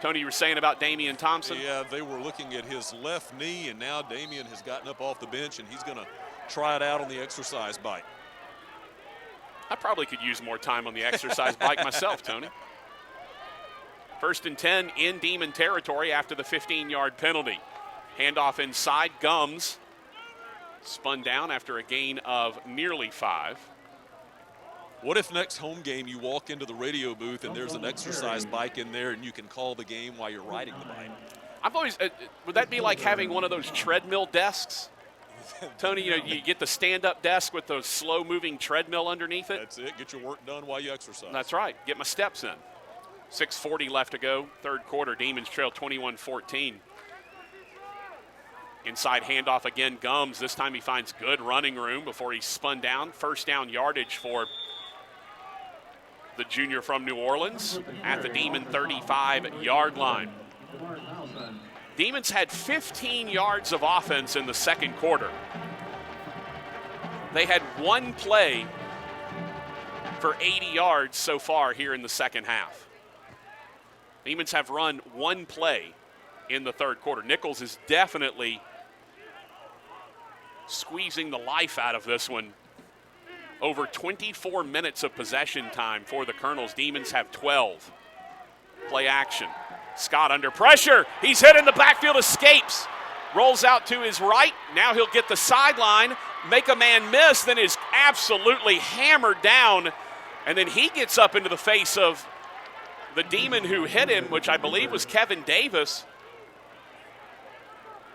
Tony, you were saying about Damian Thompson? Yeah, they were looking at his left knee, and now Damian has gotten up off the bench, and he's going to try it out on the exercise bike. I probably could use more time on the exercise bike myself, Tony. First and 10 in Demon territory after the 15-yard penalty. Handoff inside, Gums spun down after a gain of nearly 5. What if next home game you walk into the radio booth and there's an exercise bike in there and you can call the game while you're riding the bike? I've always, would that be like having one of those treadmill desks? Tony, you know, you get the stand-up desk with the slow-moving treadmill underneath it. That's it. Get your work done while you exercise. That's right. Get my steps in. 6:40 left to go. Third quarter. Demons trail 21-14. Inside handoff again. Gums. This time he finds good running room before he's spun down. First down yardage for the junior from New Orleans at the Demon 35-yard line. Demons had 15 yards of offense in the second quarter. They had one play for 80 yards so far here in the second half. Demons have run one play in the third quarter. Nicholls is definitely squeezing the life out of this one. Over 24 minutes of possession time for the Colonels. Demons have 12. Play action. Scott under pressure. He's hit in the backfield, escapes. Rolls out to his right. Now he'll get the sideline, make a man miss, then is absolutely hammered down. And then he gets up into the face of the Demon who hit him, which I believe was Kevin Davis.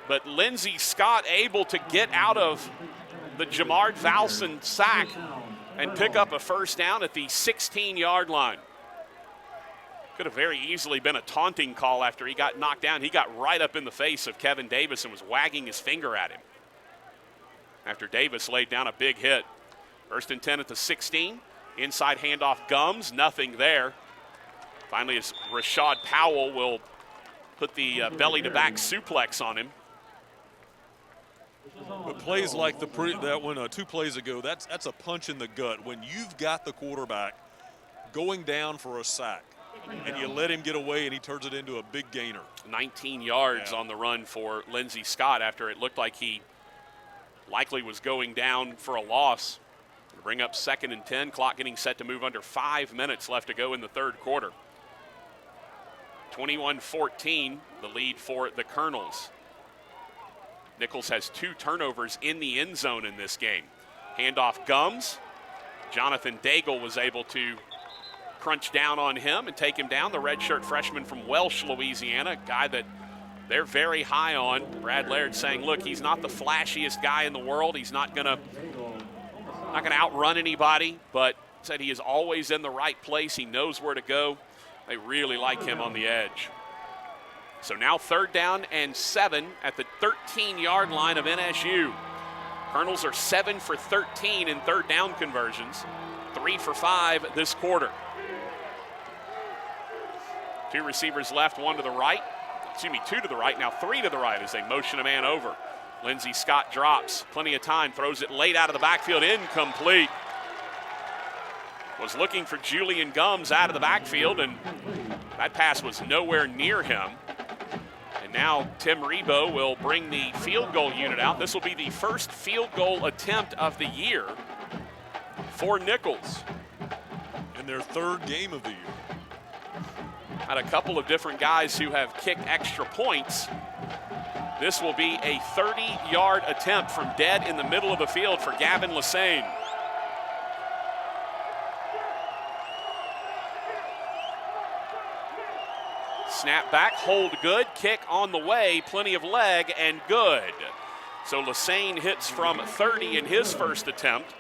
But Lindsey Scott able to get out of the Jamard Valson sack and pick up a first down at the 16-yard line. Could have very easily been a taunting call after he got knocked down. He got right up in the face of Kevin Davis and was wagging his finger at him after Davis laid down a big hit. First and 10 at the 16. Inside handoff Gums, nothing there. Finally, as Rashad Powell will put the belly-to-back suplex on him. But plays like that one 2 plays ago, that's a punch in the gut. When you've got the quarterback going down for a sack, and you let him get away and he turns it into a big gainer. 19 yards on the run for Lindsey Scott after it looked like he likely was going down for a loss. Bring up second and 10, clock getting set to move under 5 minutes left to go in the third quarter. 21-14, the lead for the Colonels. Nicholls has 2 turnovers in the end zone in this game. Handoff Gums. Jonathan Daigle was able to crunch down on him and take him down. The redshirt freshman from Welsh, Louisiana, a guy that they're very high on. Brad Laird saying, look, he's not the flashiest guy in the world. He's not gonna outrun anybody, but said he is always in the right place. He knows where to go. They really like him on the edge. So now 3rd down and 7 at the 13-yard line of NSU. Colonels are 7 for 13 in 3rd down conversions, 3 for 5 this quarter. 2 receivers left, 1 to the right. 2 to the right, now 3 to the right as they motion a man over. Lindsey Scott drops, plenty of time, throws it late out of the backfield, incomplete. Was looking for Julian Gums out of the backfield, and that pass was nowhere near him. And now Tim Rebo will bring the field goal unit out. This will be the first field goal attempt of the year for Nicholls. In their 3rd game of the year. Had a couple of different guys who have kicked extra points. This will be a 30-yard attempt from dead in the middle of the field for Gavin Lassane. Snap back, hold good, kick on the way, plenty of leg, and good. So Lassane hits from 30 in his first attempt.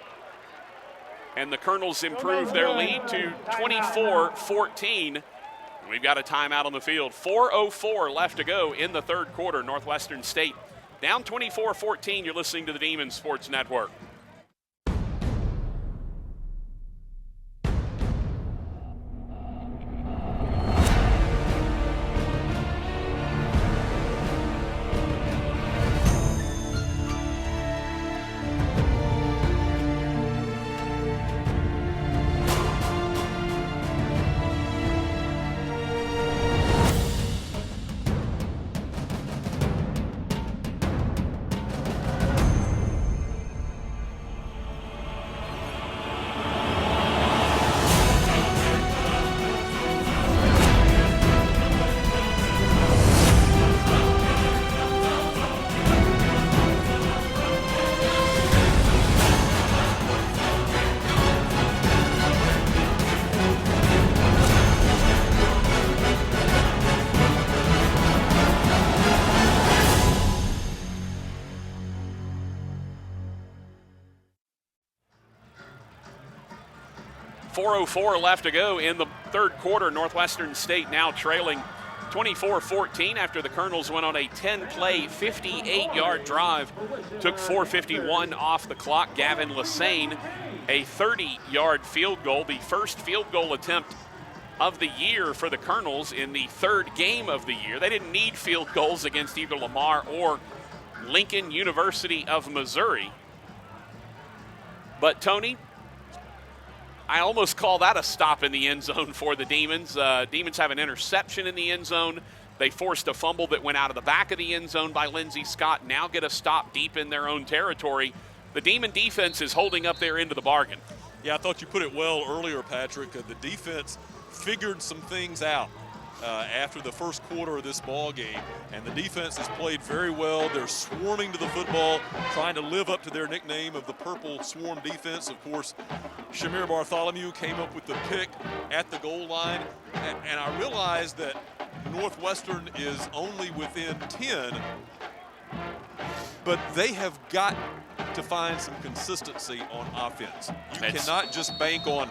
And the Colonels improve their lead to 24-14. We've got a timeout on the field. 4:04 left to go in the 3rd quarter. Northwestern State down 24-14. You're listening to the Demon Sports Network. .404 left to go in the 3rd quarter. Northwestern State now trailing 24-14 after the Colonels went on a 10-play, 58-yard drive. Took 4:51 off the clock. Gavin Lassane, a 30-yard field goal, the first field goal attempt of the year for the Colonels in the 3rd game of the year. They didn't need field goals against either Lamar or Lincoln University of Missouri. But Tony, I almost call that a stop in the end zone for the Demons. Demons have an interception in the end zone. They forced a fumble that went out of the back of the end zone by Lindsey Scott. Now get a stop deep in their own territory. The Demon defense is holding up their end of the bargain. Yeah, I thought you put it well earlier, Patrick. The defense figured some things out after the first quarter of this ball game, and the defense has played very well. They're swarming to the football, trying to live up to their nickname of the Purple Swarm defense. Of course, Shamir Bartholomew came up with the pick at the goal line, and I realized that Northwestern is only within 10, but they have got to find some consistency on offense. You cannot just bank on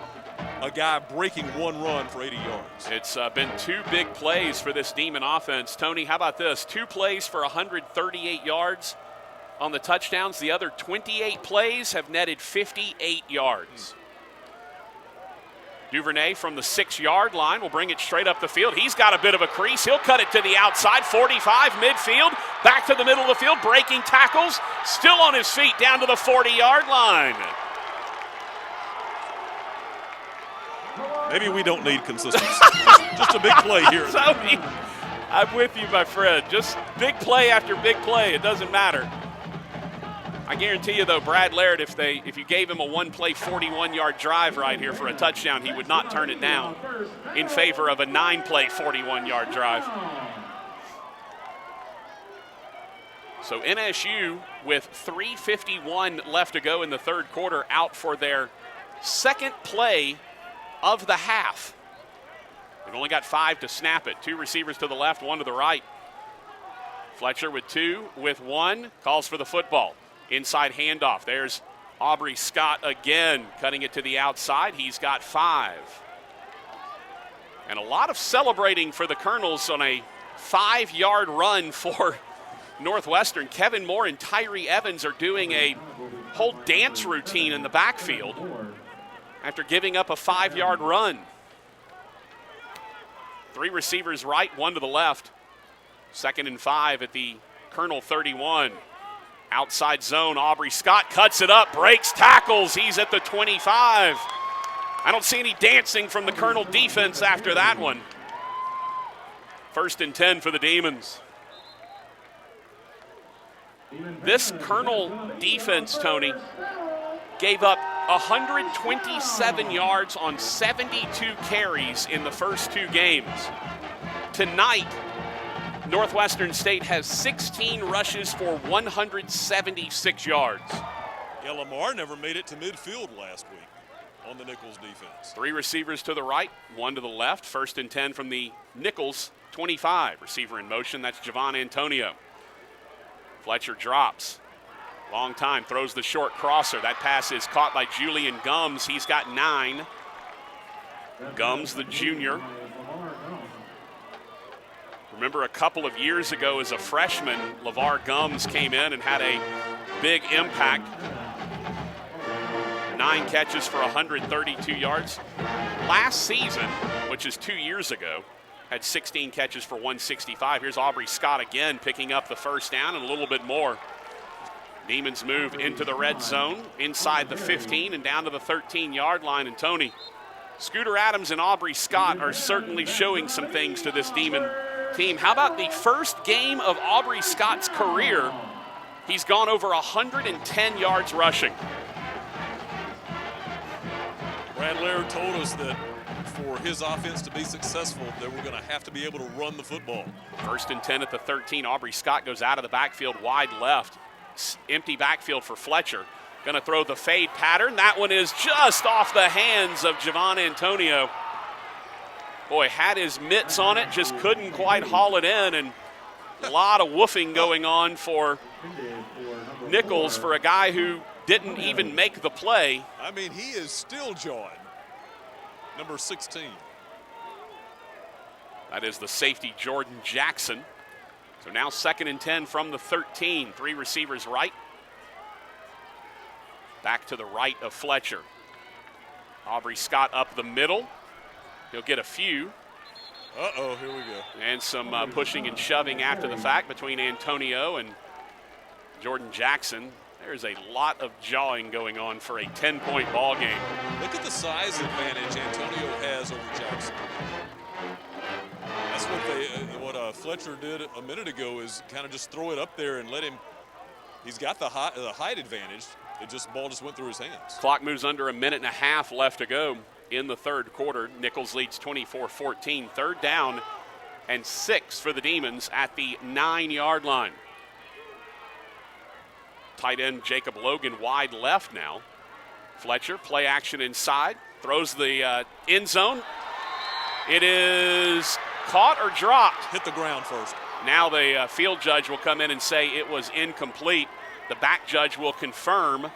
a guy breaking one run for 80 yards. It's been 2 big plays for this Demon offense. Tony, how about this? 2 plays for 138 yards on the touchdowns. The other 28 plays have netted 58 yards. Duvernay from the 6-yard line will bring it straight up the field. He's got a bit of a crease. He'll cut it to the outside, 45 midfield, back to the middle of the field, breaking tackles, still on his feet down to the 40-yard line. Maybe we don't need consistency. just a big play here. Tony, I'm with you, my friend. Just big play after big play. It doesn't matter. I guarantee you, though, Brad Laird, if you gave him a 1-play, 41-yard drive right here for a touchdown, he would not turn it down in favor of a 9-play, 41-yard drive. So NSU, with 3:51 left to go in the third quarter, out for their second play of the half. They've only got 5 to snap it. 2 receivers to the left, 1 to the right. Fletcher with 2, with 1, calls for the football. Inside handoff. There's Aubrey Scott again, cutting it to the outside. He's got 5. And a lot of celebrating for the Colonels on a 5-yard run for Northwestern. Kevin Moore and Tyree Evans are doing a whole dance routine in the backfield after giving up a 5-yard run. 3 receivers right, 1 to the left. 2nd and 5 at the Colonel 31. Outside zone, Aubrey Scott cuts it up, breaks tackles. He's at the 25. I don't see any dancing from the Colonel defense after that one. 1st and 10 for the Demons. This Colonel defense, Tony, gave up 127 yards on 72 carries in the first 2 games. Tonight, Northwestern State has 16 rushes for 176 yards. Yeah, Lamar never made it to midfield last week on the Nicholls defense. 3 receivers to the right, 1 to the left. 1st and 10 from the Nicholls 25. Receiver in motion, that's Javon Antonio. Fletcher drops. Long time, throws the short crosser. That pass is caught by Julian Gums. He's got 9. Gums, the junior. Remember a couple of years ago as a freshman, LeVar Gums came in and had a big impact. 9 catches for 132 yards. Last season, which is 2 years ago, had 16 catches for 165. Here's Aubrey Scott again picking up the first down and a little bit more. Demons move into the red zone, inside the 15 and down to the 13-yard line. And Tony, Scooter Adams and Aubrey Scott are certainly showing some things to this Demon team. How about the first game of Aubrey Scott's career? He's gone over 110 yards rushing. Brad Laird told us that for his offense to be successful, they were going to have to be able to run the football. 1st and 10 at the 13. Aubrey Scott goes out of the backfield wide left. Empty backfield for Fletcher. Going to throw the fade pattern. That one is just off the hands of Javon Antonio. Boy, had his mitts on it, just couldn't quite haul it in, and a lot of woofing going on for Nicholls for a guy who didn't even make the play. I mean, he is still jawing. Number 16. That is the safety, Jordan Jackson. So now 2nd and 10 from the 13. 3 receivers right. Back to the right of Fletcher. Aubrey Scott up the middle. He'll get a few. Uh-oh, here we go. And some pushing and shoving after the fact between Antonio and Jordan Jackson. There's a lot of jawing going on for a 10-point ball game. Look at the size advantage Antonio has over Jackson. That's what Fletcher did a minute ago, is kind of just throw it up there and let him. He's got the height advantage. Ball just went through his hands. Clock moves under a minute and a half left to go in the third quarter. Nicholls leads 24-14. 3rd down and 6 for the Demons at the 9-yard line. Tight end Jacob Logan wide left now. Fletcher, play action inside, throws the end zone. It is caught or dropped. Hit the ground first. Now the field judge will come in and say it was incomplete. The back judge will confirm.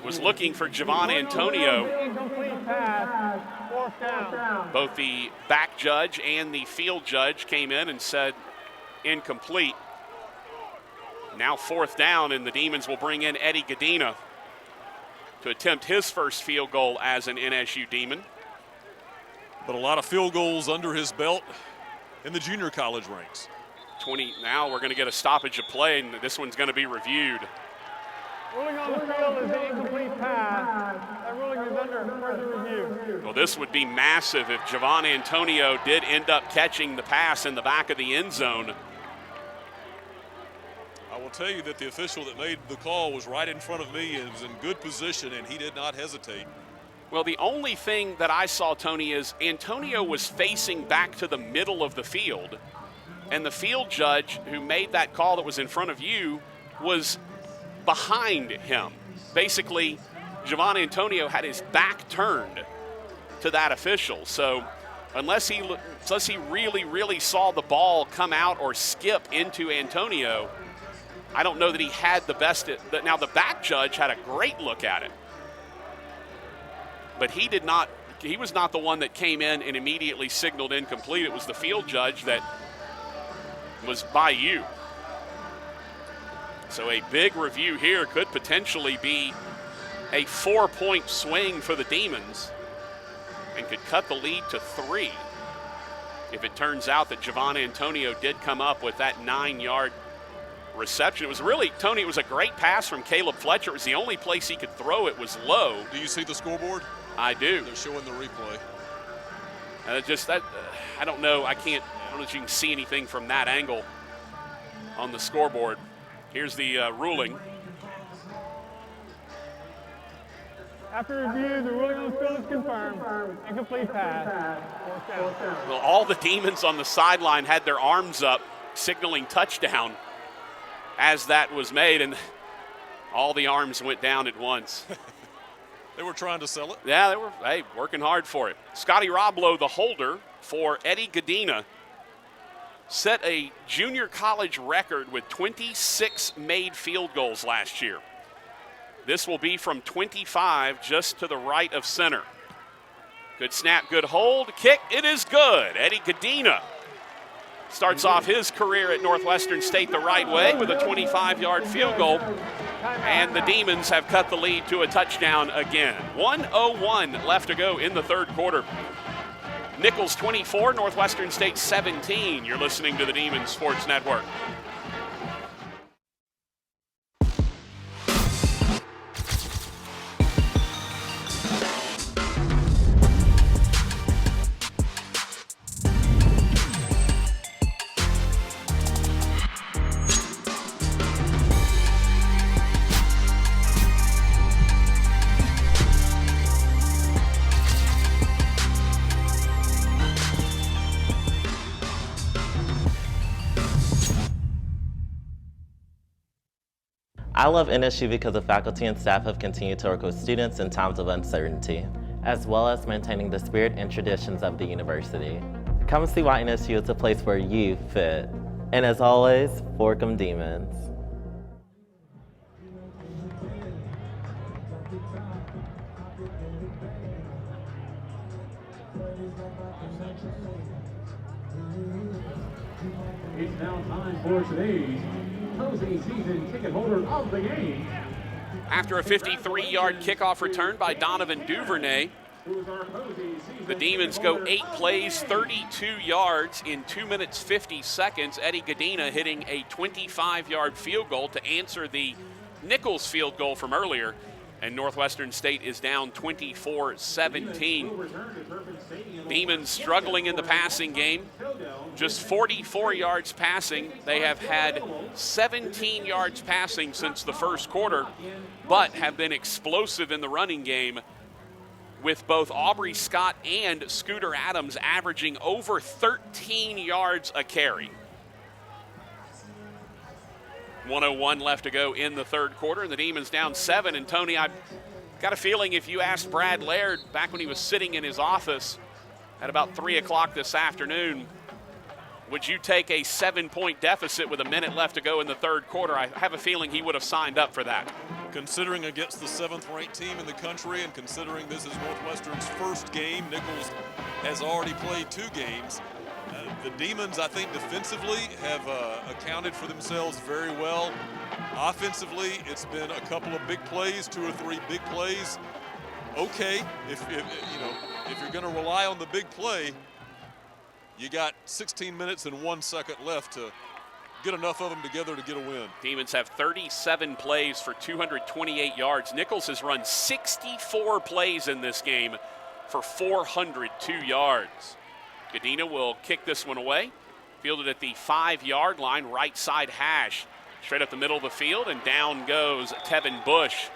Was looking for Javon Antonio. Incomplete pass, 4th down. Both the back judge and the field judge came in and said incomplete. Now 4th down, and the Demons will bring in Eddie Godina to attempt his first field goal as an NSU Demon. But a lot of field goals under his belt in the junior college ranks. 20. Now we're going to get a stoppage of play, and this one's going to be reviewed. Ruling on the field is an incomplete pass. That ruling is under further review. Well, this would be massive if Javon Antonio did end up catching the pass in the back of the end zone. I will tell you that the official that made the call was right in front of me and was in good position, and he did not hesitate. Well, the only thing that I saw, Tony, is Antonio was facing back to the middle of the field. and the field judge who made that call that was in front of you was behind him. Basically, Javon Antonio had his back turned to that official. So unless he really, really saw the ball come out or skip into Antonio, I don't know that he had the best. Now, the back judge had a great look at it, but he did not. He was not the one that came in and immediately signaled incomplete. It was the field judge that was by you. So a big review here could potentially be a 4-point swing for the Demons and could cut the lead to 3 if it turns out that Javon Antonio did come up with that 9-yard reception. It was really, Tony, it was a great pass from Caleb Fletcher. It was the only place he could throw it was low. Do you see the scoreboard? I do. They're showing the replay. I don't know. I don't know if you can see anything from that angle on the scoreboard. Here's the ruling. After review, the ruling on the field is confirmed. Incomplete pass. Well, all the Demons on the sideline had their arms up, signaling touchdown as that was made, and all the arms went down at once. They were trying to sell it. Yeah, they were working hard for it. Scotty Roblo, the holder for Eddie Gadina, set a junior college record with 26 made field goals last year. This will be from 25, just to the right of center. Good snap, good hold, kick, it is good. Eddie Gadina starts off his career at Northwestern State the right way with a 25-yard field goal, and the Demons have cut the lead to a touchdown again. 1:01 left to go in the third quarter. Nicholls 24, Northwestern State 17. You're listening to the Demons Sports Network. I love NSU because the faculty and staff have continued to work with students in times of uncertainty, as well as maintaining the spirit and traditions of the university. Come see why NSU is a place where you fit. And as always, fork 'em Demons. It's now time for today's closing season ticket holder of the game. After a 53-yard kickoff return by Donovan Duvernay, the Demons go 8 plays, 32 yards in 2 minutes 50 seconds. Eddie Gadina hitting a 25-yard field goal to answer the Nicholls field goal from earlier, and Northwestern State is down 24-17. Demons struggling in the passing game. Just 44 yards passing. They have had 17 yards passing since the first quarter, but have been explosive in the running game, with both Aubrey Scott and Scooter Adams averaging over 13 yards a carry. 1:01 left to go in the third quarter, and the Demons down 7. And Tony, I've got a feeling if you asked Brad Laird back when he was sitting in his office at about 3 o'clock this afternoon, would you take a 7-point deficit with a minute left to go in the third quarter? I have a feeling he would have signed up for that. Considering against the 7th-ranked team in the country, and considering this is Northwestern's first game, Nicholls has already played 2 games. The Demons, I think, defensively have accounted for themselves very well. Offensively, it's been a couple of big plays, 2 or 3 big plays. Okay, if you're going to rely on the big play, you got 16 minutes and 1 second left to get enough of them together to get a win. Demons have 37 plays for 228 yards. Nicholls has run 64 plays in this game for 402 yards. Gadina will kick this one away. Fielded at the 5-yard line, right side hash. Straight up the middle of the field, and down goes Tevin Bush.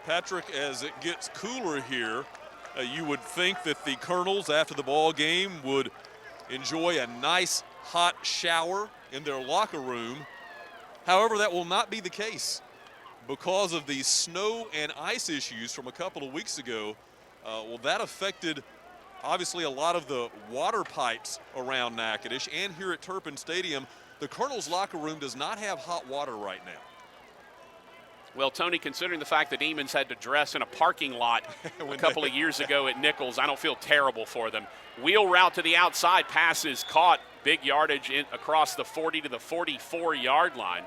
Patrick, as it gets cooler here, You would think that the Colonels, after the ball game, would enjoy a nice hot shower in their locker room. However, that will not be the case because of the snow and ice issues from a couple of weeks ago. Well, that affected obviously a lot of the water pipes around Natchitoches and here at Turpin Stadium. The Colonels' locker room does not have hot water right now. Well, Tony, considering the fact the Demons had to dress in a parking lot a couple of years ago at Nicholls, I don't feel terrible for them. Wheel route to the outside, pass is caught, big yardage across the 40 to the 44-yard line.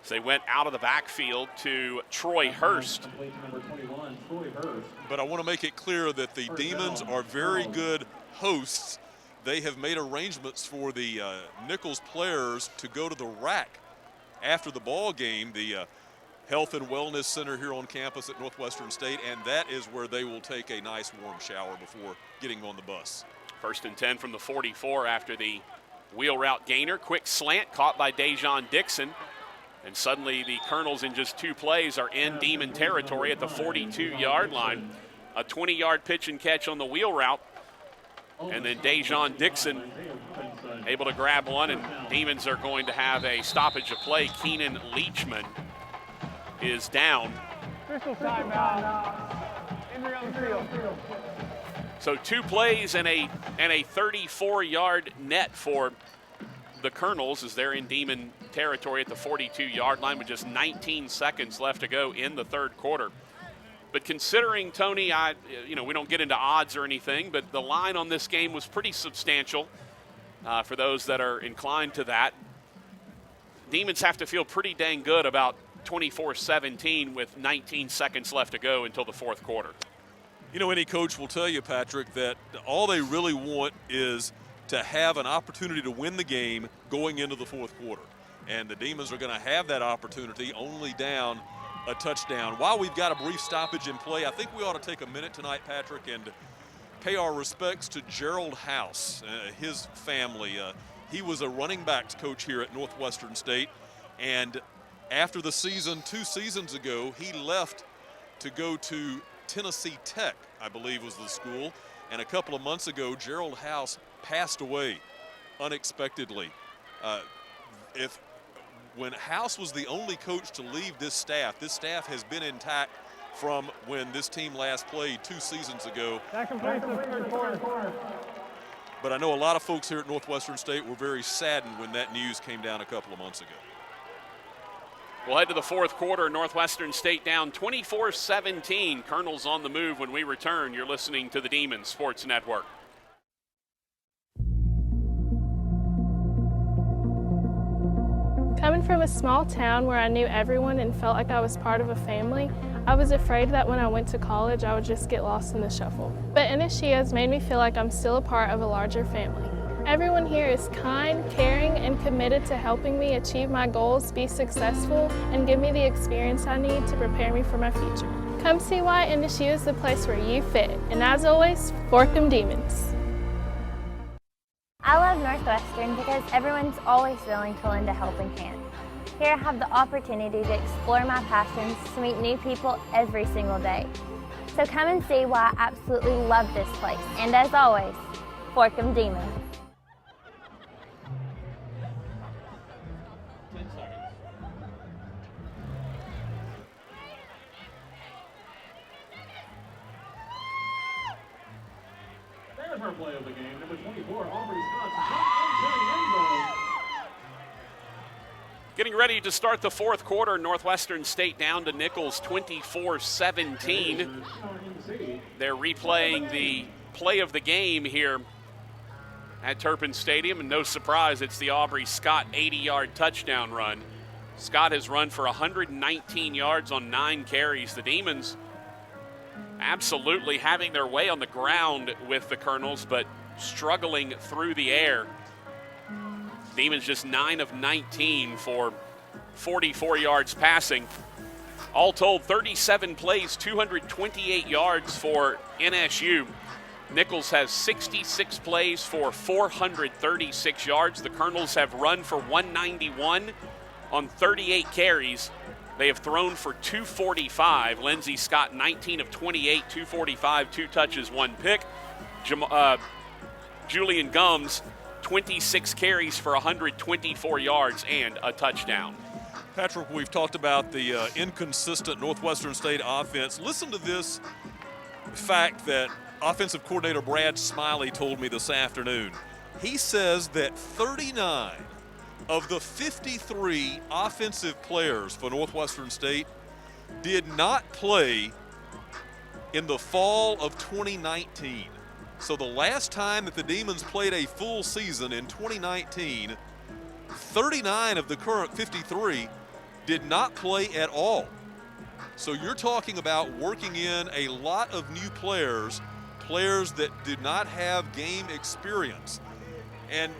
So they went out of the backfield to Troy Hurst. But I want to make it clear that the Demons are very good hosts. They have made arrangements for the Nicholls players to go to the rack after the ball game, the Health and Wellness Center here on campus at Northwestern State, and that is where they will take a nice warm shower before getting on the bus. 1st and 10 from the 44 after the wheel route gainer. Quick slant caught by Dejon Dixon. And suddenly the Colonels in just 2 plays are in Demon territory at the 42-yard line. A 20-yard pitch and catch on the wheel route. And then Dejon Dixon able to grab one, and Demons are going to have a stoppage of play. Keenan Leachman is down. Official timeout. Injury on the field. So 2 plays and a 34-yard net for the Colonels as they're in Demon territory at the 42-yard line with just 19 seconds left to go in the 3rd quarter. But considering, Tony, we don't get into odds or anything, but the line on this game was pretty substantial for those that are inclined to that. Demons have to feel pretty dang good about 24-17 with 19 seconds left to go until the 4th quarter. You know, any coach will tell you, Patrick, that all they really want is to have an opportunity to win the game going into the 4th quarter. And the Demons are going to have that opportunity only down a touchdown. While we've got a brief stoppage in play, I think we ought to take a minute tonight, Patrick, and pay our respects to Gerald House, his family. He was a running backs coach here at Northwestern State, and after the season 2 seasons ago, he left to go to Tennessee Tech, I believe was the school, and a couple of months ago, Gerald House passed away unexpectedly. When House was the only coach to leave this staff has been intact from when this team last played 2 seasons ago. That completes the 3rd quarter. But I know a lot of folks here at Northwestern State were very saddened when that news came down a couple of months ago. We'll head to the 4th quarter. Northwestern State down 24-17. Colonels on the move when we return. You're listening to the Demons Sports Network. Coming from a small town where I knew everyone and felt like I was part of a family, I was afraid that when I went to college I would just get lost in the shuffle. But NSU has made me feel like I'm still a part of a larger family. Everyone here is kind, caring, and committed to helping me achieve my goals, be successful, and give me the experience I need to prepare me for my future. Come see why NSU is the place where you fit. And as always, fork 'em Demons. I love Northwestern because everyone's always willing to lend a helping hand. Here I have the opportunity to explore my passions, to meet new people every single day. So come and see why I absolutely love this place. And as always, fork 'em Demons. There's our play of the game, number 24, Aubrey Scott. Getting ready to start the 4th quarter. Northwestern State down to Nicholls 24-17. They're replaying the play of the game here at Turpin Stadium, and no surprise, it's the Aubrey Scott 80-yard touchdown run. Scott has run for 119 yards on 9 carries. The Demons absolutely having their way on the ground with the Colonels, but struggling through the air. Demons just 9 of 19 for 44 yards passing. All told, 37 plays, 228 yards for NSU. Nicholls has 66 plays for 436 yards. The Colonels have run for 191 on 38 carries. They have thrown for 245. Lindsey Scott, 19 of 28, 245, 2 touches, 1 pick. Julian Gums, 26 carries for 124 yards and a touchdown. Patrick, we've talked about the inconsistent Northwestern State offense. Listen to this fact that offensive coordinator Brad Smiley told me this afternoon. He says that 39 of the 53 offensive players for Northwestern State did not play in the fall of 2019. So the last time that the Demons played a full season in 2019, 39 of the current 53 did not play at all. So you're talking about working in a lot of new players that did not have game experience. And,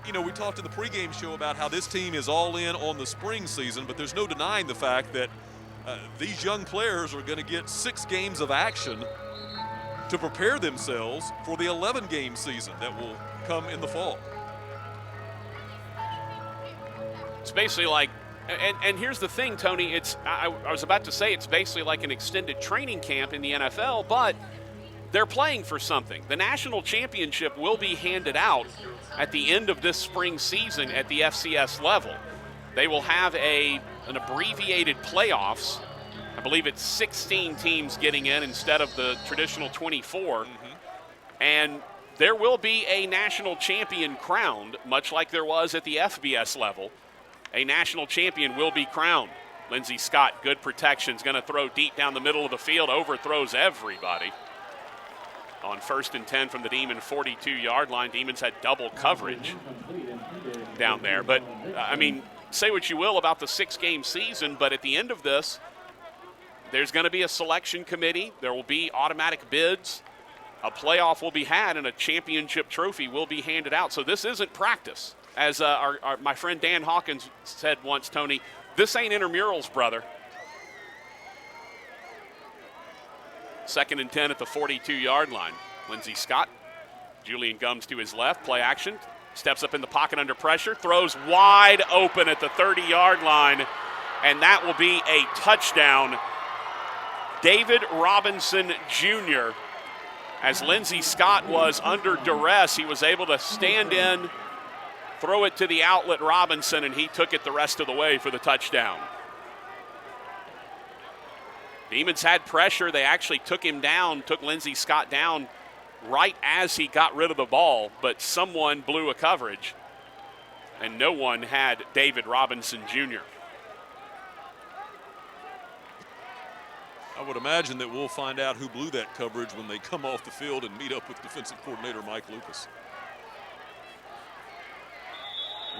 you know, we talked in the pregame show about how this team is all in on the spring season, but there's no denying the fact that these young players are going to get 6 games of action to prepare themselves for the 11-game season that will come in the fall. It's basically like, and here's the thing, Tony, I was about to say it's basically like an extended training camp in the NFL, but they're playing for something. The national championship will be handed out at the end of this spring season at the FCS level. They will have an abbreviated playoffs. I believe it's 16 teams getting in instead of the traditional 24. And there will be a national champion crowned, much like there was at the FBS level. A national champion will be crowned. Lindsey Scott, good protection, is going to throw deep down the middle of the field, overthrows everybody. On 1st and 10 from the Demon 42-yard line. Demons had double coverage down there. But, I mean, say what you will about the 6-game season, but at the end of this, there's going to be a selection committee. There will be automatic bids. A playoff will be had, and a championship trophy will be handed out. So this isn't practice. As my friend Dan Hawkins said once, Tony, this ain't intramurals, brother. 2nd and 10 at the 42-yard line. Lindsey Scott, Julian Gums to his left, play action, steps up in the pocket under pressure, throws wide open at the 30-yard line, and that will be a touchdown. David Robinson Jr. As Lindsey Scott was under duress, he was able to stand in, throw it to the outlet Robinson, and he took it the rest of the way for the touchdown. Demons had pressure. They actually took him down, took Lindsey Scott down right as he got rid of the ball, but someone blew a coverage, and no one had David Robinson Jr. I would imagine that we'll find out who blew that coverage when they come off the field and meet up with defensive coordinator Mike Lucas.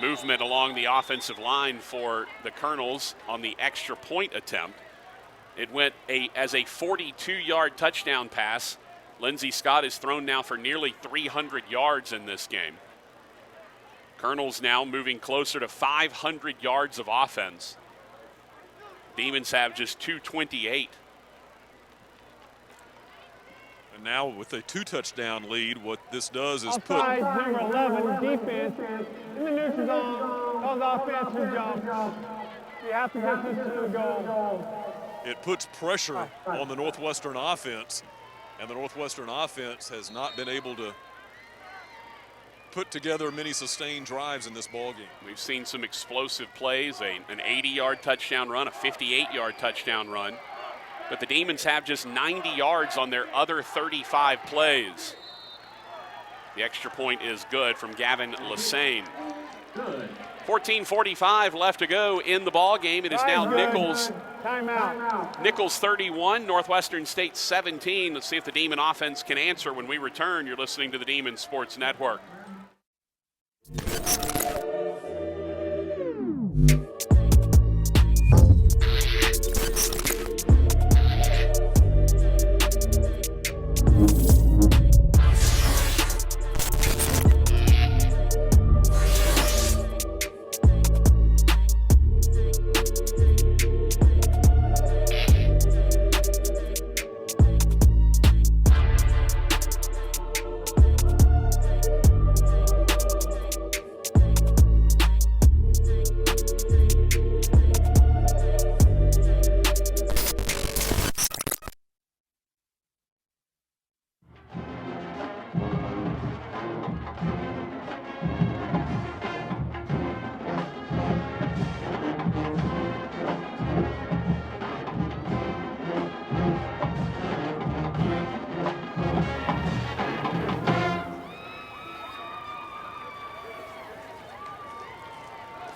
Movement along the offensive line for the Colonels on the extra point attempt. It went as a 42-yard touchdown pass. Lindsey Scott is thrown now for nearly 300 yards in this game. Colonels now moving closer to 500 yards of offense. Demons have just 228. And now with a 2-touchdown lead, what this does is outside number 11 defense in the neutral zone. Those offensive jumps. You have to get this to the goal. It puts pressure on the Northwestern offense, and the Northwestern offense has not been able to put together many sustained drives in this ballgame. We've seen some explosive plays, an 80-yard touchdown run, a 58-yard touchdown run. But the Demons have just 90 yards on their other 35 plays. The extra point is good from Gavin Lassane. 14:45 left to go in the ball game. It is now Nicholls. Timeout. Nicholls 31, Northwestern State 17. Let's see if the Demon offense can answer when we return. You're listening to the Demon Sports Network.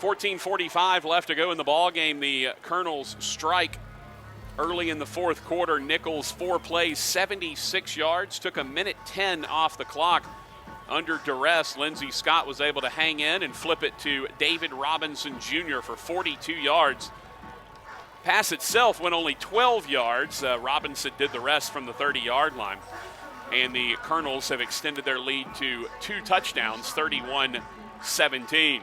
14:45 left to go in the ball game. The Colonels strike early in the fourth quarter. Nicholls, 4 plays, 76 yards, took a minute 10 off the clock. Under duress, Lindsey Scott was able to hang in and flip it to David Robinson Jr. for 42 yards. Pass itself went only 12 yards. Robinson did the rest from the 30-yard line. And the Colonels have extended their lead to 2 touchdowns, 31-17.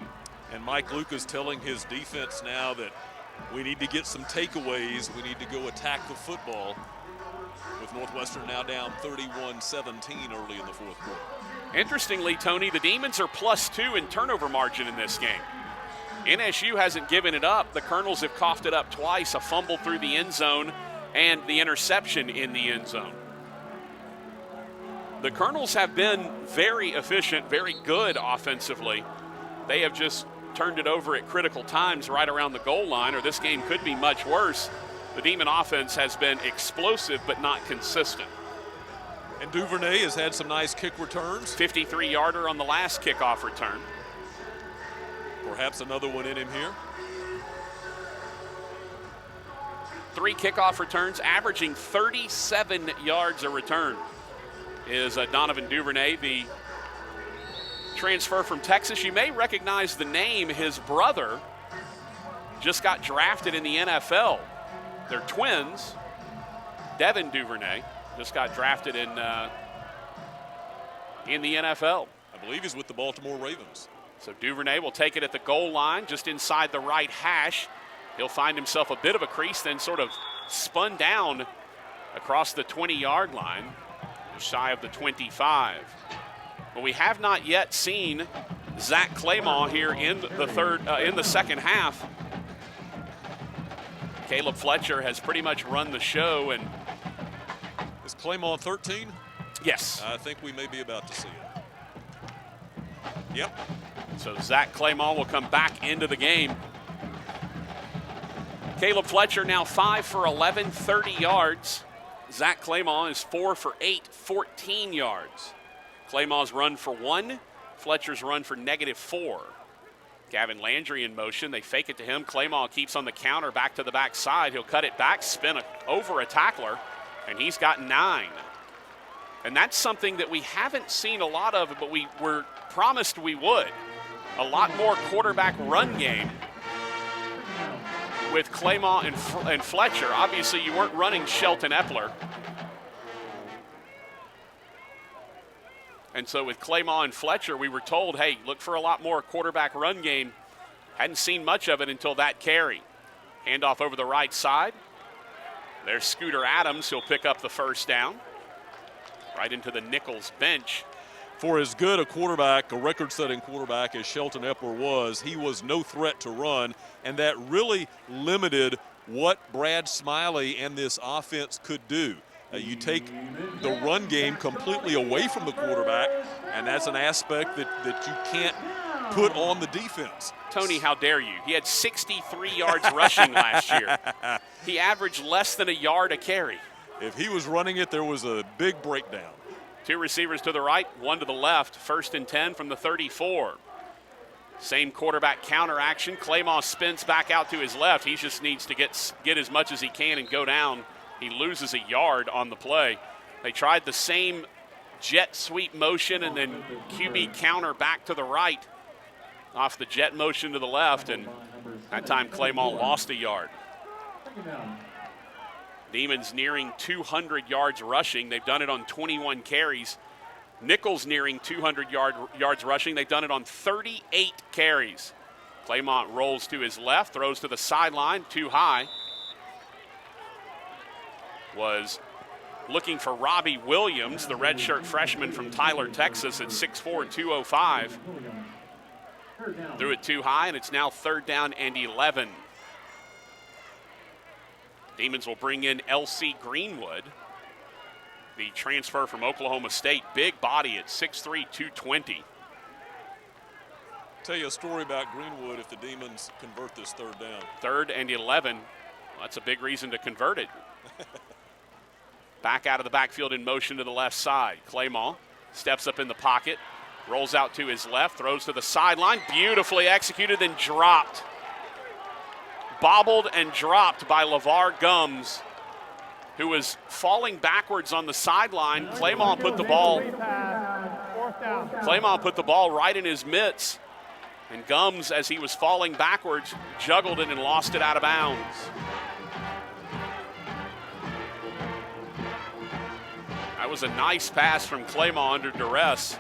And Mike Luca's telling his defense now that we need to get some takeaways. We need to go attack the football, with Northwestern now down 31-17 early in the fourth quarter. Interestingly, Tony, the Demons are +2 in turnover margin in this game. NSU hasn't given it up. The Colonels have coughed it up twice, a fumble through the end zone and the interception in the end zone. The Colonels have been very efficient, very good offensively. They have just turned it over at critical times right around the goal line, or this game could be much worse. The Demon offense has been explosive but not consistent. And Duvernay has had some nice kick returns. 53-yarder on the last kickoff return. Perhaps another one in him here. 3 kickoff returns, averaging 37 yards a return, is Donovan Duvernay, the transfer from Texas. You may recognize the name. His brother just got drafted in the NFL. They're twins. Devin Duvernay just got drafted in the NFL. I believe he's with the Baltimore Ravens. So Duvernay will take it at the goal line, just inside the right hash. He'll find himself a bit of a crease, then sort of spun down across the 20-yard line, just shy of the 25. But we have not yet seen Zach Claymore here in the second half. Caleb Fletcher has pretty much run the show. And is Claymore 13? Yes. I think we may be about to see it. Yep. So Zach Claymore will come back into the game. Caleb Fletcher now 5 for 11, 30 yards. Zach Claymore is 4 for 8, 14 yards. Claymore's run for 1, Fletcher's run for -4. Gavin Landry in motion. They fake it to him. Claymore keeps on the counter, back to the backside. He'll cut it back, spin over a tackler, and he's got 9. And that's something that we haven't seen a lot of, but we were promised we would. A lot more quarterback run game with Claymore and Fletcher. Obviously, you weren't running Shelton Epler. And so with Claymore and Fletcher, we were told, hey, look for a lot more quarterback run game. Hadn't seen much of it until that carry. Handoff over the right side. There's Scooter Adams. He'll pick up the first down. Right into the Nicholls bench. For as good a quarterback, a record-setting quarterback as Shelton Epler was, he was no threat to run, and that really limited what Brad Smiley and this offense could do. You take the run game completely away from the quarterback, and that's an aspect that you can't put on the defense. Tony, how dare you? He had 63 yards rushing last year. He averaged less than a yard a carry. If he was running it, there was a big breakdown. 2 receivers to the right, 1 to the left. 1st and 10 from the 34. Same quarterback counter action. Claymore spins back out to his left. He just needs to get as much as he can and go down. He loses a yard on the play. They tried the same jet sweep motion and then QB counter back to the right off the jet motion to the left, and that time Claymore lost a yard. Demons nearing 200 yards rushing. They've done it on 21 carries. Nicholls nearing 200 yards rushing. They've done it on 38 carries. Claymore rolls to his left, throws to the sideline, too high. Was looking for Robbie Williams, the redshirt freshman from Tyler, Texas, at 6'4", 205. Threw it too high, and it's now 3rd down and 11. Demons will bring in L.C. Greenwood, the transfer from Oklahoma State. Big body at 6'3", 220. Tell you a story about Greenwood if the Demons convert this 3rd down. 3rd and 11. Well, that's a big reason to convert it. Back out of the backfield in motion to the left side. Claymore steps up in the pocket, Rolls out to his left, throws to the sideline, beautifully executed, then dropped. Bobbled and dropped by LeVar Gums, who was falling backwards on the sideline. Claymont put the ball right in his mitts. And Gums, as he was falling backwards, juggled it and lost it out of bounds. That was a nice pass from Claymont under duress.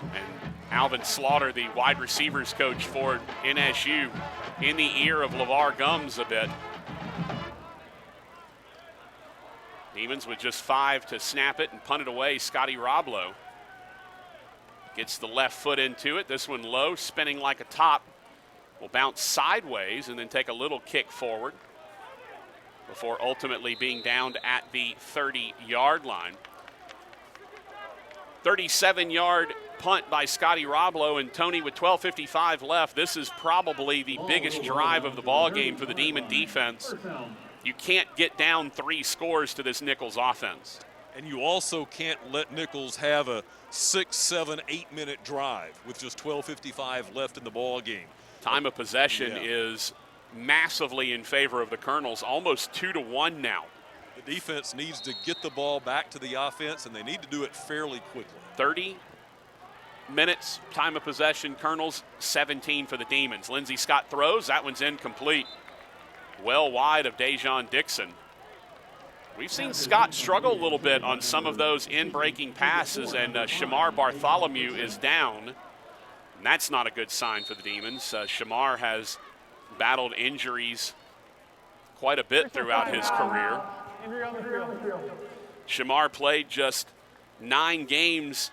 And Alvin Slaughter, the wide receivers coach for NSU, in the ear of LeVar Gums a bit. Demons with just 5 to snap it and punt it away. Scotty Roblo gets the left foot into it. This one low, spinning like a top. Will bounce sideways and then take a little kick forward before ultimately being downed at the 30-yard line. 37-yard punt by Scotty Roblo, and Tony, with 12:55 left, this is probably the biggest drive of the ball game for the Demon defense. You can't get down 3 scores to this Nicholls offense. And you also can't let Nicholls have a 6, 7, 8-minute drive with just 12:55 left in the ball game. Time of possession is massively in favor of the Colonels, almost 2-1 now. The defense needs to get the ball back to the offense, and they need to do it fairly quickly. 30 minutes, time of possession, Colonels, 17 for the Demons. Lindsey Scott throws, that one's incomplete. Well wide of Dejon Dixon. We've seen Scott struggle a little bit on some of those in-breaking passes, and Shamar Bartholomew is down. And that's not a good sign for the Demons. Shamar has battled injuries quite a bit throughout his career. Shamar played just 9 games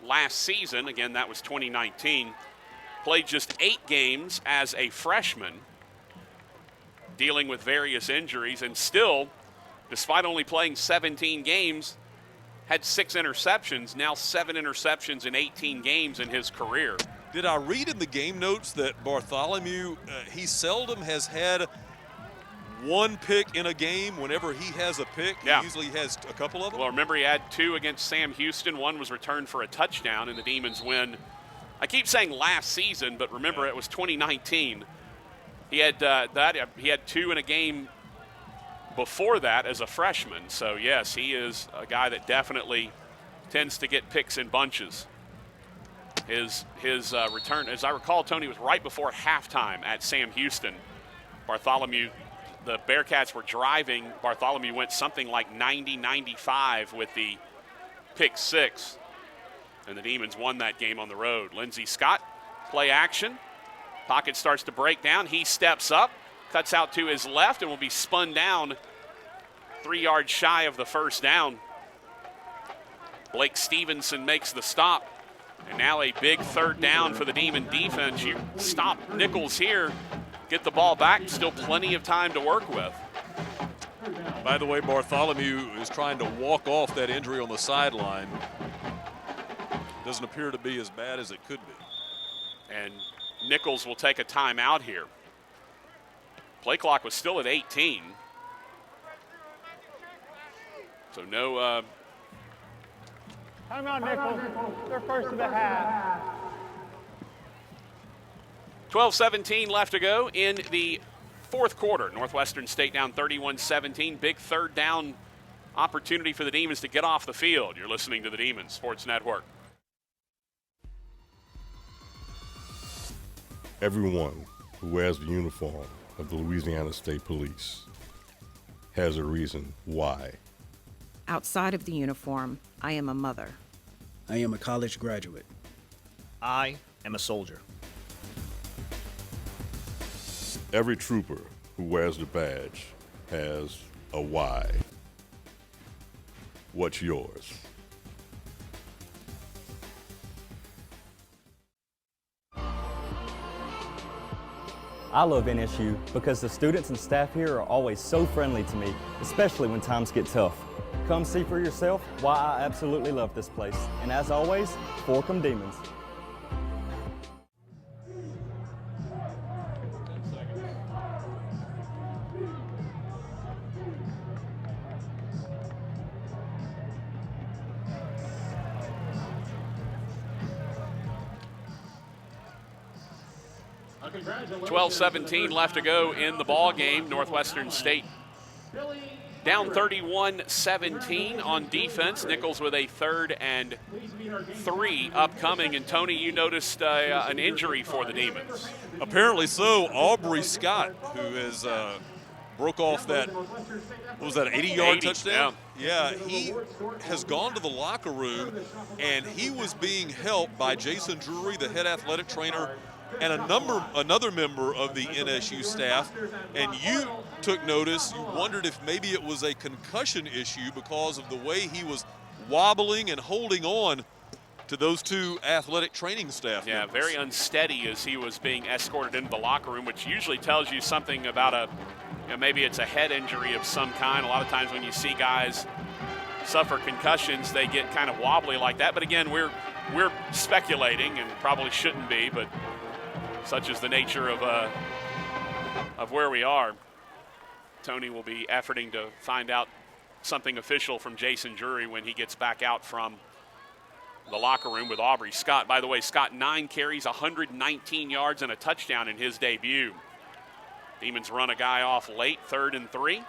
last season. Again, that was 2019. Played just 8 games as a freshman, dealing with various injuries, and still, despite only playing 17 games, had 6 interceptions, now 7 interceptions in 18 games in his career. Did I read in the game notes that Bartholomew, he seldom has had 1 pick in a game? Whenever he has a pick, he usually has a couple of them? Well, remember, he had 2 against Sam Houston. 1 was returned for a touchdown, and the Demons win. I keep saying last season, but remember, it was 2019. He had he had 2 in a game before that as a freshman. So yes, he is a guy that definitely tends to get picks in bunches. His return, as I recall, Tony, was right before halftime at Sam Houston. Bartholomew, the Bearcats were driving. Bartholomew went something like 90-95 with the pick 6, and the Demons won that game on the road. Lindsey Scott, play action. Pocket starts to break down. He steps up, cuts out to his left, and will be spun down 3 yards shy of the first down. Blake Stevenson makes the stop. And now a big 3rd down for the Demon defense. You stop Nicholls here, get the ball back, still plenty of time to work with. By the way, Bartholomew is trying to walk off that injury on the sideline. Doesn't appear to be as bad as it could be. And Nicholls will take a timeout here. Play clock was still at 18. So no timeout, Nicholls. They're first of the half. 12:17 left to go in the 4th quarter. Northwestern State down 31-17. Big 3rd down opportunity for the Demons to get off the field. You're listening to the Demons Sports Network. Everyone who wears the uniform of the Louisiana State Police has a reason why. Outside of the uniform, I am a mother. I am a college graduate. I am a soldier. Every trooper who wears the badge has a why. What's yours? I love NSU because the students and staff here are always so friendly to me, especially when times get tough. Come see for yourself why I absolutely love this place. And as always, fork 'em Demons. 12-17 left to go in the ball game. Northwestern State down 31-17 on defense. Nichols with a 3rd and 3 upcoming. And Tony, you noticed an injury for the Demons. Apparently so. Aubrey Scott, who has broke off that, what was that, 80-yard touchdown? Yeah, he has gone to the locker room, and he was being helped by Jason Drury, the head athletic trainer, and another member of the NSU staff. And you took notice. You wondered if maybe it was a concussion issue because of the way he was wobbling and holding on to those two athletic training staff members. Very unsteady as he was being escorted into the locker room, which usually tells you something about maybe it's a head injury of some kind. A lot of times when you see guys suffer concussions, they get kind of wobbly like that. But again, we're speculating and probably shouldn't be, but such is the nature of where we are. Tony will be efforting to find out something official from Jason Drury when he gets back out from the locker room with Aubrey Scott. By the way, Scott 9 carries, 119 yards and a touchdown in his debut. Demons run a guy off late, 3rd and 3.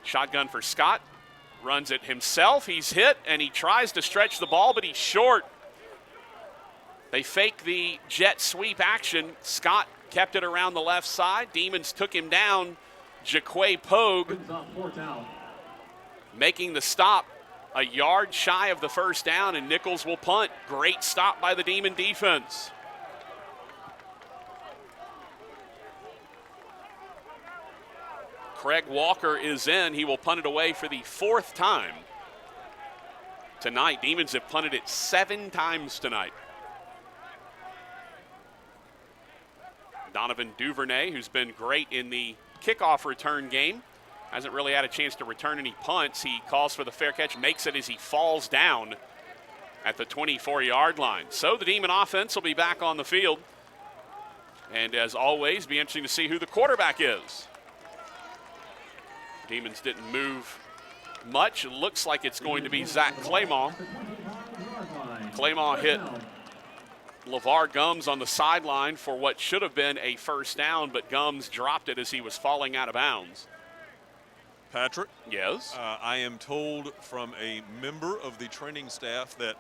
Shotgun for Scott, runs it himself. He's hit and he tries to stretch the ball, but he's short. They fake the jet sweep action. Scott kept it around the left side. Demons took him down. Jaquay Pogue making the stop a yard shy of the first down, and Nicholls will punt. Great stop by the Demon defense. Craig Walker is in. He will punt it away for the 4th time tonight. Demons have punted it 7 times tonight. Donovan Duvernay, who's been great in the kickoff return game, hasn't really had a chance to return any punts. He calls for the fair catch, makes it as he falls down at the 24-yard line. So the Demon offense will be back on the field. And as always, be interesting to see who the quarterback is. Demons didn't move much. It looks like it's going to be Zach Claymore. Claymore hit LeVar Gums on the sideline for what should have been a first down, but Gums dropped it as he was falling out of bounds. Patrick? Yes? I am told from a member of the training staff that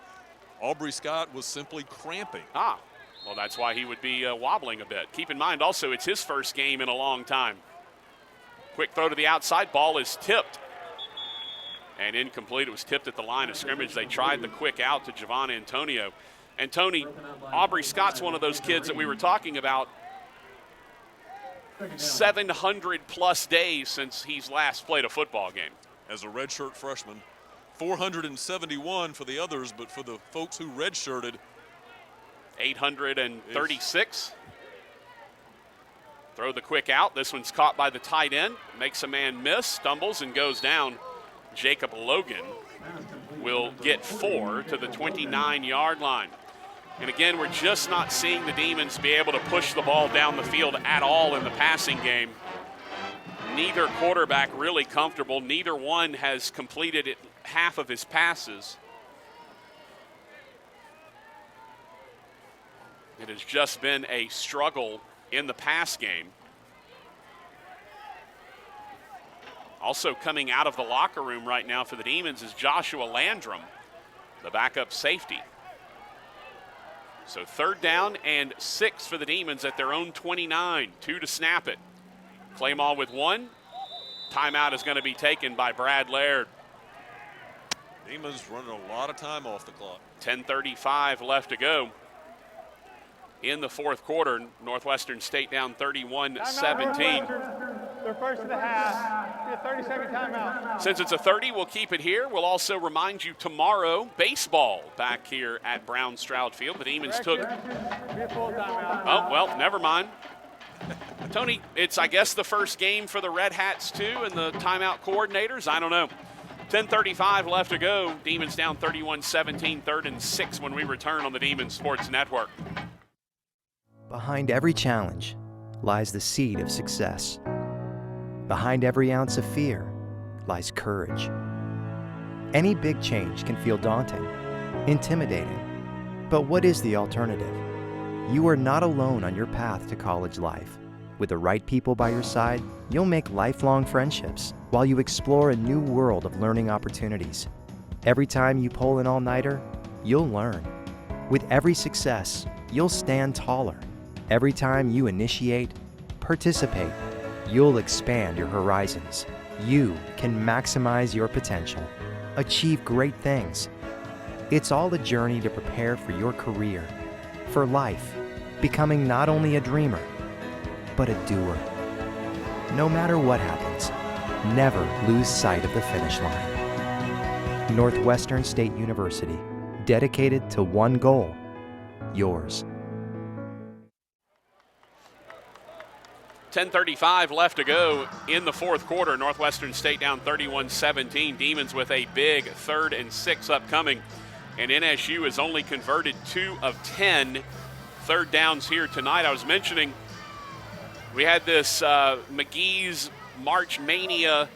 Aubrey Scott was simply cramping. Well, that's why he would be wobbling a bit. Keep in mind also it's his first game in a long time. Quick throw to the outside, ball is tipped and incomplete. It was tipped at the line of scrimmage. They tried the quick out to Javon Antonio. And Tony, Aubrey Scott's one of those kids that we were talking about. 700 plus days since he's last played a football game. As a redshirt freshman, 471 for the others, but for the folks who redshirted, 836. Throw the quick out. This one's caught by the tight end. Makes a man miss, stumbles, and goes down. Jacob Logan will get 4 to the 29-yard line. And again, we're just not seeing the Demons be able to push the ball down the field at all in the passing game. Neither quarterback really comfortable. Neither one has completed half of his passes. It has just been a struggle in the pass game. Also coming out of the locker room right now for the Demons is Joshua Landrum, the backup safety. So 3rd down and 6 for the Demons at their own 29. 2 to snap it. Claymore with 1. Timeout is going to be taken by Brad Laird. Demons running a lot of time off the clock. 10:35 left to go in the 4th quarter. Northwestern State down 31-17. They're first of the half. Be a 30-second timeout. Since it's a 30, we'll keep it here. We'll also remind you tomorrow, baseball back here at Brown Stroud Field. The Demons took. Be a full timeout. Oh, well, never mind. Tony, it's, I guess, the first game for the Red Hats, too, and the timeout coordinators. I don't know. 10:35 left to go. Demons down 31-17, 3rd and 6 when we return on the Demons Sports Network. Behind every challenge lies the seed of success. Behind every ounce of fear lies courage. Any big change can feel daunting, intimidating, but what is the alternative? You are not alone on your path to college life. With the right people by your side, you'll make lifelong friendships while you explore a new world of learning opportunities. Every time you pull an all-nighter, you'll learn. With every success, you'll stand taller. Every time you initiate, participate, you'll expand your horizons. You can maximize your potential, achieve great things. It's all a journey to prepare for your career, for life, becoming not only a dreamer, but a doer. No matter what happens, never lose sight of the finish line. Northwestern State University, dedicated to one goal, yours. 10:35 left to go in the fourth quarter. Northwestern State down 31-17. Demons with a big 3rd and 6 upcoming. And NSU has only converted 2 of 10 third downs here tonight. I was mentioning we had this McGee's March Mania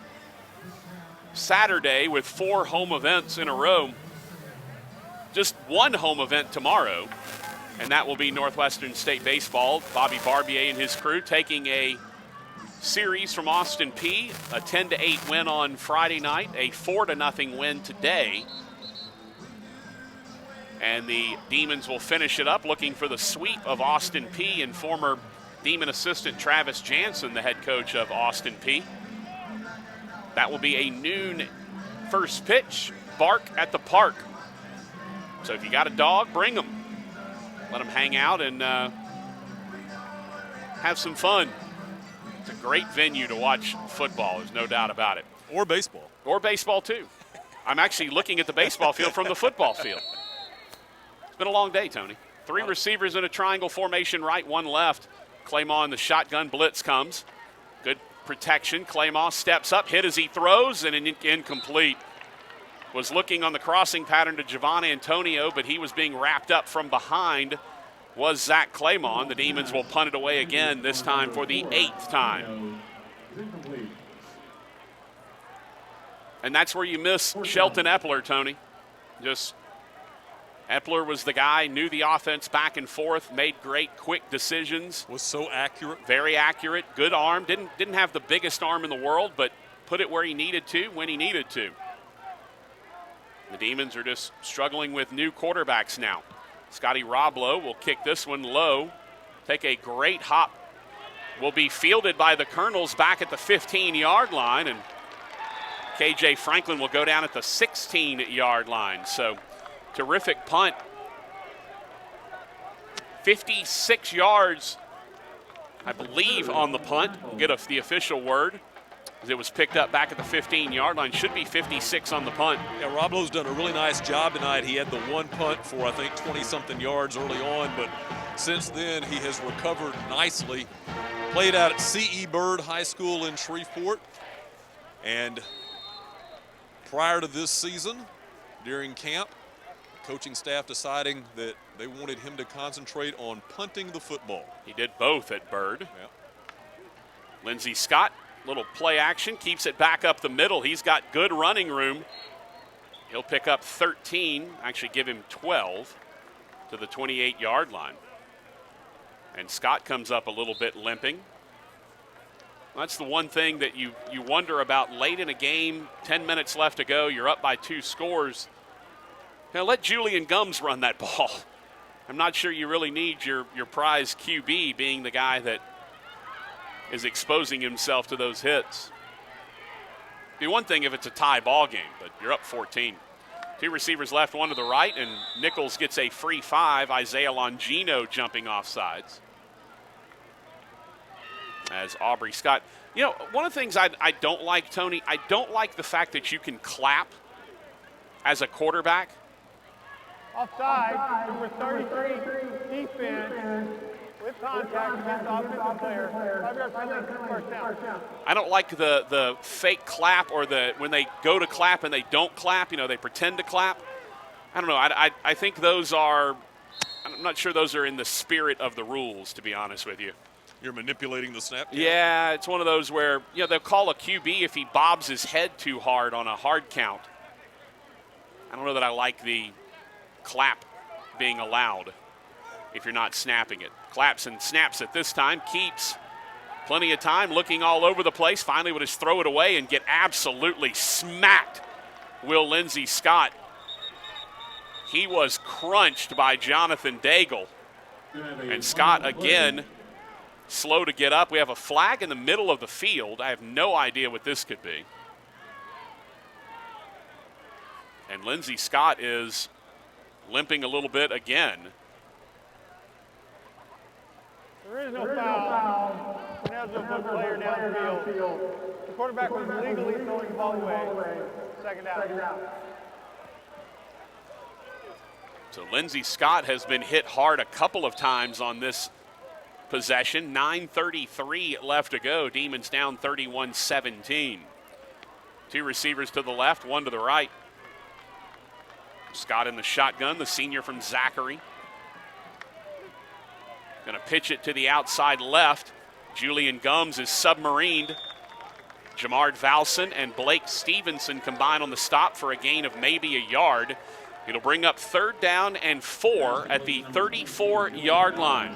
Saturday with 4 home events in a row. Just one home event tomorrow, and that will be Northwestern State baseball. Bobby Barbier and his crew taking a series from Austin Peay, a 10-8 win on Friday night, a 4-0 win today. And the Demons will finish it up looking for the sweep of Austin Peay and former Demon assistant Travis Jansen, the head coach of Austin Peay. That will be a noon first pitch, Bark at the Park. So if you got a dog, bring them. Let them hang out and have some fun. It's a great venue to watch football, there's no doubt about it. Or baseball. Or baseball, too. I'm actually looking at the baseball field from the football field. It's been a long day, Tony. 3 receivers in a triangle formation, right, 1 left. Claymore, the shotgun blitz comes. Good protection. Claymore steps up, hit as he throws, and incomplete. Was looking on the crossing pattern to Javon Antonio, but he was being wrapped up from behind, was Zach Claymore. The Demons will punt it away again, this time for the 8th time. And that's where you miss Shelton Epler, Tony. Just Epler was the guy, knew the offense back and forth, made great, quick decisions. Was so accurate. Very accurate, good arm. Didn't have the biggest arm in the world, but put it where he needed to, when he needed to. The Demons are just struggling with new quarterbacks now. Scotty Roblo will kick this one low, take a great hop. Will be fielded by the Colonels back at the 15-yard line, and KJ Franklin will go down at the 16-yard line. So terrific punt. 56 yards, I believe, on the punt. We'll get the official word. It was picked up back at the 15-yard line. Should be 56 on the punt. Yeah, Roblo's done a really nice job tonight. He had the 1 punt for, I think, 20-something yards early on, but since then he has recovered nicely. Played out at C.E. Byrd High School in Shreveport. And prior to this season, during camp, coaching staff deciding that they wanted him to concentrate on punting the football. He did both at Byrd. Yep. Lindsey Scott, little play action, keeps it back up the middle. He's got good running room. He'll pick up 13, actually give him 12 to the 28-yard line. And Scott comes up a little bit limping. That's the one thing that you wonder about late in a game, 10 minutes left to go, you're up by 2 scores. Now let Julian Gums run that ball. I'm not sure you really need your prize QB being the guy that is exposing himself to those hits. Be one thing if it's a tie ball game, but you're up 14. 2 receivers left, 1 to the right, and Nicholls gets a free 5. Isaiah Longino jumping off sides. As Aubrey Scott. You know, one of the things I don't like, Tony, I don't like the fact that you can clap as a quarterback. Offside, number 33, defense, with contact against the offensive player. 5-yard penalty, first down. I don't like the fake clap or when they go to clap and they don't clap, they pretend to clap. I don't know. I think those are, I'm not sure those are in the spirit of the rules, to be honest with you. You're manipulating the snap? Yeah, it's one of those where, they'll call a QB if he bobs his head too hard on a hard count. I don't know that I like the clap being allowed. if you're not snapping it. Clapson snaps it this time, keeps plenty of time, looking all over the place. Finally would just throw it away and get absolutely smacked. Will Lindsey Scott. He was crunched by Jonathan Daigle. And Scott again slow to get up. We have a flag in the middle of the field. I have no idea what this could be. And Lindsey Scott is limping a little bit again. There is no foul. Neves put player down the field. The quarterback was legally throwing the ball away. Second down. So Lindsey Scott has been hit hard a couple of times on this possession. 9:33 left to go. Demons down 31-17. Two receivers to the left, one to the right. Scott in the shotgun, the senior from Zachary. Going to pitch it to the outside left. Julian Gums is submarined. Jamard Valson and Blake Stevenson combine on the stop for a gain of maybe a yard. It'll bring up 3rd down and 4 at the 34-yard line.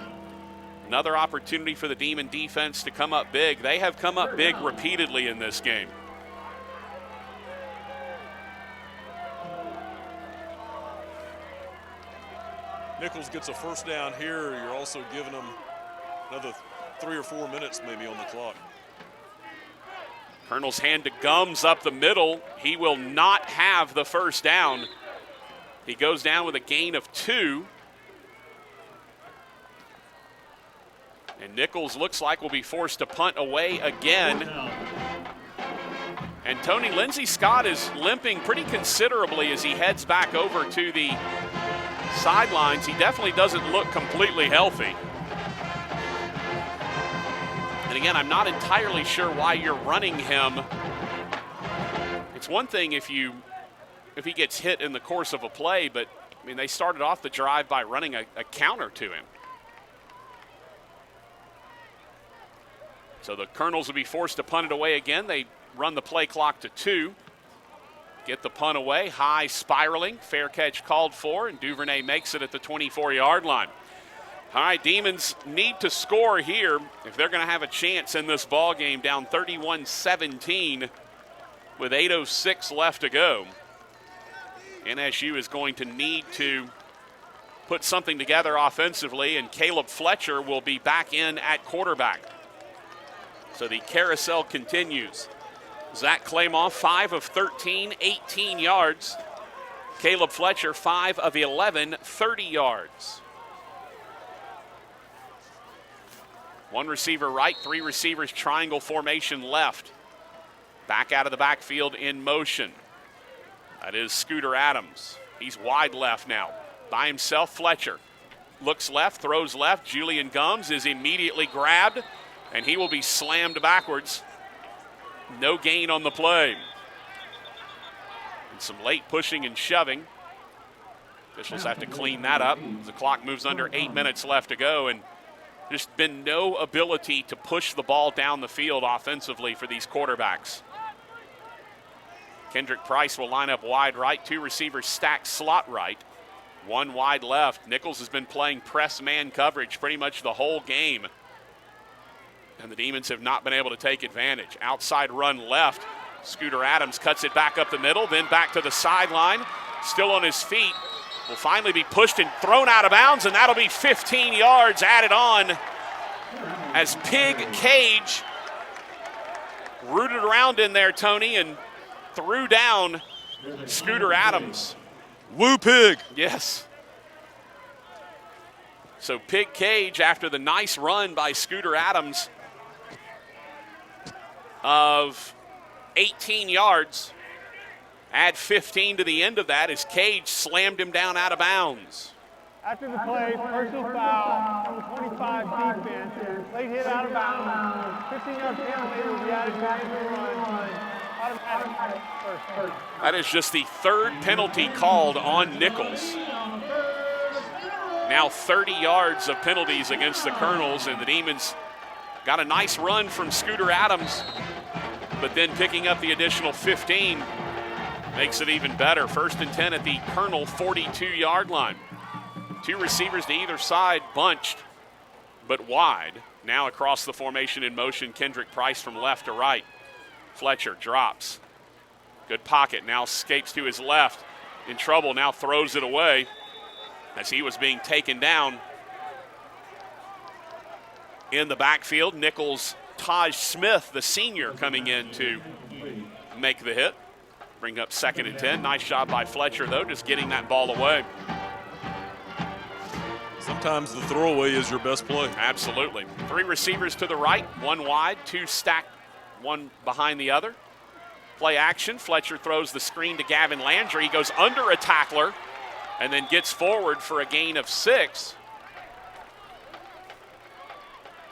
Another opportunity for the Demon defense to come up big. They have come up big repeatedly in this game. Nicholls gets a first down here. You're also giving them another 3 or 4 minutes maybe on the clock. Colonel's hand to Gums up the middle. He will not have the first down. He goes down with a gain of 2. And Nicholls looks like will be forced to punt away again. And Tony, Lindsey Scott is limping pretty considerably as he heads back over to the sidelines. He definitely doesn't look completely healthy. And again, I'm not entirely sure why you're running him. It's one thing if he gets hit in the course of a play, but I mean, they started off the drive by running a counter to him. So the Colonels will be forced to punt it away again. They run the play clock to 2. Get the punt away, high spiraling, fair catch called for, and Duvernay makes it at the 24-yard line. All right, Demons need to score here if they're going to have a chance in this ball game, down 31-17 with 8:06 left to go. NSU is going to need to put something together offensively, and Caleb Fletcher will be back in at quarterback. So the carousel continues. Zach Claymore, 5 of 13, 18 yards. Caleb Fletcher, 5 of 11, 30 yards. One receiver right, 3 receivers triangle formation left. Back out of the backfield in motion. That is Scooter Adams. He's wide left now. By himself, Fletcher. Looks left, throws left. Julian Gums is immediately grabbed, and he will be slammed backwards. No gain on the play. And some late pushing and shoving. Officials have to clean that up. The clock moves under 8 minutes left to go, and just been no ability to push the ball down the field offensively for these quarterbacks. Kendrick Price will line up wide right. 2 receivers stacked slot right. 1 wide left. Nicholls has been playing press man coverage pretty much the whole game. And the Demons have not been able to take advantage. Outside run left. Scooter Adams cuts it back up the middle, then back to the sideline. Still on his feet. Will finally be pushed and thrown out of bounds, and that'll be 15 yards added on as Pig Cage rooted around in there, Tony, and threw down Scooter Adams. Woo Pig! Yes. So Pig Cage, after the nice run by Scooter Adams of 18 yards, add 15 to the end of that as Cage slammed him down out of bounds. After the play, personal foul on the 25 defense. Late hit out of bounds. 15-yard penalty will be added to the run. Automatic first. That is just the 3rd penalty called on Nicholls. Now 30 yards of penalties against the Colonels, and the Demons got a nice run from Scooter Adams, but then picking up the additional 15 makes it even better. 1st and 10 at the Colonel 42-yard line. Two receivers to either side, bunched, but wide. Now across the formation in motion, Kendrick Price from left to right. Fletcher drops. Good pocket, now escapes to his left. In trouble, now throws it away as he was being taken down. In the backfield, Nicholls, Taj Smith, the senior, coming in to make the hit. Bring up 2nd and 10. Nice job by Fletcher, though, just getting that ball away. Sometimes the throwaway is your best play. Absolutely. Three receivers to the right, one wide, two stacked, one behind the other. Play action. Fletcher throws the screen to Gavin Landry. He goes under a tackler and then gets forward for a gain of 6.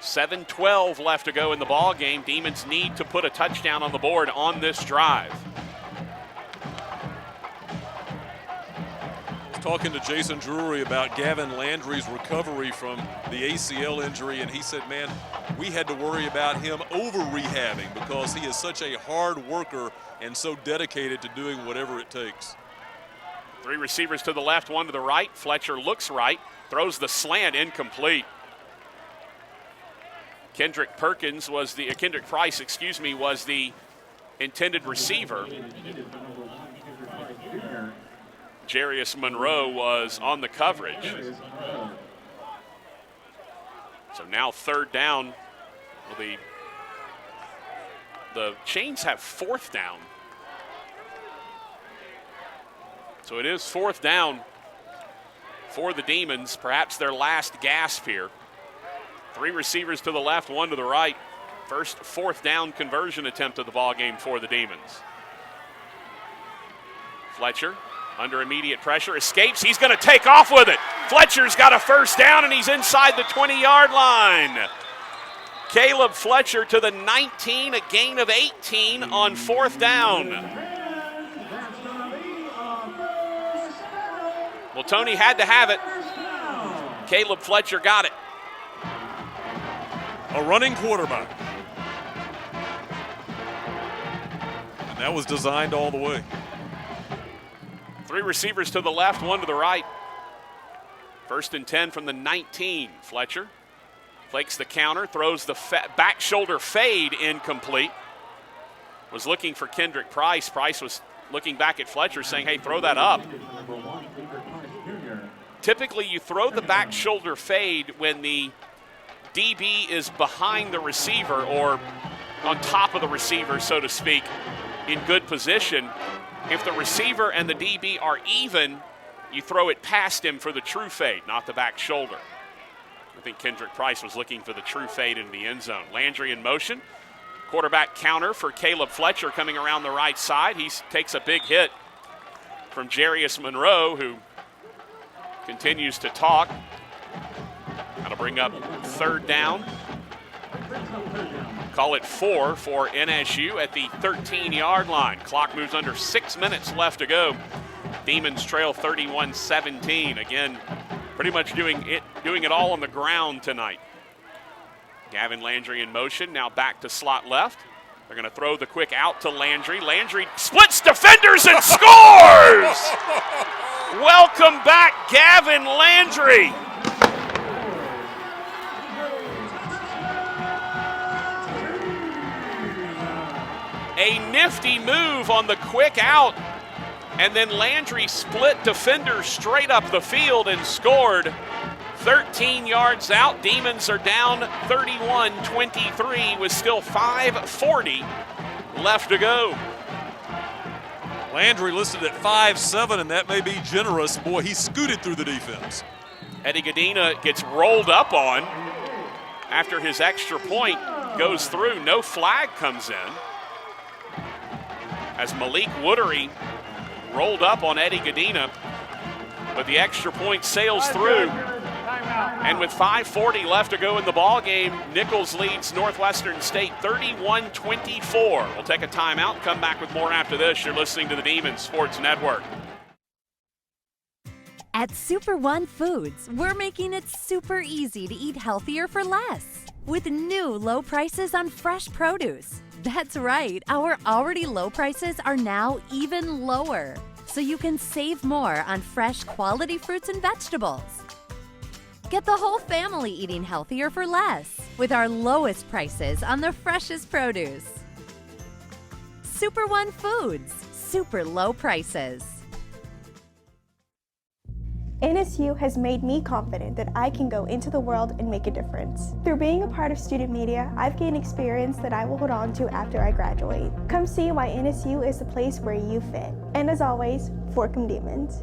7:12 left to go in the ball game. Demons need to put a touchdown on the board on this drive. Talking to Jason Drury about Gavin Landry's recovery from the ACL injury, and he said, man, we had to worry about him over-rehabbing because he is such a hard worker and so dedicated to doing whatever it takes. Three receivers to the left, one to the right. Fletcher looks right, throws the slant, incomplete. Kendrick Price, was the intended receiver. Jarius Monroe was on the coverage. So now 3rd down. Well, the Chains have 4th down. So it is 4th down for the Demons, perhaps their last gasp here. Three receivers to the left, one to the right. First 4th down conversion attempt of the ball game for the Demons. Fletcher under immediate pressure, escapes. He's going to take off with it. Fletcher's got a 1st down, and he's inside the 20-yard line. Caleb Fletcher to the 19, a gain of 18 on 4th down. Well, Tony had to have it. Caleb Fletcher got it. A running quarterback. And that was designed all the way. Three receivers to the left, one to the right. 1st and 10 from the 19. Fletcher fakes the counter, throws the back shoulder fade, incomplete. Was looking for Kendrick Price. Price was looking back at Fletcher saying, hey, throw that up. Typically, you throw the back shoulder fade when the DB is behind the receiver or on top of the receiver, so to speak, in good position. If the receiver and the DB are even, you throw it past him for the true fade, not the back shoulder. I think Kendrick Price was looking for the true fade in the end zone. Landry in motion. Quarterback counter for Caleb Fletcher coming around the right side. He takes a big hit from Jarius Monroe, who continues to talk. That'll bring up 3rd down. Call it 4 for NSU at the 13-yard line. Clock moves under 6 minutes left to go. Demons trail 31-17. Again, pretty much doing it all on the ground tonight. Gavin Landry in motion, now back to slot left. They're going to throw the quick out to Landry. Landry splits defenders and scores! Welcome back, Gavin Landry. A nifty move on the quick out, and then Landry split defenders straight up the field and scored. 13 yards out. Demons are down 31-23 with still 5:40 left to go. Landry listed at 5'7", and that may be generous. Boy, he scooted through the defense. Eddie Gadina gets rolled up on after his extra point goes through. No flag comes in as Malik Woodery rolled up on Eddie Gadina, but the extra point sails through. And with 5:40 left to go in the ball game, Nicholls leads Northwestern State 31-24. We'll take a timeout, come back with more after this. You're listening to the Demons Sports Network. At Super One Foods, we're making it super easy to eat healthier for less. With new low prices on fresh produce. That's right, our already low prices are now even lower. So you can save more on fresh quality fruits and vegetables. Get the whole family eating healthier for less with our lowest prices on the freshest produce. Super One Foods, super low prices. NSU has made me confident that I can go into the world and make a difference. Through being a part of student media, I've gained experience that I will hold on to after I graduate. Come see why NSU is the place where you fit. And as always, fork 'em demons.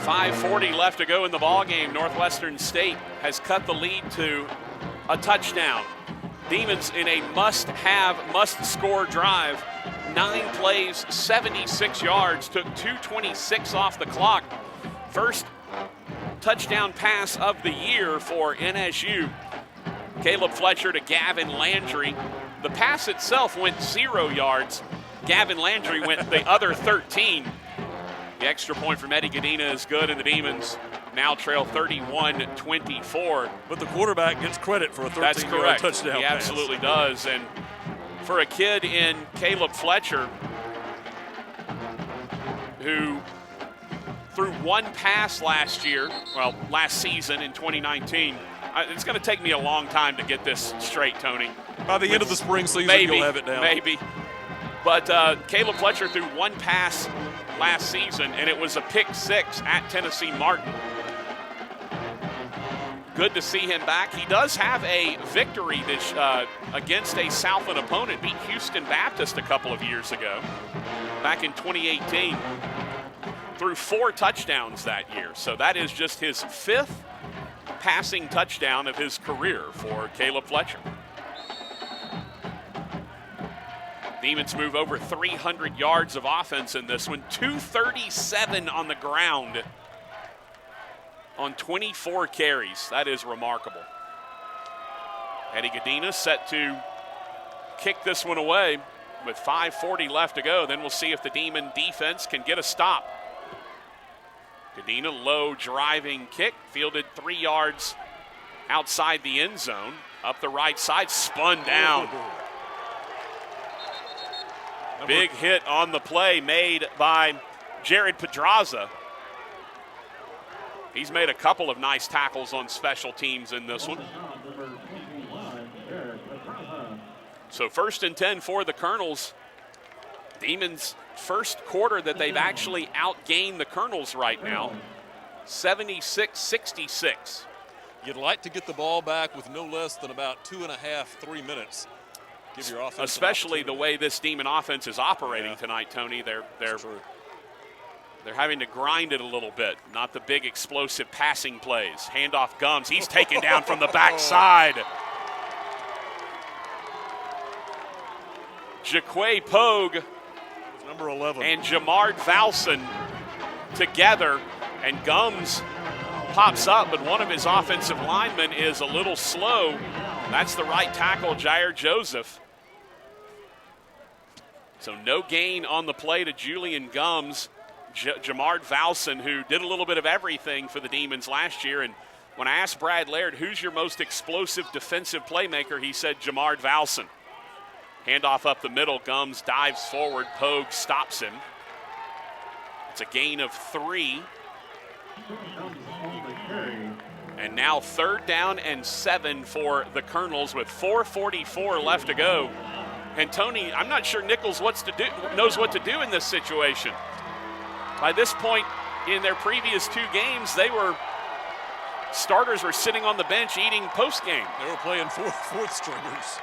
.540 left to go in the ballgame. Northwestern State has cut the lead to a touchdown. Demons in a must-have, must-score drive. 9 plays, 76 yards, took 2:26 off the clock. First touchdown pass of the year for NSU. Caleb Fletcher to Gavin Landry. The pass itself went 0 yards. Gavin Landry went the other 13. The extra point from Eddie Godina is good, and the Demons now trail 31-24. But the quarterback gets credit for a 13-yard touchdown He pass. absolutely does. And for a kid in Caleb Fletcher, who threw one pass last season in 2019, it's going to take me a long time to get this straight, Tony. By the end of the spring season, you'll have it down. Maybe. But Caleb Fletcher threw one pass last season, and it was a pick-6 at Tennessee Martin. Good to see him back. He does have a victory this, against a Southland opponent, beat Houston Baptist a couple of years ago, back in 2018. Threw 4 touchdowns that year, so that is just his 5th passing touchdown of his career for Caleb Fletcher. Demons move over 300 yards of offense in this one. 237 on the ground on 24 carries. That is remarkable. Eddie Godina set to kick this one away with 5:40 left to go. Then we'll see if the Demon defense can get a stop. Godina, low driving kick, fielded 3 yards outside the end zone. Up the right side, spun down. Big hit on the play made by Jared Pedraza. He's made a couple of nice tackles on special teams in this one. So 1st and 10 for the Colonels. Demons first quarter that they've actually outgained the Colonels right now. 76-66. You'd like to get the ball back with no less than about 2.5, 3 minutes. Give your offense especially the way this Demon offense is operating tonight, Tony. They're having to grind it a little bit, not the big explosive passing plays. Handoff Gums, he's taken down from the backside. Jaquay Pogue number 11 and Jamard Valson together, and Gums pops up, but one of his offensive linemen is a little slow. That's the right tackle, Jair Joseph. So no gain on the play to Julian Gums. Jamard Valson, who did a little bit of everything for the Demons last year, and when I asked Brad Laird, who's your most explosive defensive playmaker, he said Jamard Valson. Handoff up the middle, Gums dives forward, Pogue stops him. It's a gain of 3. And now 3rd down and 7 for the Colonels with 4:44 left to go. And Tony, I'm not sure Nicholls knows what to do in this situation. By this point in their previous 2 games, starters were sitting on the bench eating post-game. They were playing fourth stringers.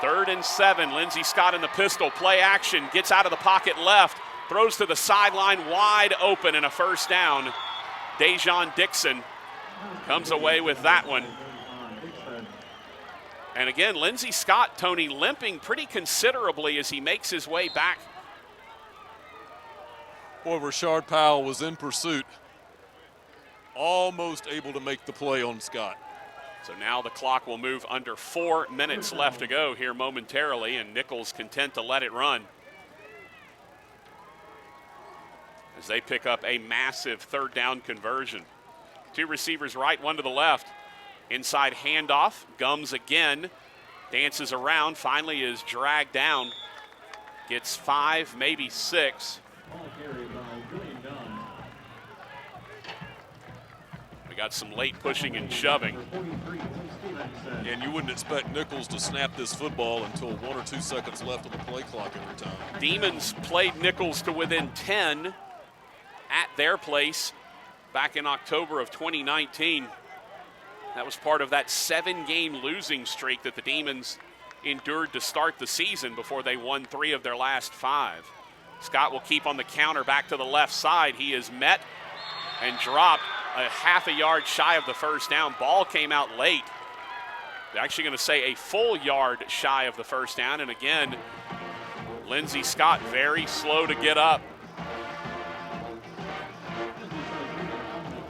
3rd and 7, Lindsey Scott in the pistol, play action, gets out of the pocket left, throws to the sideline wide open and a 1st down. Dejon Dixon comes away with that one. And again, Lindsey Scott, Tony, limping pretty considerably as he makes his way back. Boy, Rashard Powell was in pursuit. Almost able to make the play on Scott. So now the clock will move under 4 minutes left to go here momentarily, and Nicholls content to let it run. as they pick up a massive third down conversion. 2 receivers right, 1 to the left. Inside handoff, Gums again, dances around, finally is dragged down. Gets 5, maybe 6. We got some late pushing and shoving. And you wouldn't expect Nicholls to snap this football until 1 or 2 seconds left on the play clock every time. Demons played Nicholls to within 10 at their place back in October of 2019. That was part of that 7-game losing streak that the Demons endured to start the season before they won 3 of their last 5. Scott will keep on the counter back to the left side. He is met and dropped a half a yard shy of the first down. Ball came out late. They're actually going to say a full yard shy of the first down. And again, Lindsey Scott very slow to get up.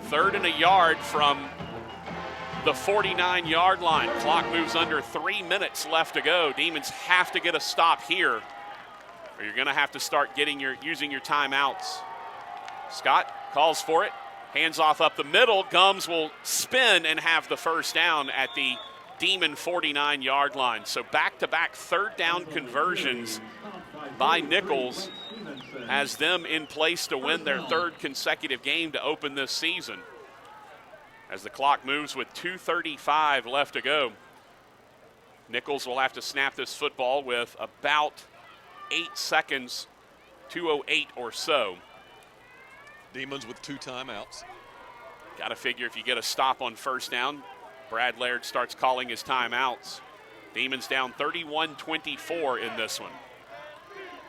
3rd and a yard from the 49-yard line. Clock moves under 3 minutes left to go. Demons have to get a stop here, or you're going to have to start using your timeouts. Scott calls for it. Hands off up the middle. Gums will spin and have the first down at the Demon 49-yard line. So back-to-back third down conversions by Nicholls has them in place to win their 3rd consecutive game to open this season. As the clock moves with 2:35 left to go, Nicholls will have to snap this football with about 8 seconds, 2:08 or so. Demons with 2 timeouts. Got to figure if you get a stop on first down, Brad Laird starts calling his timeouts. Demons down 31-24 in this one.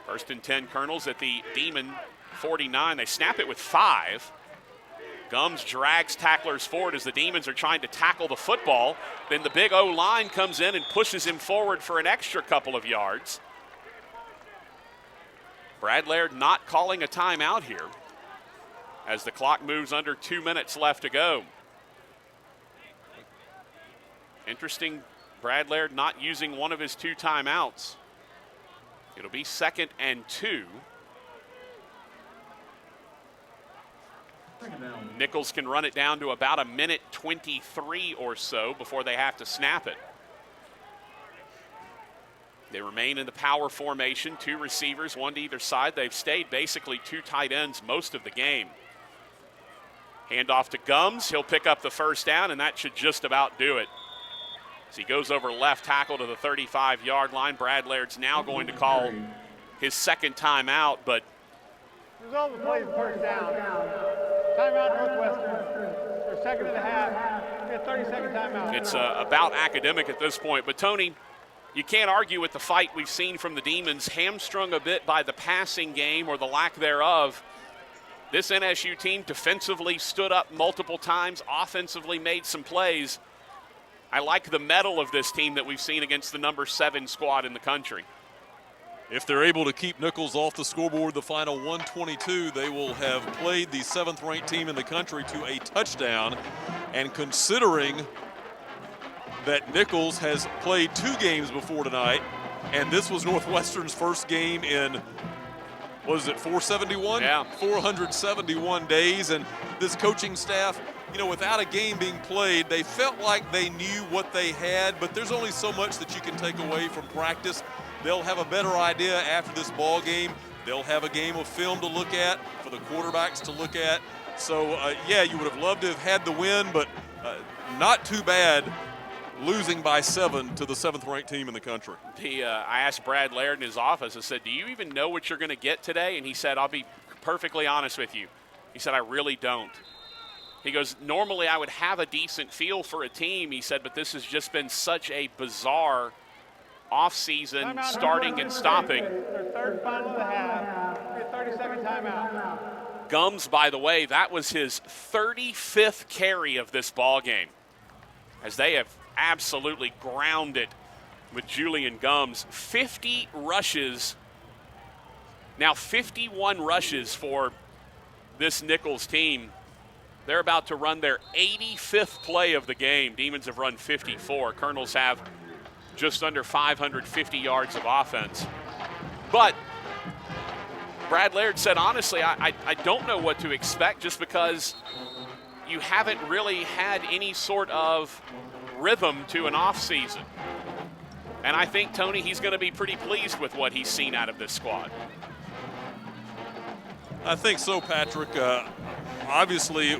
1st and 10 Colonels at the Demon 49. They snap it with 5. Gums drags tacklers forward as the Demons are trying to tackle the football. Then the big O-line comes in and pushes him forward for an extra couple of yards. Brad Laird not calling a timeout here as the clock moves under 2 minutes left to go. Interesting, Brad Laird not using one of his 2 timeouts. It'll be 2nd and 2. Nicholls can run it down to about 1:23 or so before they have to snap it. They remain in the power formation, 2 receivers, 1 to either side. They've stayed basically 2 tight ends most of the game. Handoff to Gums. He'll pick up the first down, and that should just about do it. As he goes over left tackle to the 35-yard line, Brad Laird's now going to call his 2nd timeout, but result of the play is first down. Timeout Northwestern. For 2nd and a half. A 30-second timeout. It's about academic at this point. But, Tony, you can't argue with the fight we've seen from the Demons, hamstrung a bit by the passing game or the lack thereof. This NSU team defensively stood up multiple times, offensively made some plays. I like the mettle of this team that we've seen against the number 7 squad in the country. If they're able to keep Nicholls off the scoreboard the final 122, they will have played the 7th-ranked team in the country to a touchdown. And considering that Nicholls has played 2 games before tonight, and this was Northwestern's first game in, what is it, 471? Yeah. 471 days, and this coaching staff, you know, without a game being played, they felt like they knew what they had, but there's only so much that you can take away from practice. They'll have a better idea after this ball game. They'll have a game of film to look at for the quarterbacks to look at. So, yeah, you would have loved to have had the win, but not too bad losing by 7 to the 7th-ranked team in the country. I asked Brad Laird in his office, I said, do you even know what you're going to get today? And he said, I'll be perfectly honest with you. He said, I really don't. He goes, normally I would have a decent feel for a team, he said, but this has just been such a bizarre off-season, starting and stopping. Their 3rd final of the half. A 30-second timeout. Gums, by the way, that was his 35th carry of this ball game, as they have absolutely grounded with Julian Gums. 50 rushes, now 51 rushes for this Nicholls team. They're about to run their 85th play of the game. Demons have run 54. Colonels have just under 550 yards of offense. But Brad Laird said, honestly, I don't know what to expect just because you haven't really had any sort of rhythm to an off season. And I think, Tony, he's going to be pretty pleased with what he's seen out of this squad. I think so, Patrick. Obviously,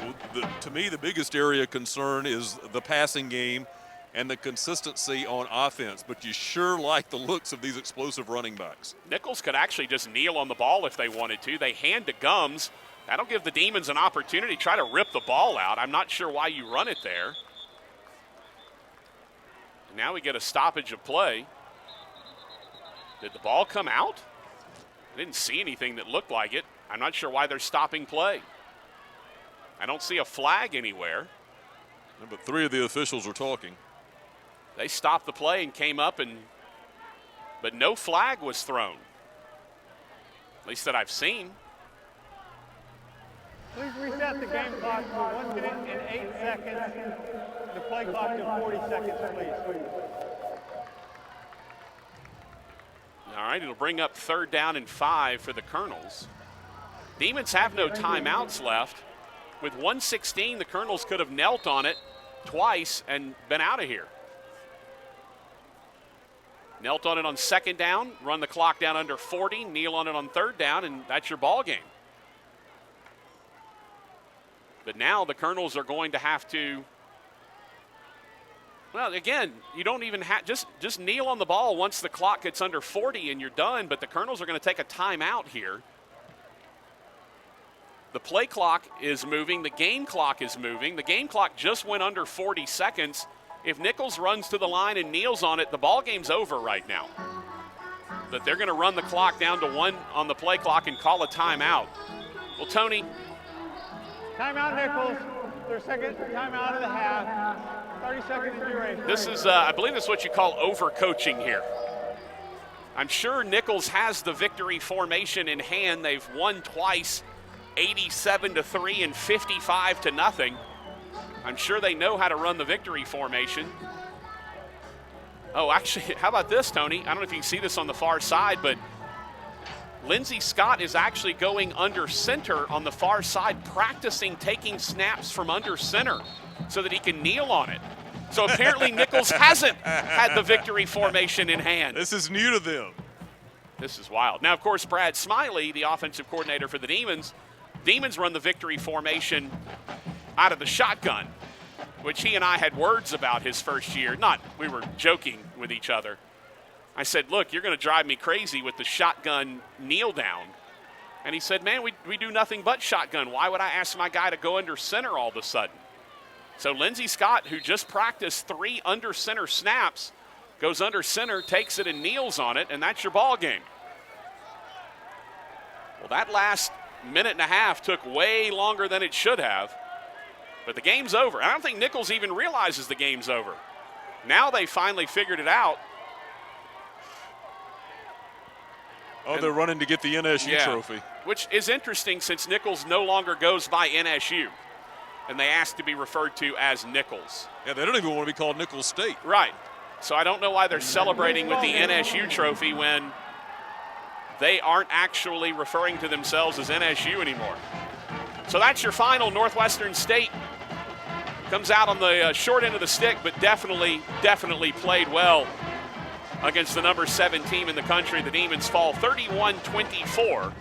to me, the biggest area of concern is the passing game and the consistency on offense, but you sure like the looks of these explosive running backs. Nicholls could actually just kneel on the ball if they wanted to. They hand to Gums. That'll give the Demons an opportunity to try to rip the ball out. I'm not sure why you run it there. Now we get a stoppage of play. Did the ball come out? I didn't see anything that looked like it. I'm not sure why they're stopping play. I don't see a flag anywhere. No, but three of the officials are talking. They stopped the play and came up, but no flag was thrown, at least that I've seen. Please reset the game clock to 1 minute and 8 seconds. The play clock to 40 seconds, please. All right, it'll bring up 3rd down and 5 for the Colonels. Demons have no timeouts left. With 1:16, the Colonels could have knelt on it twice and been out of here. Knelt on it on 2nd down, run the clock down under 40, kneel on it on 3rd down, and that's your ball game. But now the Colonels are going to have to, well, again, you don't even have, just kneel on the ball once the clock gets under 40 and you're done, but the Colonels are going to take a timeout here. The play clock is moving, the game clock is moving. The game clock just went under 40 seconds. If Nicholls runs to the line and kneels on it, the ball game's over right now. But they're going to run the clock down to 1 on the play clock and call a timeout. Well, Tony. Timeout, Nicholls. Their second timeout of the half. 30 seconds duration. This is, I believe this is what you call overcoaching here. I'm sure Nicholls has the victory formation in hand. They've won twice, 87-3 and 55-0. I'm sure they know how to run the victory formation. Oh, actually, how about this, Tony? I don't know if you can see this on the far side, but Lindsey Scott is actually going under center on the far side, practicing taking snaps from under center so that he can kneel on it. So apparently Nicholls hasn't had the victory formation in hand. This is new to them. This is wild. Now, of course, Brad Smiley, the offensive coordinator for the Demons run the victory formation out of the shotgun, which he and I had words about his first year. We were joking with each other. I said, look, you're going to drive me crazy with the shotgun kneel down. And he said, man, we do nothing but shotgun. Why would I ask my guy to go under center all of a sudden? So Lindsey Scott, who just practiced 3 under center snaps, goes under center, takes it and kneels on it, and that's your ball game. Well, that last minute and a half took way longer than it should have. But the game's over. I don't think Nicholls even realizes the game's over. Now they finally figured it out. Oh, they're running to get the NSU trophy. Which is interesting since Nicholls no longer goes by NSU. And they asked to be referred to as Nicholls. Yeah, they don't even want to be called Nicholls State. Right. So I don't know why they're celebrating with the NSU trophy when they aren't actually referring to themselves as NSU anymore. So that's your final. Northwestern State comes out on the short end of the stick, but definitely played well against the number 7 team in the country. The Demons fall 31-24